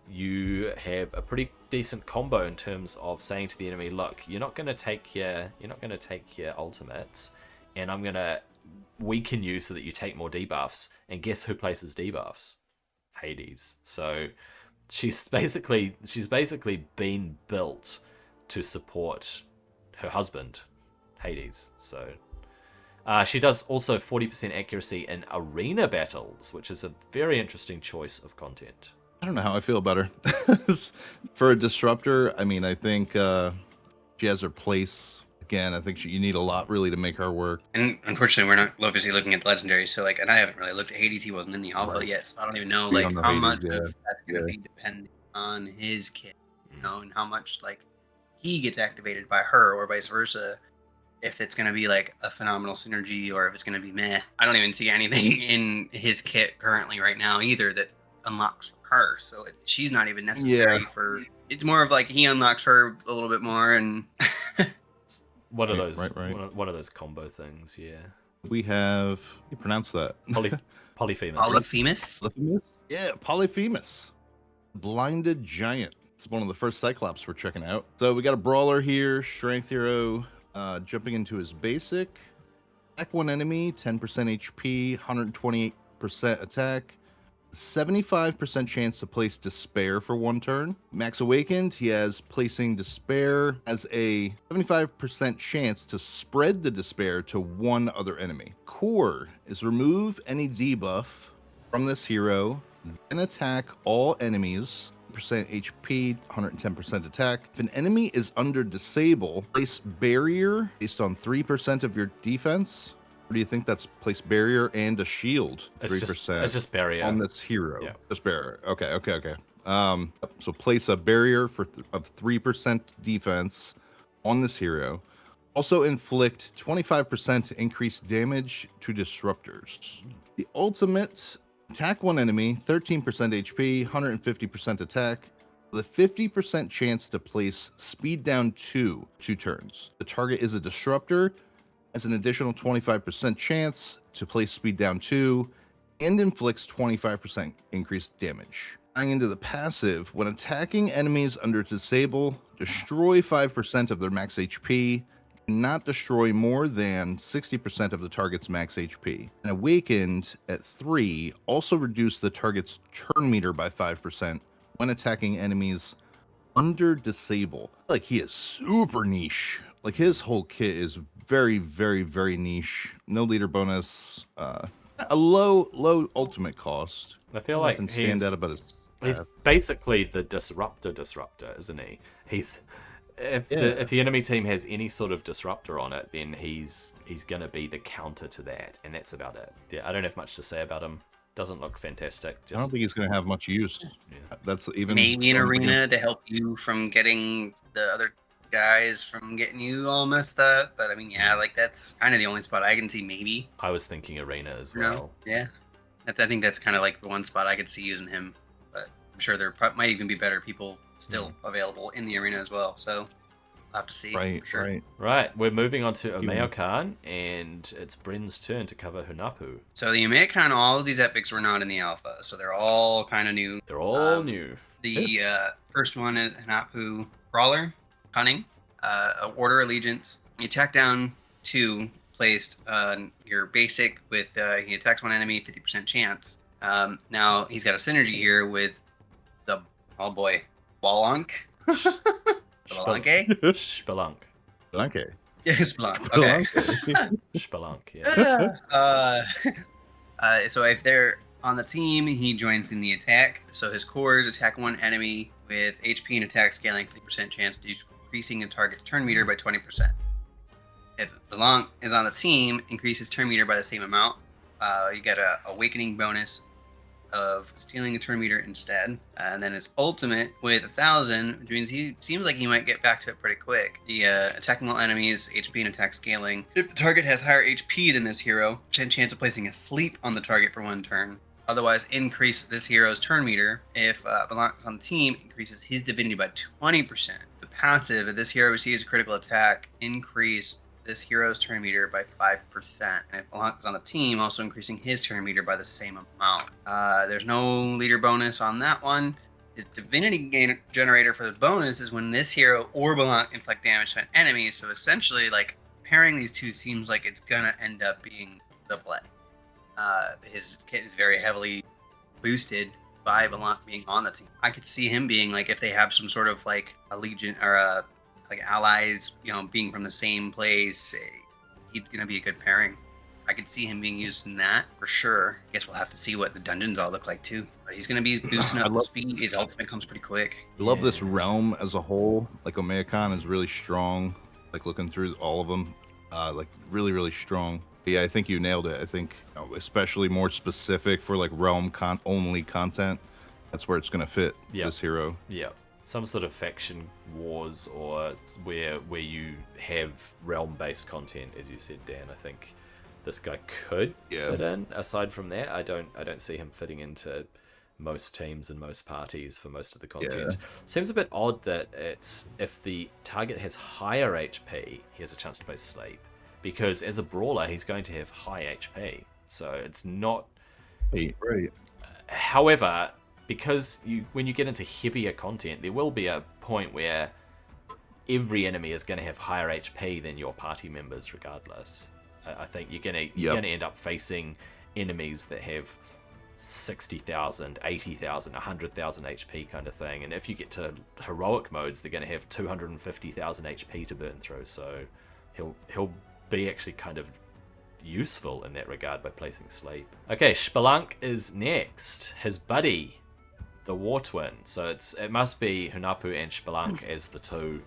you have a pretty decent combo in terms of saying to the enemy, look, you're not going to take your ultimates, and I'm going to weaken you so that you take more debuffs. And guess who places debuffs? Hades. So she's basically been built to support her husband, Hades. So she does also 40% accuracy in arena battles, which is a very interesting choice of content. I don't know how I feel about her. For a disruptor, I mean, I think she has her place. Again, I think you need a lot really to make her work. And unfortunately, we're not obviously looking at the legendary. So and I haven't really looked at Hades. He wasn't in the alpha yet, so I don't even know how much of that's going to be dependent on his kit, and how much he gets activated by her or vice versa. If it's going to be a phenomenal synergy or if it's going to be meh. I don't even see anything in his kit currently right now either that unlocks her, so she's not even necessary for... It's more of he unlocks her a little bit more, and one of those one of those combo things. We have... You pronounce that? Polyphemus. Polyphemus? Yeah, Polyphemus. Blinded Giant. It's one of the first Cyclops we're checking out. So we got a brawler here, strength hero, jumping into his basic. Attack one enemy, 10% HP, 128% attack. 75% chance to place Despair for 1 turn. Max Awakened, he has placing Despair as a 75% chance to spread the Despair to 1 other enemy. Core is remove any debuff from this hero, then attack all enemies. % HP, 110% attack. If an enemy is under disable, place Barrier based on 3% of your defense. Or do you think that's place Barrier and a shield? 3%. It's just Barrier on this hero. Yeah. Just Barrier. Okay. So place a Barrier of 3% defense on this hero. Also inflict 25% increased damage to disruptors. The ultimate, attack one enemy, 13% HP, 150% attack, with a 50% chance to place speed down 2 turns. The target is a disruptor, has an additional 25% chance to place speed down 2, and inflicts 25% increased damage. Tying into the passive, when attacking enemies under disable, destroy 5% of their max HP, not destroy more than 60% of the target's max HP. And Awakened at 3, also reduce the target's turn meter by 5% when attacking enemies under disable. He is super niche. His whole kit is very, very, very niche. No leader bonus. A low ultimate cost. I feel like he's basically the disruptor, isn't he? If the enemy team has any sort of disruptor on it, then he's gonna be the counter to that, and that's about it. Yeah, I don't have much to say about him. Doesn't look fantastic. I don't think he's going to have much use. Yeah. That's even Maybe an going up arena against- to help you from getting the other guys from getting you all messed up. But I mean, yeah, like that's kind of the only spot I can see. Maybe. I was thinking arena as No. well. Yeah. I think that's kind of like the one spot I could see using him. But I'm sure there might even be better people still available in the arena as well. So I'll have to see. Right, for sure. right. Right, we're moving on to Omeokan, and it's Bryn's turn to cover Hunahpu. So the Imhotep, all of these epics were not in the alpha, so they're all kind of new. They're all new. The first one is Hunahpu Brawler, Cunning, Order Allegiance. You attack down 2, placed your basic with he attacks one enemy, 50% chance. Now he's got a synergy here with the Xbalanque. Xbalanque? Xbalanque. Okay. Yes, Xbalanque. Okay. Xbalanque, yeah. So if they're on the team, he joins in the attack. So his cores attack one enemy with HP and attack scaling 50% chance, decreasing a target's turn meter by 20%. If Xbalanque is on the team, increases turn meter by the same amount. You get a awakening bonus of stealing a turn meter instead. And then his ultimate with 1,000, which means he seems like he might get back to it pretty quick. The attacking all enemies, HP and attack scaling. If the target has higher HP than this hero, 10 chance of placing a sleep on the target for 1 turn. Otherwise, increase this hero's turn meter. If Xbalanque is on the team, increases his divinity by 20%. The passive, if this hero receives a critical attack, increase this hero's turn meter by 5%. And if Xbalanque is on the team, also increasing his turn meter by the same amount. There's no leader bonus on that one. His divinity generator for the bonus is when this hero or Xbalanque inflict damage to an enemy. So essentially, like, pairing these two seems like it's gonna end up being the play. His kit is very heavily boosted by Xbalanque being on the team. I could see him being like, if they have some sort of like a legion or a like allies, being from the same place, he's gonna be a good pairing. I could see him being used in that for sure. I guess we'll have to see what the dungeons all look like too. But he's gonna be boosting up the speed. His ultimate comes pretty quick. I love this realm as a whole. Like Omeokan is really strong. Like looking through all of them, like really, really strong. Yeah, I think you nailed it. I think especially more specific for like realm only content. That's where it's gonna fit this hero. Yeah. Some sort of faction wars or where you have realm-based content, as you said, Dan. I think this guy could fit in. Aside from that, I don't see him fitting into most teams and most parties for most of the content. Seems a bit odd that it's if the target has higher HP, he has a chance to play Sleep, because as a brawler, he's going to have high HP. So it's not right. However, because when you get into heavier content, there will be a point where every enemy is going to have higher HP than your party members regardless. I think you're going to end up facing enemies that have 60,000, 80,000, 100,000 HP kind of thing. And if you get to heroic modes, they're going to have 250,000 HP to burn through. So he'll be actually kind of useful in that regard by placing Sleep. Okay, Xbalanque is next. His buddy, the War Twin. So it must be Hunahpu and Xbalanque as the two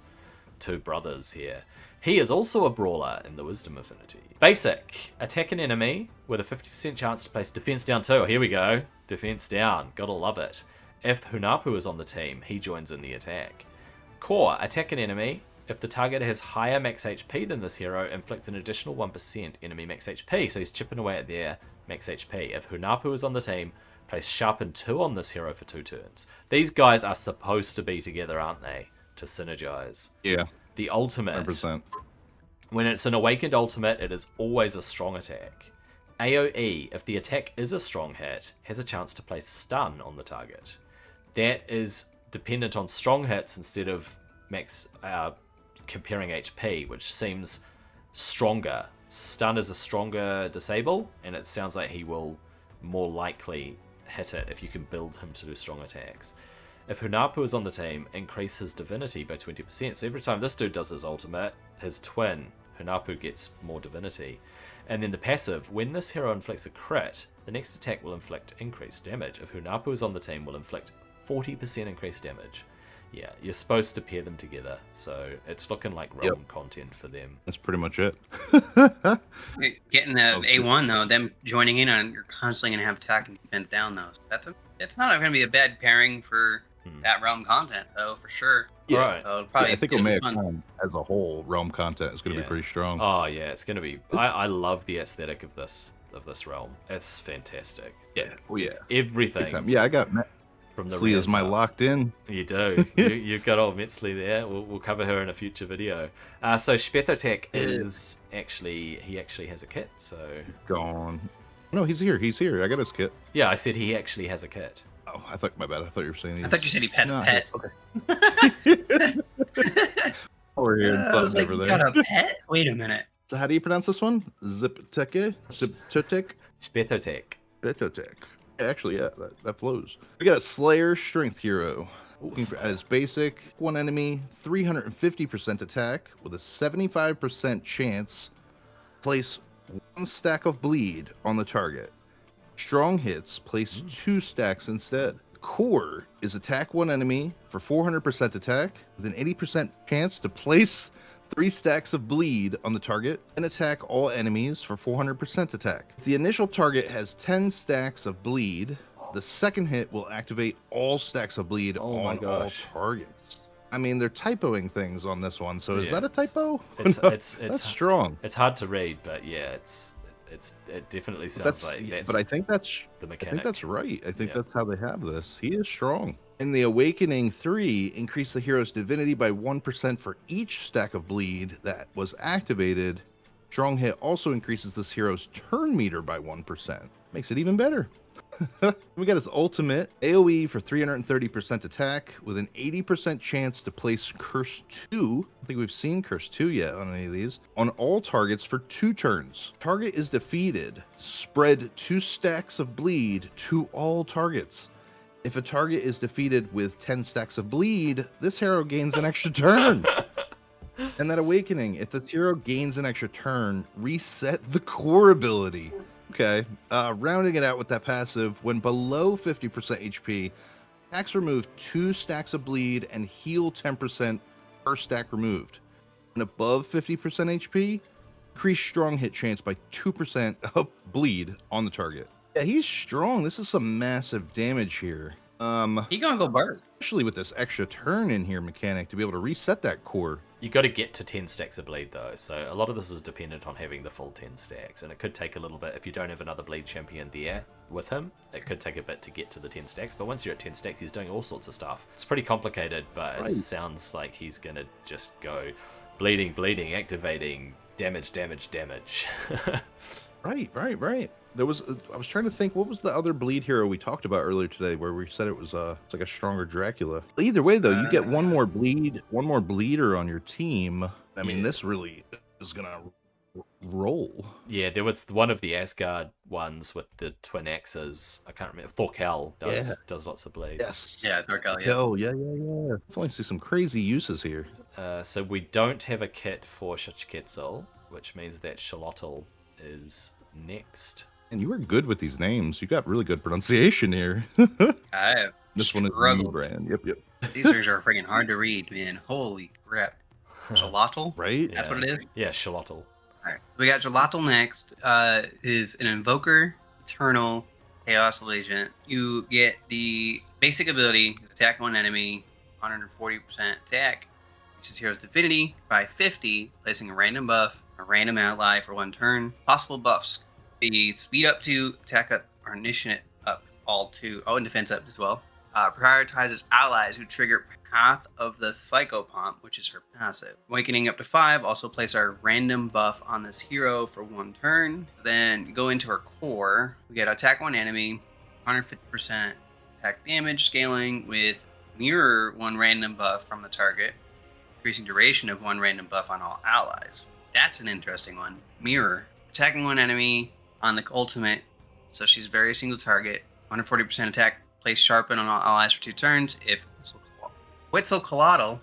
brothers here. He is also a brawler in the Wisdom Affinity. Basic. Attack an enemy with a 50% chance to place defense down 2. Here we go. Defense down. Gotta love it. If Hunahpu is on the team, he joins in the attack. Core. Attack an enemy. If the target has higher max HP than this hero, inflict an additional 1% enemy max HP. So he's chipping away at their max HP. If Hunahpu is on the team, place Sharpen 2 on this hero for 2 turns. These guys are supposed to be together, aren't they? To synergize. Yeah. The ultimate. 100%. When it's an awakened ultimate, it is always a strong attack. AoE, if the attack is a strong hit, has a chance to place stun on the target. That is dependent on strong hits instead of max comparing HP, which seems stronger. Stun is a stronger disable, and it sounds like he will more likely hit it if you can build him to do strong attacks. If Hunahpu is on the team, increase his divinity by 20%. So every time this dude does his ultimate, his twin, Hunahpu, gets more divinity. And then the passive, when this hero inflicts a crit, the next attack will inflict increased damage. If Hunahpu is on the team, will inflict 40% increased damage. Yeah, you're supposed to pair them together, so it's looking like realm content for them. That's pretty much it. Getting the A1 though, them joining in on, you're constantly gonna have attack and defense down though. So it's not gonna be a bad pairing for that realm content though, for sure. Yeah, right. So probably I think Omega Con as a whole, realm content is going to be pretty strong. Oh yeah, it's going to be. I love the aesthetic of this realm. It's fantastic. Yeah, oh yeah, everything. Yeah, I got from the Metzli as my locked in. You do. You've got old Metzli there. We'll cover her in a future video. So Spetotek is he actually has a kit. So gone. No, he's here. I got his kit. Yeah, I said he actually has a kit. Oh, my bad. I thought you were saying. I thought you said he pet. Okay. We're here. I was like, you got a pet? Wait a minute. So how do you pronounce this one? Spetotek. Actually, yeah, that flows. We got a Slayer Strength hero. As basic, one enemy, 350% attack with a 75% chance. Place one stack of bleed on the target. Strong hits, place 2 stacks instead. Core is attack one enemy for 400% attack with an 80% chance to place 3 stacks of bleed on the target and attack all enemies for 400% attack. If the initial target has 10 stacks of bleed, the second hit will activate all stacks of bleed on all targets. I mean, they're typoing things on this one, so is that a typo? It's that's strong. It's hard to read, but yeah, it definitely sounds that's but I think that's the mechanic. I think that's right. I think that's how they have this. He is strong. In the Awakening 3, increase the hero's divinity by 1% for each stack of bleed that was activated. Strong hit also increases this hero's turn meter by 1%. Makes it even better. We got his ultimate AoE for 330% attack with an 80% chance to place Curse 2. I think we've seen Curse 2 yet on any of these. On all targets for 2 turns. Target is defeated. Spread 2 stacks of bleed to all targets. If a target is defeated with 10 stacks of bleed, this hero gains an extra turn. And that Awakening, if the hero gains an extra turn, reset the core ability. Okay, rounding it out with that passive, when below 50% HP, attacks remove 2 stacks of bleed and heal 10% per stack removed. And above 50% HP, increase strong hit chance by 2% of bleed on the target. Yeah, he's strong. This is some massive damage here. He gonna go bird. Especially with this extra turn in here mechanic to be able to reset that core. You got to get to 10 stacks of bleed though, so a lot of this is dependent on having the full 10 stacks, and it could take a little bit if you don't have another bleed champion there with him. It could take a bit to get to the 10 stacks, but once you're at 10 stacks, he's doing all sorts of stuff. It's pretty complicated, but it sounds like he's gonna just go bleeding, activating, damage. Right. I was trying to think, what was the other bleed hero we talked about earlier today where we said it was it's like a stronger Dracula. Either way though, you get one more bleeder on your team. I mean, this really is gonna roll. Yeah, there was one of the Asgard ones with the twin axes. I can't remember. Thorkell does lots of bleeds. Yes. Yeah, Thorkell. Yeah. Definitely see some crazy uses here. So we don't have a kit for Xolotl, which means that Xolotl is next. And you were good with these names. You got really good pronunciation here. I have this one is the brand. Yep. These things are freaking hard to read, man. Holy crap. Xolotl? Right? That's what it is? Yeah, Xolotl. Alright, so we got Xolotl next. Is an Invoker, Eternal, Chaos Agent. You get the basic ability, attack one enemy, 140% attack. Increases hero's divinity by 50, placing a random buff, a random ally for 1 turn. Possible buffs. The speed up 2, attack up, or initiate up, all 2. Oh, and defense up as well. Prioritizes allies who trigger Path of the Psychopomp, which is her passive. Awakening up to 5, also place our random buff on this hero for 1 turn. Then go into her core. We get attack 1 enemy, 150% attack damage, scaling with mirror 1 random buff from the target, increasing duration of 1 random buff on all allies. That's an interesting one. Mirror. Attacking 1 enemy on the ultimate, so she's very single target. 140% attack, place sharpen on all allies for 2 turns. If Quetzalcoatl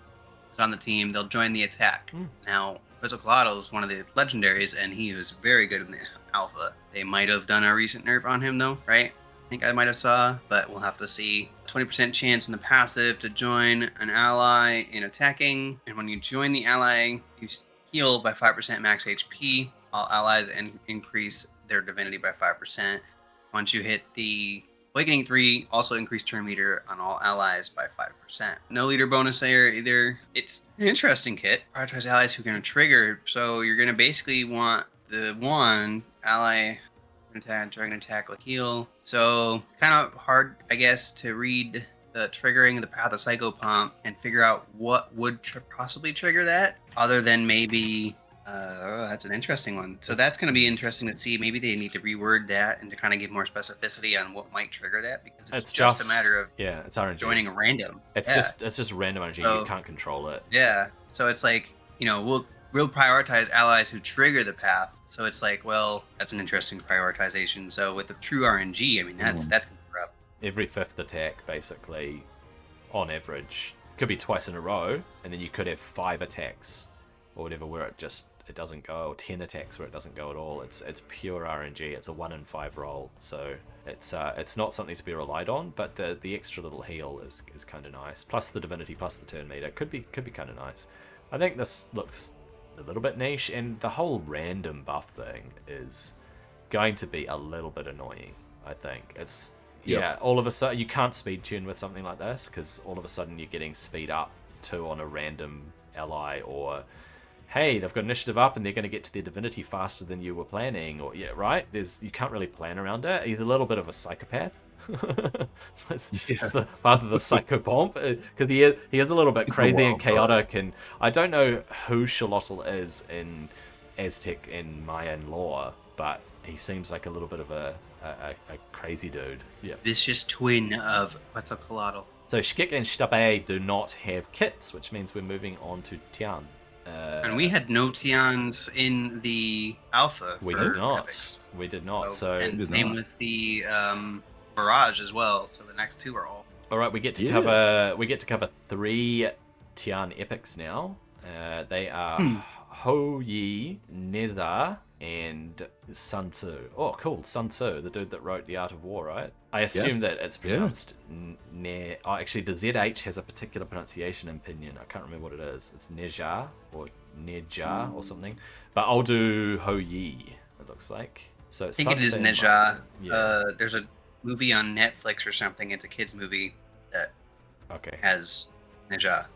is on the team, they'll join the attack. Now, Quetzalcoatl is one of the legendaries, and he was very good in the alpha. They might have done a recent nerf on him, though, right? think I might have saw, but we'll have to see. 20% chance in the passive to join an ally in attacking, and when you join the ally, you heal by 5% max HP. All allies and increase their divinity by 5%. Once you hit the Awakening 3, also increase turn meter on all allies by 5%. No leader bonus there either. It's an interesting kit. Prioritize allies who can trigger, so you're going to basically want the one ally attack, dragon attack, or heal. So it's kind of hard, I guess, to read the triggering the Path of Psychopomp and figure out what would possibly trigger that, other than maybe. That's an interesting one. So that's going to be interesting to see. Maybe they need to reword that and to kind of give more specificity on what might trigger that, because it's just a matter of it's RNG. joining a random. It's just random RNG. So, you can't control it. Yeah. So it's like, we'll prioritize allies who trigger the path. So it's like, well, that's an interesting prioritization. So with the true RNG, I mean, that's gonna be rough. Every 5th attack, basically, on average, could be twice in a row, and then you could have 5 attacks or whatever where it doesn't go, or 10 attacks where it doesn't go at all. It's pure RNG. It's a 1 in 5 roll, so it's not something to be relied on. But the extra little heal is kind of nice. Plus the divinity, plus the turn meter could be kind of nice. I think this looks a little bit niche, and the whole random buff thing is going to be a little bit annoying. I think it's all of a sudden you can't speed tune with something like this, because all of a sudden you're getting speed up 2 on a random ally, or hey, they've got initiative up and they're going to get to their divinity faster than you were planning, or right? You can't really plan around it. He's a little bit of a psychopath. It's the path of the psychopomp, because he is a little bit crazy and chaotic, and I don't know who Xolotl is in Aztec and Mayan lore, but he seems like a little bit of a crazy dude. Yeah, vicious twin of Quetzalcoatl. So Shkik and Shtabe do not have kits, which means we're moving on to Tian. And we had no Tians in the alpha. We did not. Epics. We did not. And same with the Mirage as well. So the next 2 are all. All right, we get to cover 3 Tian epics now. They are Hou Yi, Nezha, and Sun Tzu. Oh, cool, Sun Tzu, the dude that wrote The Art of War, right? I assume that it's pronounced actually, the ZH has a particular pronunciation in Pinyin. I can't remember what it is. It's Nezha or Nezha or something. But I'll do Hou Yi, it looks like. So I think it is Nezha. There's a movie on Netflix or something. It's a kids movie that has Nezha.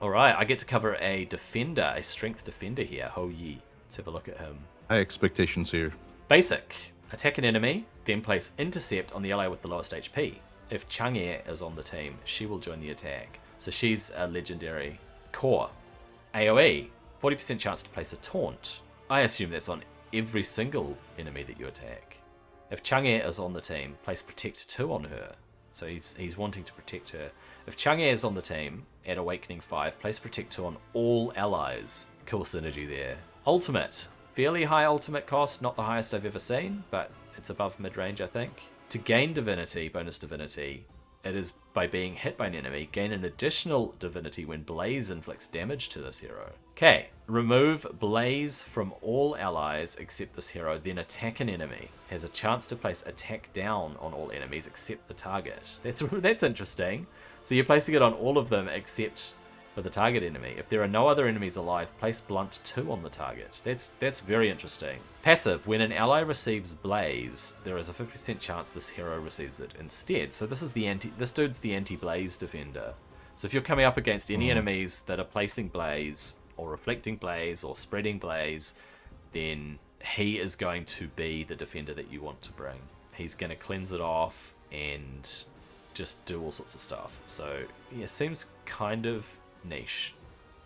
All right, I get to cover a defender, a strength defender here, Hou Yi. Let's have a look at him. High expectations here. Basic. Attack an enemy, then place intercept on the ally with the lowest HP. If Chang'e is on the team, she will join the attack. So she's a legendary core. AoE, 40% chance to place a taunt. I assume that's on every single enemy that you attack. If Chang'e is on the team, place protect 2 on her. So he's wanting to protect her. If Chang'e is on the team, at Awakening 5, place protect 2 on all allies. Cool synergy there. Ultimate. Fairly high ultimate cost, not the highest I've ever seen, but it's above mid-range, I think. To gain divinity, bonus divinity, it is by being hit by an enemy, gain an additional divinity when Blaze inflicts damage to this hero. Okay, remove Blaze from all allies except this hero, then attack an enemy. Has a chance to place attack down on all enemies except the target. That's interesting. So you're placing it on all of them except for the target enemy. If there are no other enemies alive, place blunt 2 on the target. That's very interesting. Passive. When an ally receives Blaze, there is a 50% chance this hero receives it instead. So this dude's the anti-Blaze defender. So if you're coming up against any enemies that are placing Blaze, or reflecting Blaze, or spreading Blaze, then he is going to be the defender that you want to bring. He's going to cleanse it off and just do all sorts of stuff. So yeah, seems kind of niche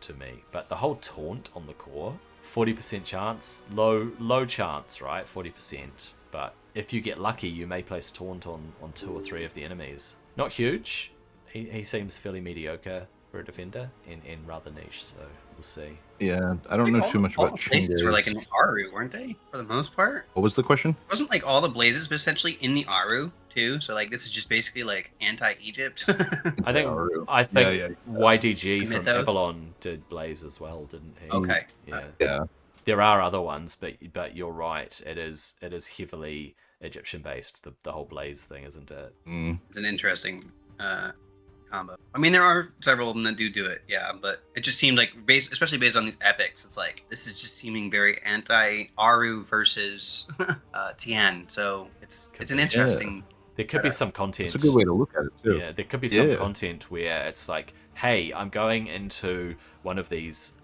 to me, but the whole taunt on the core, 40% chance, low chance, right? 40%, but if you get lucky, you may place taunt on 2 or 3 of the enemies. Not huge. He seems fairly mediocre for a defender and rather niche, so we'll see. Yeah, I don't know too much about Blazes were like in the Aru, weren't they? For the most part. What was the question? Wasn't like all the Blazes essentially in the Aru too? So like this is just basically like anti-Egypt. I think YDG from Avalon did Blaze as well, didn't he? Okay. Yeah. There are other ones, but you're right. It is heavily Egyptian-based, the whole blaze thing, isn't it? It's an interesting combo. I mean, there are several of them that do it, yeah, but it just seemed like, especially based on these epics, it's like, this is just seeming very anti-Aru versus Tian, so it's an interesting... There could be some content. It's a good way to look at it, too. Yeah, there could be some content where it's like, hey, I'm going into one of these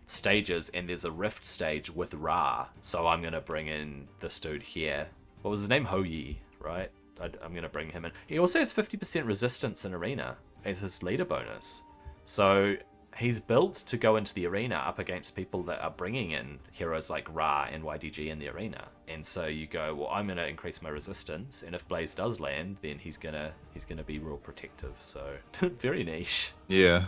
stages and there's a rift stage with Ra, so I'm going to bring in this dude here. What was his name? Hou Yi, right? I'm going to bring him in. He also has 50% resistance in arena as his leader bonus. So he's built to go into the arena up against people that are bringing in heroes like Ra and YDG in the arena. And so you go, well, I'm going to increase my resistance, and if Blaze does land, then he's gonna be real protective. So very niche. Yeah,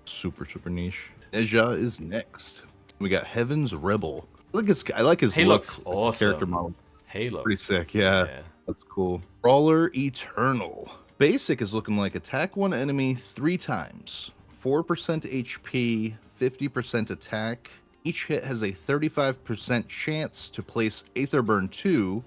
super niche. Nezha is next. We got Heaven's Rebel. Look at this guy. I like his He look, looks awesome. Character model. He looks Pretty sick. Yeah, that's cool. Brawler Eternal. Basic is looking like attack one enemy 3 times. 4% HP, 50% attack. Each hit has a 35% chance to place Aetherburn 2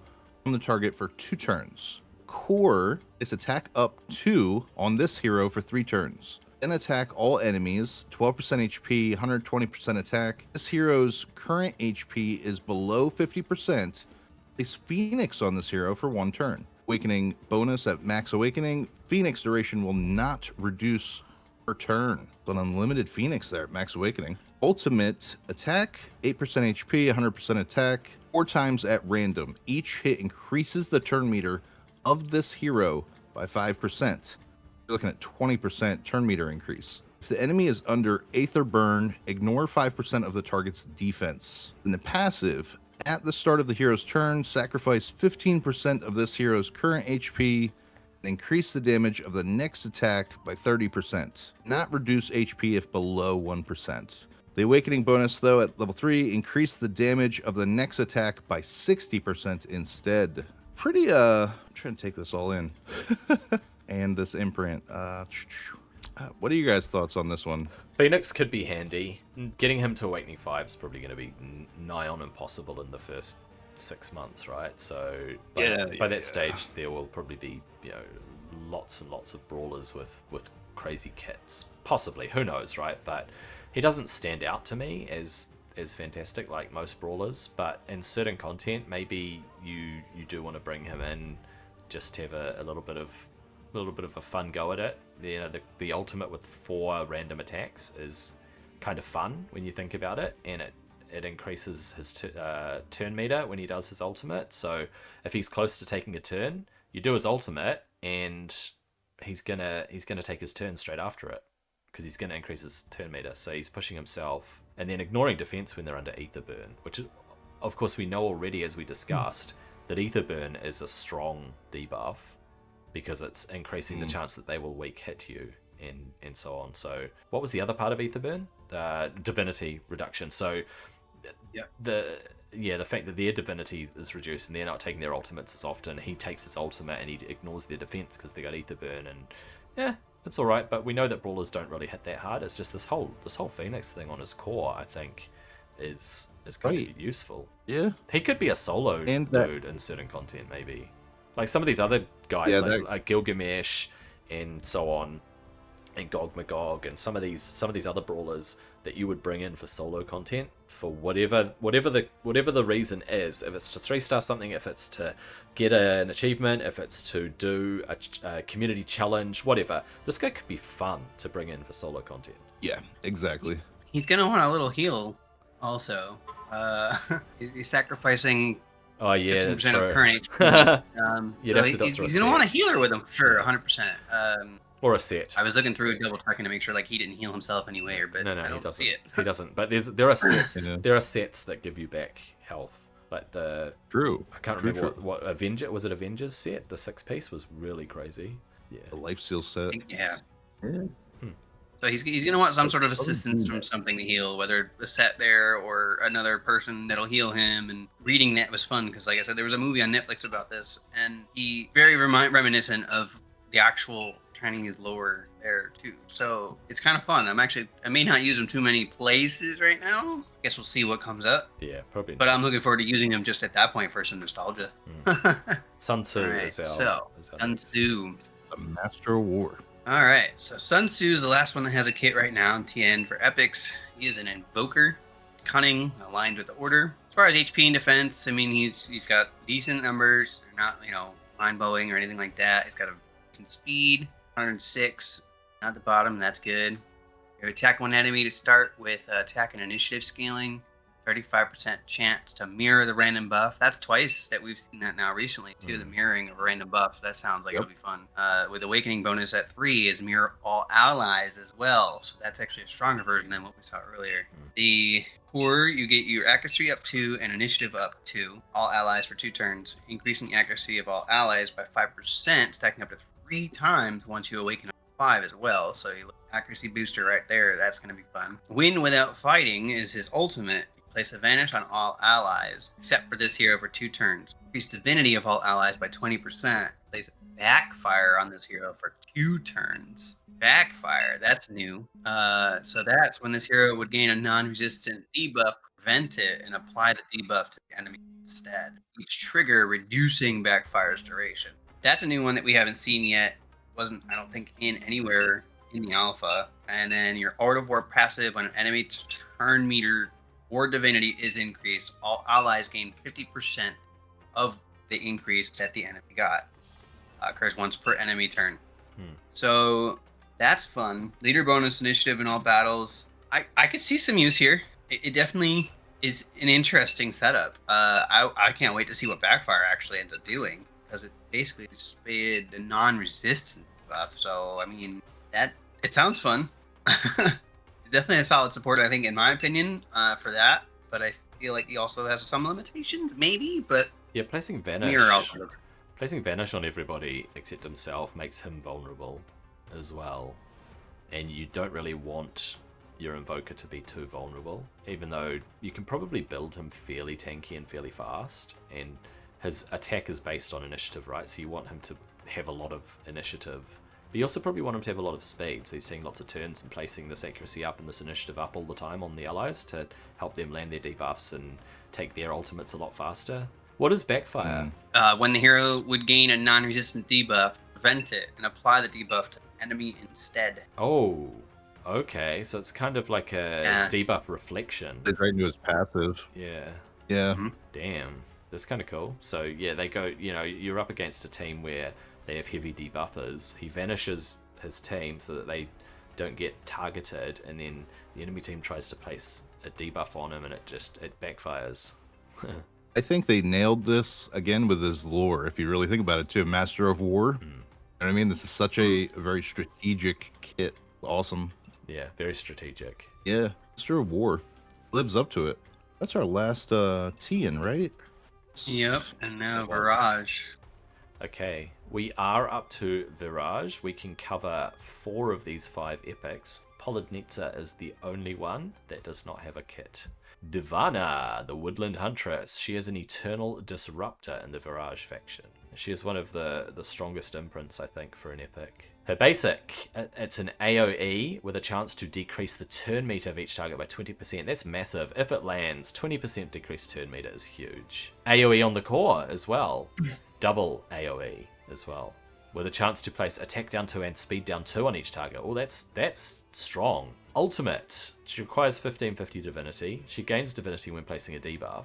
on the target for 2 turns. Core is attack up 2 on this hero for 3 turns. Then attack all enemies, 12% HP, 120% attack. This hero's current HP is below 50%. Place Phoenix on this hero for 1 turn. Awakening bonus at max awakening. Phoenix duration will not reduce per turn. An unlimited Phoenix there at max awakening. Ultimate attack, 8% HP, 100% attack, 4 times at random. Each hit increases the turn meter of this hero by 5%. You're looking at 20% turn meter increase. If the enemy is under Aether Burn, ignore 5% of the target's defense. In the passive, at the start of the hero's turn, sacrifice 15% of this hero's current HP and increase the damage of the next attack by 30%. Not reduce HP if below 1%. The Awakening bonus, though, at level 3, increase the damage of the next attack by 60% instead. Pretty, I'm trying to take this all in. And this imprint. What are you guys' thoughts on this one? Phoenix could be handy. Getting him to Awakening 5 is probably going to be nigh on impossible in the first 6 months, right? So by that stage, there will probably be, lots and lots of brawlers with crazy kits. Possibly, who knows, right? But he doesn't stand out to me as fantastic like most brawlers. But in certain content, maybe you do want to bring him in just to have a little bit of a fun go at it. The ultimate with 4 random attacks is kind of fun when you think about it, and it increases his turn meter when he does his ultimate. So if he's close to taking a turn, you do his ultimate, and he's gonna take his turn straight after it because he's gonna increase his turn meter. So he's pushing himself and then ignoring defense when they're under Ether Burn, which is, of course, we know already, as we discussed, that Ether Burn is a strong debuff, because it's increasing the chance that they will weak hit you and so on. So what was the other part of Etherburn? Divinity reduction. So the fact that their divinity is reduced and they're not taking their ultimates as often, he takes his ultimate and he ignores their defense because they got Etherburn, and it's all right. But we know that brawlers don't really hit that hard. It's just this whole Phoenix thing on his core, I think, is going to be useful. Yeah, he could be a solo dude in certain content, maybe. Like some of these other guys, like Gilgamesh and so on, and Gogmagog, and some of these other brawlers that you would bring in for solo content for whatever the reason is. If it's to 3-star something, if it's to get an achievement, if it's to do a community challenge, whatever. This guy could be fun to bring in for solo content. Yeah, exactly. He's gonna want a little heal, also. He's sacrificing. Oh yeah, 15% of current HP. He's gonna want a healer with him for sure, 100%. Or a set. I was looking through double checking to make sure like he didn't heal himself anywhere, but no, I don't see it. He doesn't. But there are sets. There are sets that give you back health, like the. True. I can't remember what Avenger was. It Avengers set. The 6-piece was really crazy. Yeah. The life seal set. Yeah. So he's gonna want some sort of assistance from something to heal, whether a set there or another person that'll heal him. And reading that was fun because, like I said, there was a movie on Netflix about this, and he very reminiscent of the actual training is lower there too. So it's kind of fun. I may not use them too many places right now. Guess we'll see what comes up. Yeah, probably. But I'm looking forward to using them just at that point for some nostalgia. Sun Tzu Alright, is our. so is our Sun next. Tzu. The Master of War. All right, so Sun Tzu is the last one that has a kit right now in TN for epics. He is an invoker, cunning, aligned with the order. As far as HP and defense, I mean, he's got decent numbers. They're not, mind blowing or anything like that. He's got a decent speed, 106 at the bottom. That's good. You attack one enemy to start with attack and initiative scaling. 35% chance to mirror the random buff. That's twice that we've seen that now recently too. The mirroring of a random buff. That sounds like it'll be fun. With awakening bonus at 3 is mirror all allies as well. So that's actually a stronger version than what we saw earlier. The core, you get your accuracy up 2 and initiative up 2. All allies for 2 turns, increasing the accuracy of all allies by 5%, stacking up to 3 times once you awaken up 5 as well. So you look accuracy booster right there. That's going to be fun. Win without fighting is his ultimate. Place advantage on all allies, except for this hero for 2 turns. Increase divinity of all allies by 20%. Place backfire on this hero for 2 turns. Backfire, that's new. So that's when this hero would gain a non-resistant debuff, prevent it, and apply the debuff to the enemy instead. Each trigger reducing backfire's duration. That's a new one that we haven't seen yet. Wasn't, I don't think, in anywhere in the alpha. And then your Art of War passive when an enemy turn meter or divinity is increased, all allies gain 50% of the increase that the enemy got. Occurs once per enemy turn. So that's fun. Leader bonus initiative in all battles. I could see some use here. It definitely is an interesting setup. I can't wait to see what backfire actually ends up doing, because it basically spade a non-resistant buff. So I mean, it sounds fun. Definitely a solid support, I think, in my opinion, for that. But I feel like he also has some limitations, maybe. But yeah, placing vanish on everybody except himself makes him vulnerable as well. And you don't really want your invoker to be too vulnerable, even though you can probably build him fairly tanky and fairly fast. And his attack is based on initiative, right? So you want him to have a lot of initiative. But you also probably want him to have a lot of speed, so he's seeing lots of turns and placing this accuracy up and this initiative up all the time on the allies to help them land their debuffs and take their ultimates a lot faster. What is backfire? When the hero would gain a non-resistant debuff, prevent it and apply the debuff to the enemy instead. Oh, okay. So it's kind of like a debuff reflection. It's right into his passive. Yeah. Yeah. Damn. That's kind of cool. So yeah, they go, you're up against a team where they have heavy debuffers. He vanishes his team so that they don't get targeted, and then the enemy team tries to place a debuff on him, and it backfires. I think they nailed this again with his lore. If you really think about it, too, Master of War. You know what I mean? This is such a very strategic kit. Awesome. Yeah, very strategic. Yeah, Master of War lives up to it. That's our last Tian, right? Yep, and now Virage. Okay, we are up to Virage. We can cover 4 of these 5 epics. Polydnitsa is the only one that does not have a kit. Devana, the Woodland Huntress. She is an eternal disruptor in the Virage faction. She is one of the strongest imprints, I think, for an epic. Her basic, it's an AoE with a chance to decrease the turn meter of each target by 20%. That's massive. If it lands, 20% decreased turn meter is huge. AoE on the core as well. Double AoE as well, with a chance to place attack down 2 and speed down 2 on each target. Oh, that's strong. Ultimate. She requires 1550 divinity. She gains divinity when placing a debuff.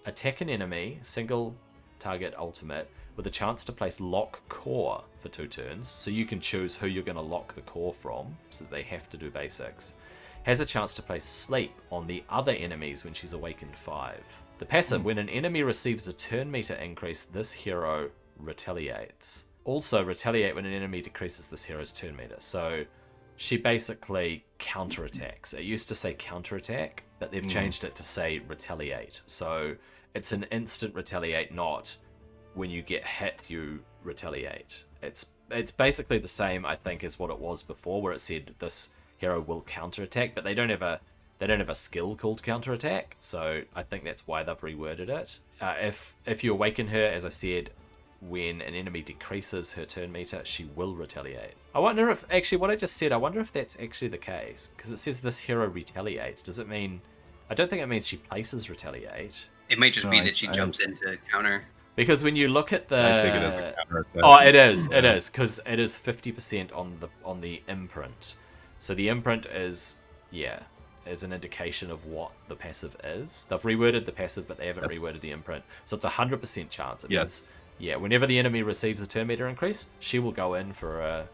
Attack an enemy, single target ultimate, with a chance to place lock core for 2 turns. So you can choose who you're going to lock the core from, so that they have to do basics. Has a chance to place sleep on the other enemies when she's awakened 5. The passive, when an enemy receives a turn meter increase, this hero retaliates. Also retaliate when an enemy decreases this hero's turn meter. So she basically counterattacks. It used to say counterattack, but they've changed it to say retaliate. So it's an instant retaliate, not when you get hit you retaliate. It's basically the same, I think, as what it was before, where it said this hero will counterattack, but they don't have a skill called counterattack. So I think that's why they've reworded it. If you awaken her, as I said, when an enemy decreases her turn meter, she will retaliate. I wonder if, actually, what I just said, I wonder if that's actually the case. Because it says this hero retaliates. Does it mean... I don't think it means she places retaliate. It might just be that she jumps into counter. Because when you look at the... I take it as a counter attack. Oh, it is, because it is 50% on the imprint. So the imprint is, is an indication of what the passive is. They've reworded the passive, but they haven't reworded the imprint. So it's a 100% chance. It means, whenever the enemy receives a turn meter increase, she will go in for a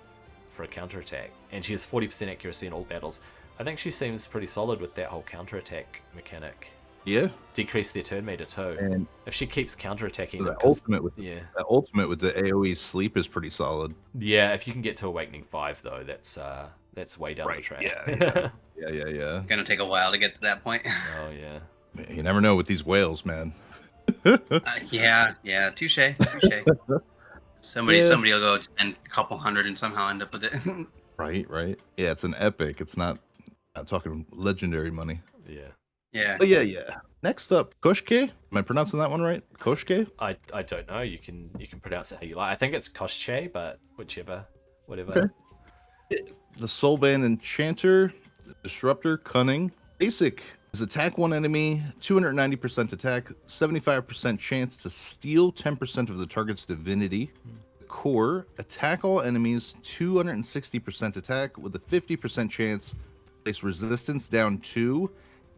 counterattack. And she has 40% accuracy in all battles. I think she seems pretty solid with that whole counterattack mechanic. Yeah. Decrease their turn meter too. And if she keeps counterattacking, the ultimate with the AoE sleep is pretty solid. Yeah, if you can get to Awakening 5 though, that's way down the track. Yeah. Gonna take a while to get to that point. Oh yeah. You never know with these whales, man. Touche. Somebody will go spend a couple hundred and somehow end up with it. Right. Yeah, it's an epic. It's not. I'm talking legendary money. Yeah. But yeah. Next up, Koshchei. Am I pronouncing that one right? Koshchei? I don't know. You can pronounce it how you like. I think it's Koshchei, but whatever. Okay. The Soulband Enchanter, Disruptor, Cunning. Basic is attack one enemy, 290% attack, 75% chance to steal 10% of the target's divinity. Core, attack all enemies, 260% attack with a 50% chance to place resistance down 2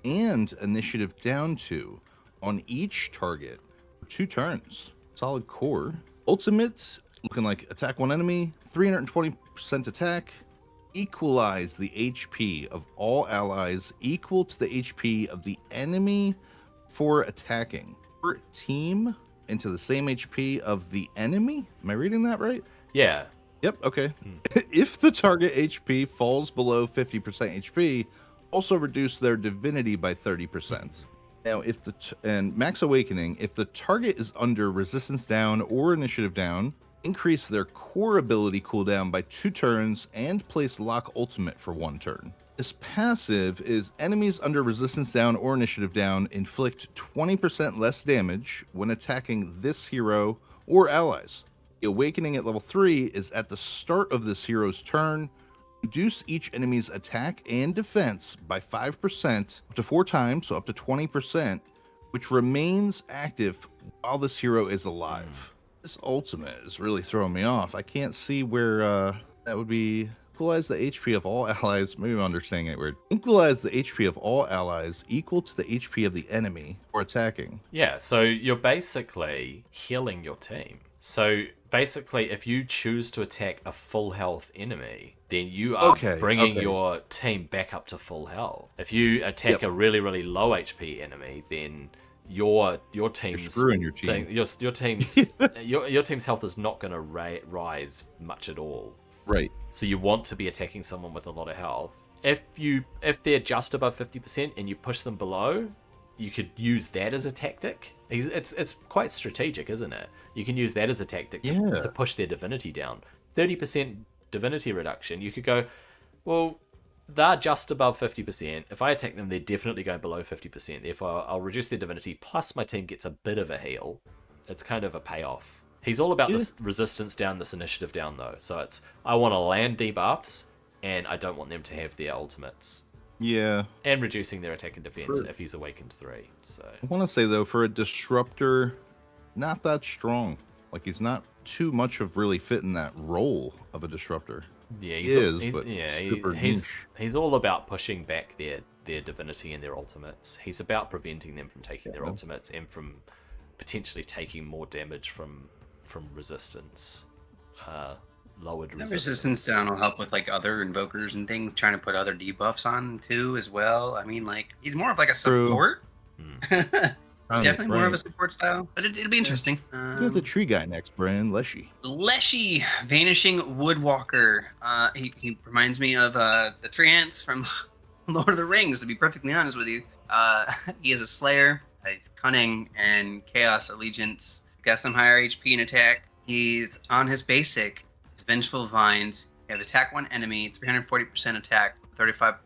and initiative down 2 on each target for 2 turns. Solid core. Ultimate, looking like attack one enemy, 320% attack, equalize the HP of all allies equal to the HP of the enemy for attacking. Per team into the same HP of the enemy? Am I reading that right? Yeah. Yep, okay. If the target HP falls below 50% HP, also reduce their divinity by 30%. Now, if and Max Awakening, if the target is under resistance down or initiative down, increase their core ability cooldown by 2 turns and place lock ultimate for 1 turn. This passive is enemies under resistance down or initiative down inflict 20% less damage when attacking this hero or allies. The Awakening at level 3 is at the start of this hero's turn. Reduce each enemy's attack and defense by 5% up to 4 times, so up to 20%, which remains active while this hero is alive. This ultimate is really throwing me off. I can't see where that would be. Equalize the HP of all allies. Maybe I'm understanding it weird. Equalize the HP of all allies equal to the HP of the enemy or attacking. Yeah, so you're basically healing your team. So basically, if you choose to attack a full health enemy, then you are bringing your team back up to full health. If you attack a really, really low HP enemy, then your team's You're screwing your team. Your team's your team's health is not going to rise much at all. Right. So you want to be attacking someone with a lot of health. If they're just above 50% and you push them below, you could use that as a tactic. It's quite strategic, isn't it? You can use that as a tactic to push their divinity down. 30% divinity reduction. You could go, well, they're just above 50%. If I attack them, they're definitely going below 50%. Therefore, I'll reduce their divinity, plus my team gets a bit of a heal. It's kind of a payoff. He's all about this resistance down, this initiative down, though. So it's, I want to land debuffs, and I don't want them to have their ultimates. Yeah. And reducing their attack and defense if he's Awakened 3. So I want to say, though, for a Disruptor, not that strong. Like, he's not too much of really fitting that role of a Disruptor. Yeah, he's all about pushing back their divinity and their ultimates. He's about preventing them from taking their ultimates and from potentially taking more damage from resistance. Lowered resistance down will help with like other invokers and things, trying to put other debuffs on too as well. I mean, like, he's more of like a support. He's definitely more of a support style, but it'll be interesting. The tree guy next, Bran. Leshy, Vanishing Woodwalker. He reminds me of the tree ants from Lord of the Rings, to be perfectly honest with you. He is a slayer. He's cunning and chaos allegiance. He's got some higher HP and attack. He's on his basic. It's Vengeful Vines. You have attack one enemy, 340% attack, 35%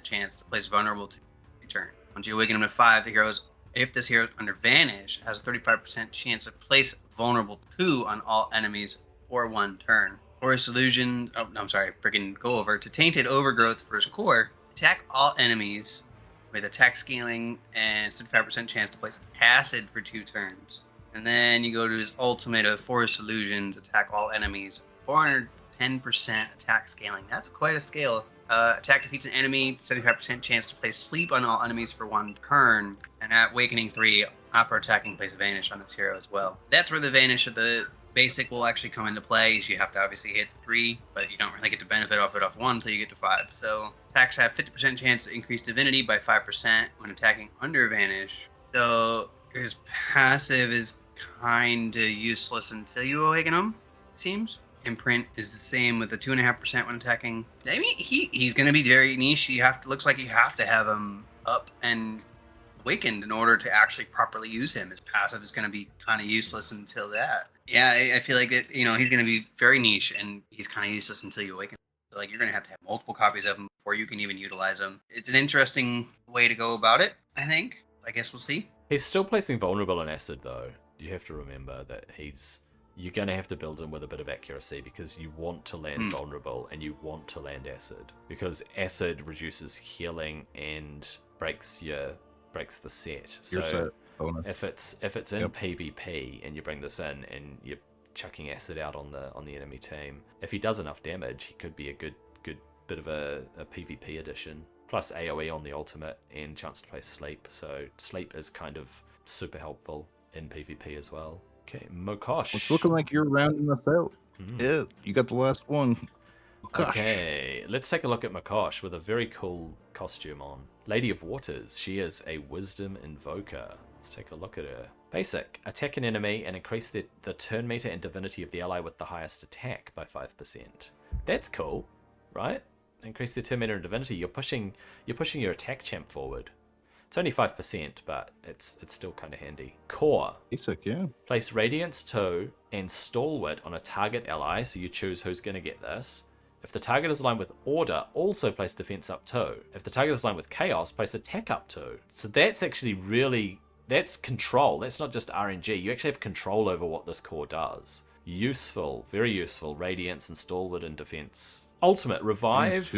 chance to place vulnerable to turn. Once you awaken him to 5, the hero's If this hero is under Vanish, has a 35% chance to place vulnerable 2 on all enemies for 1 turn. Forest Illusion, freaking go over to Tainted Overgrowth for his core. Attack all enemies with attack scaling and 65% chance to place Acid for 2 turns. And then you go to his ultimate of Forest Illusions, attack all enemies, 410% attack scaling. That's quite a scale. Attack defeats an enemy, 75% chance to place Sleep on all enemies for 1 turn. And at Awakening 3, after attacking, place Vanish on this hero as well. That's where the Vanish of the basic will actually come into play. Is you have to obviously hit 3, but you don't really get to benefit off it off 1 until you get to 5. So attacks have 50% chance to increase Divinity by 5% when attacking under Vanish. So his passive is kind of useless until you awaken him, it seems. Imprint is the same with the 2.5% when attacking. I mean, he's going to be very niche. Looks like you have to have him up and awakened in order to actually properly use him. His passive is going to be kind of useless until that. Yeah, I feel like that. He's going to be very niche, and he's kind of useless until you awaken. So, like, you're going to have multiple copies of him before you can even utilize him. It's an interesting way to go about it, I think. I guess we'll see. He's still placing vulnerable on Acid, though. You have to remember that you're going to have to build him with a bit of accuracy because you want to land vulnerable and you want to land Acid. Because Acid reduces healing and breaks the set. So if it's in PvP and you bring this in and you're chucking Acid out on the enemy team, if he does enough damage, he could be a good bit of a PvP addition. Plus AoE on the ultimate and chance to place Sleep. So Sleep is kind of super helpful in PvP as well. Okay, Mokosh. It's looking like you're rounding us out. Yeah, you got the last one. Gosh. Okay, let's take a look at Mokosh with a very cool costume on. Lady of Waters. She is a Wisdom Invoker. Let's take a look at her. Basic. Attack an enemy and increase the turn meter and divinity of the ally with the highest attack by 5%. That's cool, right? Increase the turn meter and divinity. You're pushing your attack champ forward. It's only 5%, but it's still kind of handy. Core. Basic, yeah. Place Radiance 2 and Stalwart on a target ally, so you choose who's going to get this. If the target is aligned with Order, also place Defense up 2. If the target is aligned with Chaos, place Attack up 2. So that's actually that's control. That's not just RNG. You actually have control over what this core does. Useful, very useful. Radiance and Stalwart and Defense. Ultimate, Revive.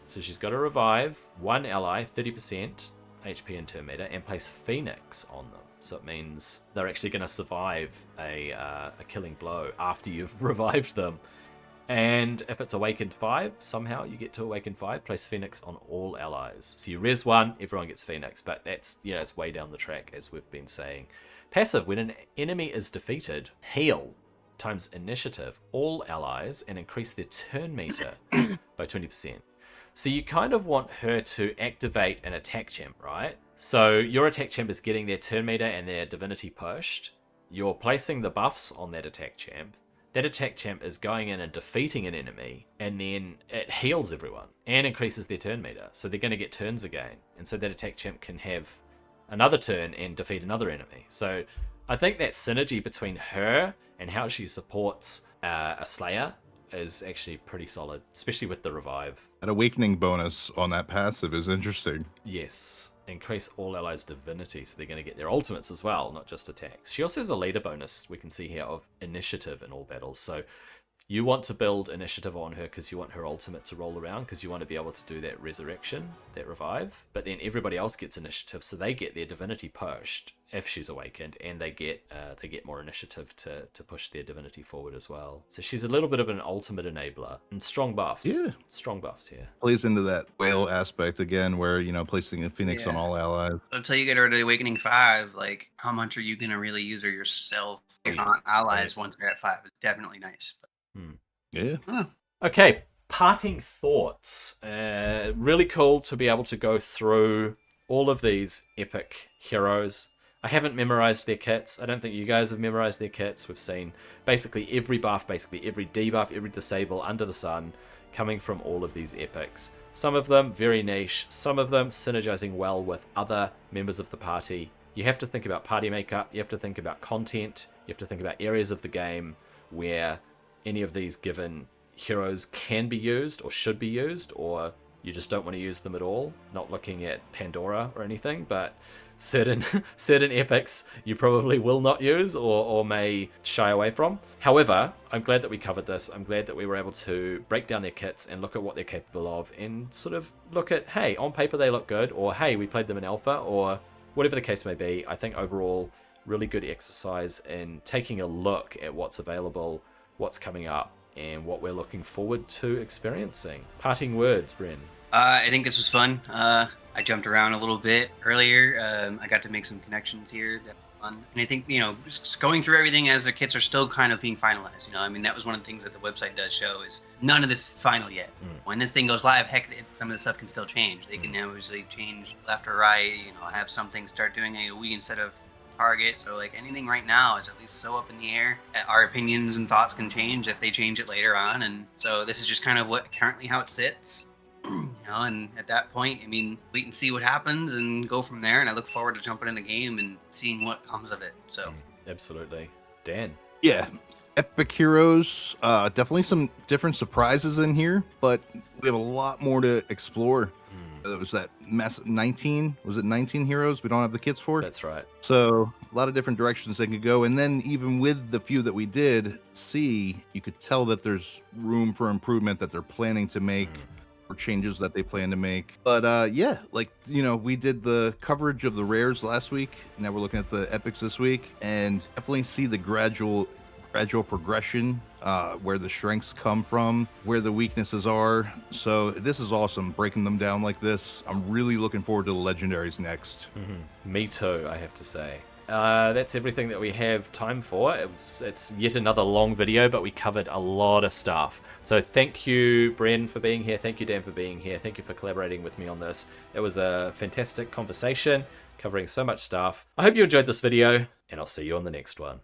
So she's got to revive one ally, 30%. HP and turn meter, and place Phoenix on them. So it means they're actually going to survive a killing blow after you've revived them. And if it's Awakened 5, somehow you get to Awakened 5, place Phoenix on all allies. So you res 1, everyone gets Phoenix, but that's, it's way down the track, as we've been saying. Passive, when an enemy is defeated, heal times initiative all allies and increase their turn meter by 20%. So you kind of want her to activate an attack champ, right? So your attack champ is getting their turn meter and their divinity pushed. You're placing the buffs on that attack champ. That attack champ is going in and defeating an enemy, and then it heals everyone and increases their turn meter. So they're going to get turns again. And so that attack champ can have another turn and defeat another enemy. So I think that synergy between her and how she supports a Slayer is actually pretty solid, especially with the revive. An awakening bonus on that passive is interesting. Yes. Increase all allies' divinity, so they're going to get their ultimates as well, not just attacks. She also has a leader bonus, we can see here, of initiative in all battles. So you want to build initiative on her because you want her ultimate to roll around, because you want to be able to do that resurrection, that revive. But then everybody else gets initiative, so they get their divinity pushed if she's awakened, and they get more initiative to push their divinity forward as well. So she's a little bit of an ultimate enabler, and strong buffs. Yeah, strong buffs here. Plays into that whale aspect again, where placing a Phoenix on all allies. Until you get her to Awakening 5, like, how much are you gonna really use her yourself on allies once you're at 5? It's definitely nice. Yeah. Huh. Okay, parting thoughts. Really cool to be able to go through all of these epic heroes. I haven't memorized their kits. I don't think you guys have memorized their kits. We've seen basically every buff, basically every debuff, every disable under the sun coming from all of these epics. Some of them very niche, some of them synergizing well with other members of the party. You have to think about party makeup, you have to think about content, you have to think about areas of the game where any of these given heroes can be used or should be used, or you just don't want to use them at all. Not looking at Pandora or anything, but certain epics you probably will not use or may shy away from. However, I'm glad that we covered this. I'm glad that we were able to break down their kits and look at what they're capable of, and sort of look at, hey, on paper they look good, or hey, we played them in alpha, or whatever the case may be. I think overall, really good exercise in taking a look at what's available, what's coming up, and what we're looking forward to experiencing. Parting words, Bryn. I think this was fun. I jumped around a little bit earlier. I got to make some connections here that were fun. And I think, just going through everything as the kits are still kind of being finalized. I mean, that was one of the things that the website does show is none of this is final yet. When this thing goes live, heck, some of the stuff can still change. They can now usually change left or right, have something start doing AoE instead of target. So like anything right now is at least so up in the air. Our opinions and thoughts can change if they change it later on. And so this is just kind of currently how it sits. And at that point, I mean, wait and see what happens and go from there. And I look forward to jumping in the game and seeing what comes of it. So absolutely. Dan. Yeah, epic heroes, definitely some different surprises in here, but we have a lot more to explore. It was that massive 19 heroes we don't have the kits for? That's right. So a lot of different directions they could go. And then even with the few that we did see, you could tell that there's room for improvement that they're planning to make, or changes that they plan to make. But yeah, we did the coverage of the rares last week. Now we're looking at the epics this week, and definitely see the gradual progression, where the strengths come from, where the weaknesses are. So this is awesome, breaking them down like this. I'm really looking forward to the legendaries next. Me too, I have to say. That's everything that we have time for. It's yet another long video, but we covered a lot of stuff. So thank you, Bren, for being here. Thank you, Dan, for being here. Thank you for collaborating with me on this. It was a fantastic conversation, covering so much stuff. I hope you enjoyed this video, and I'll see you on the next one.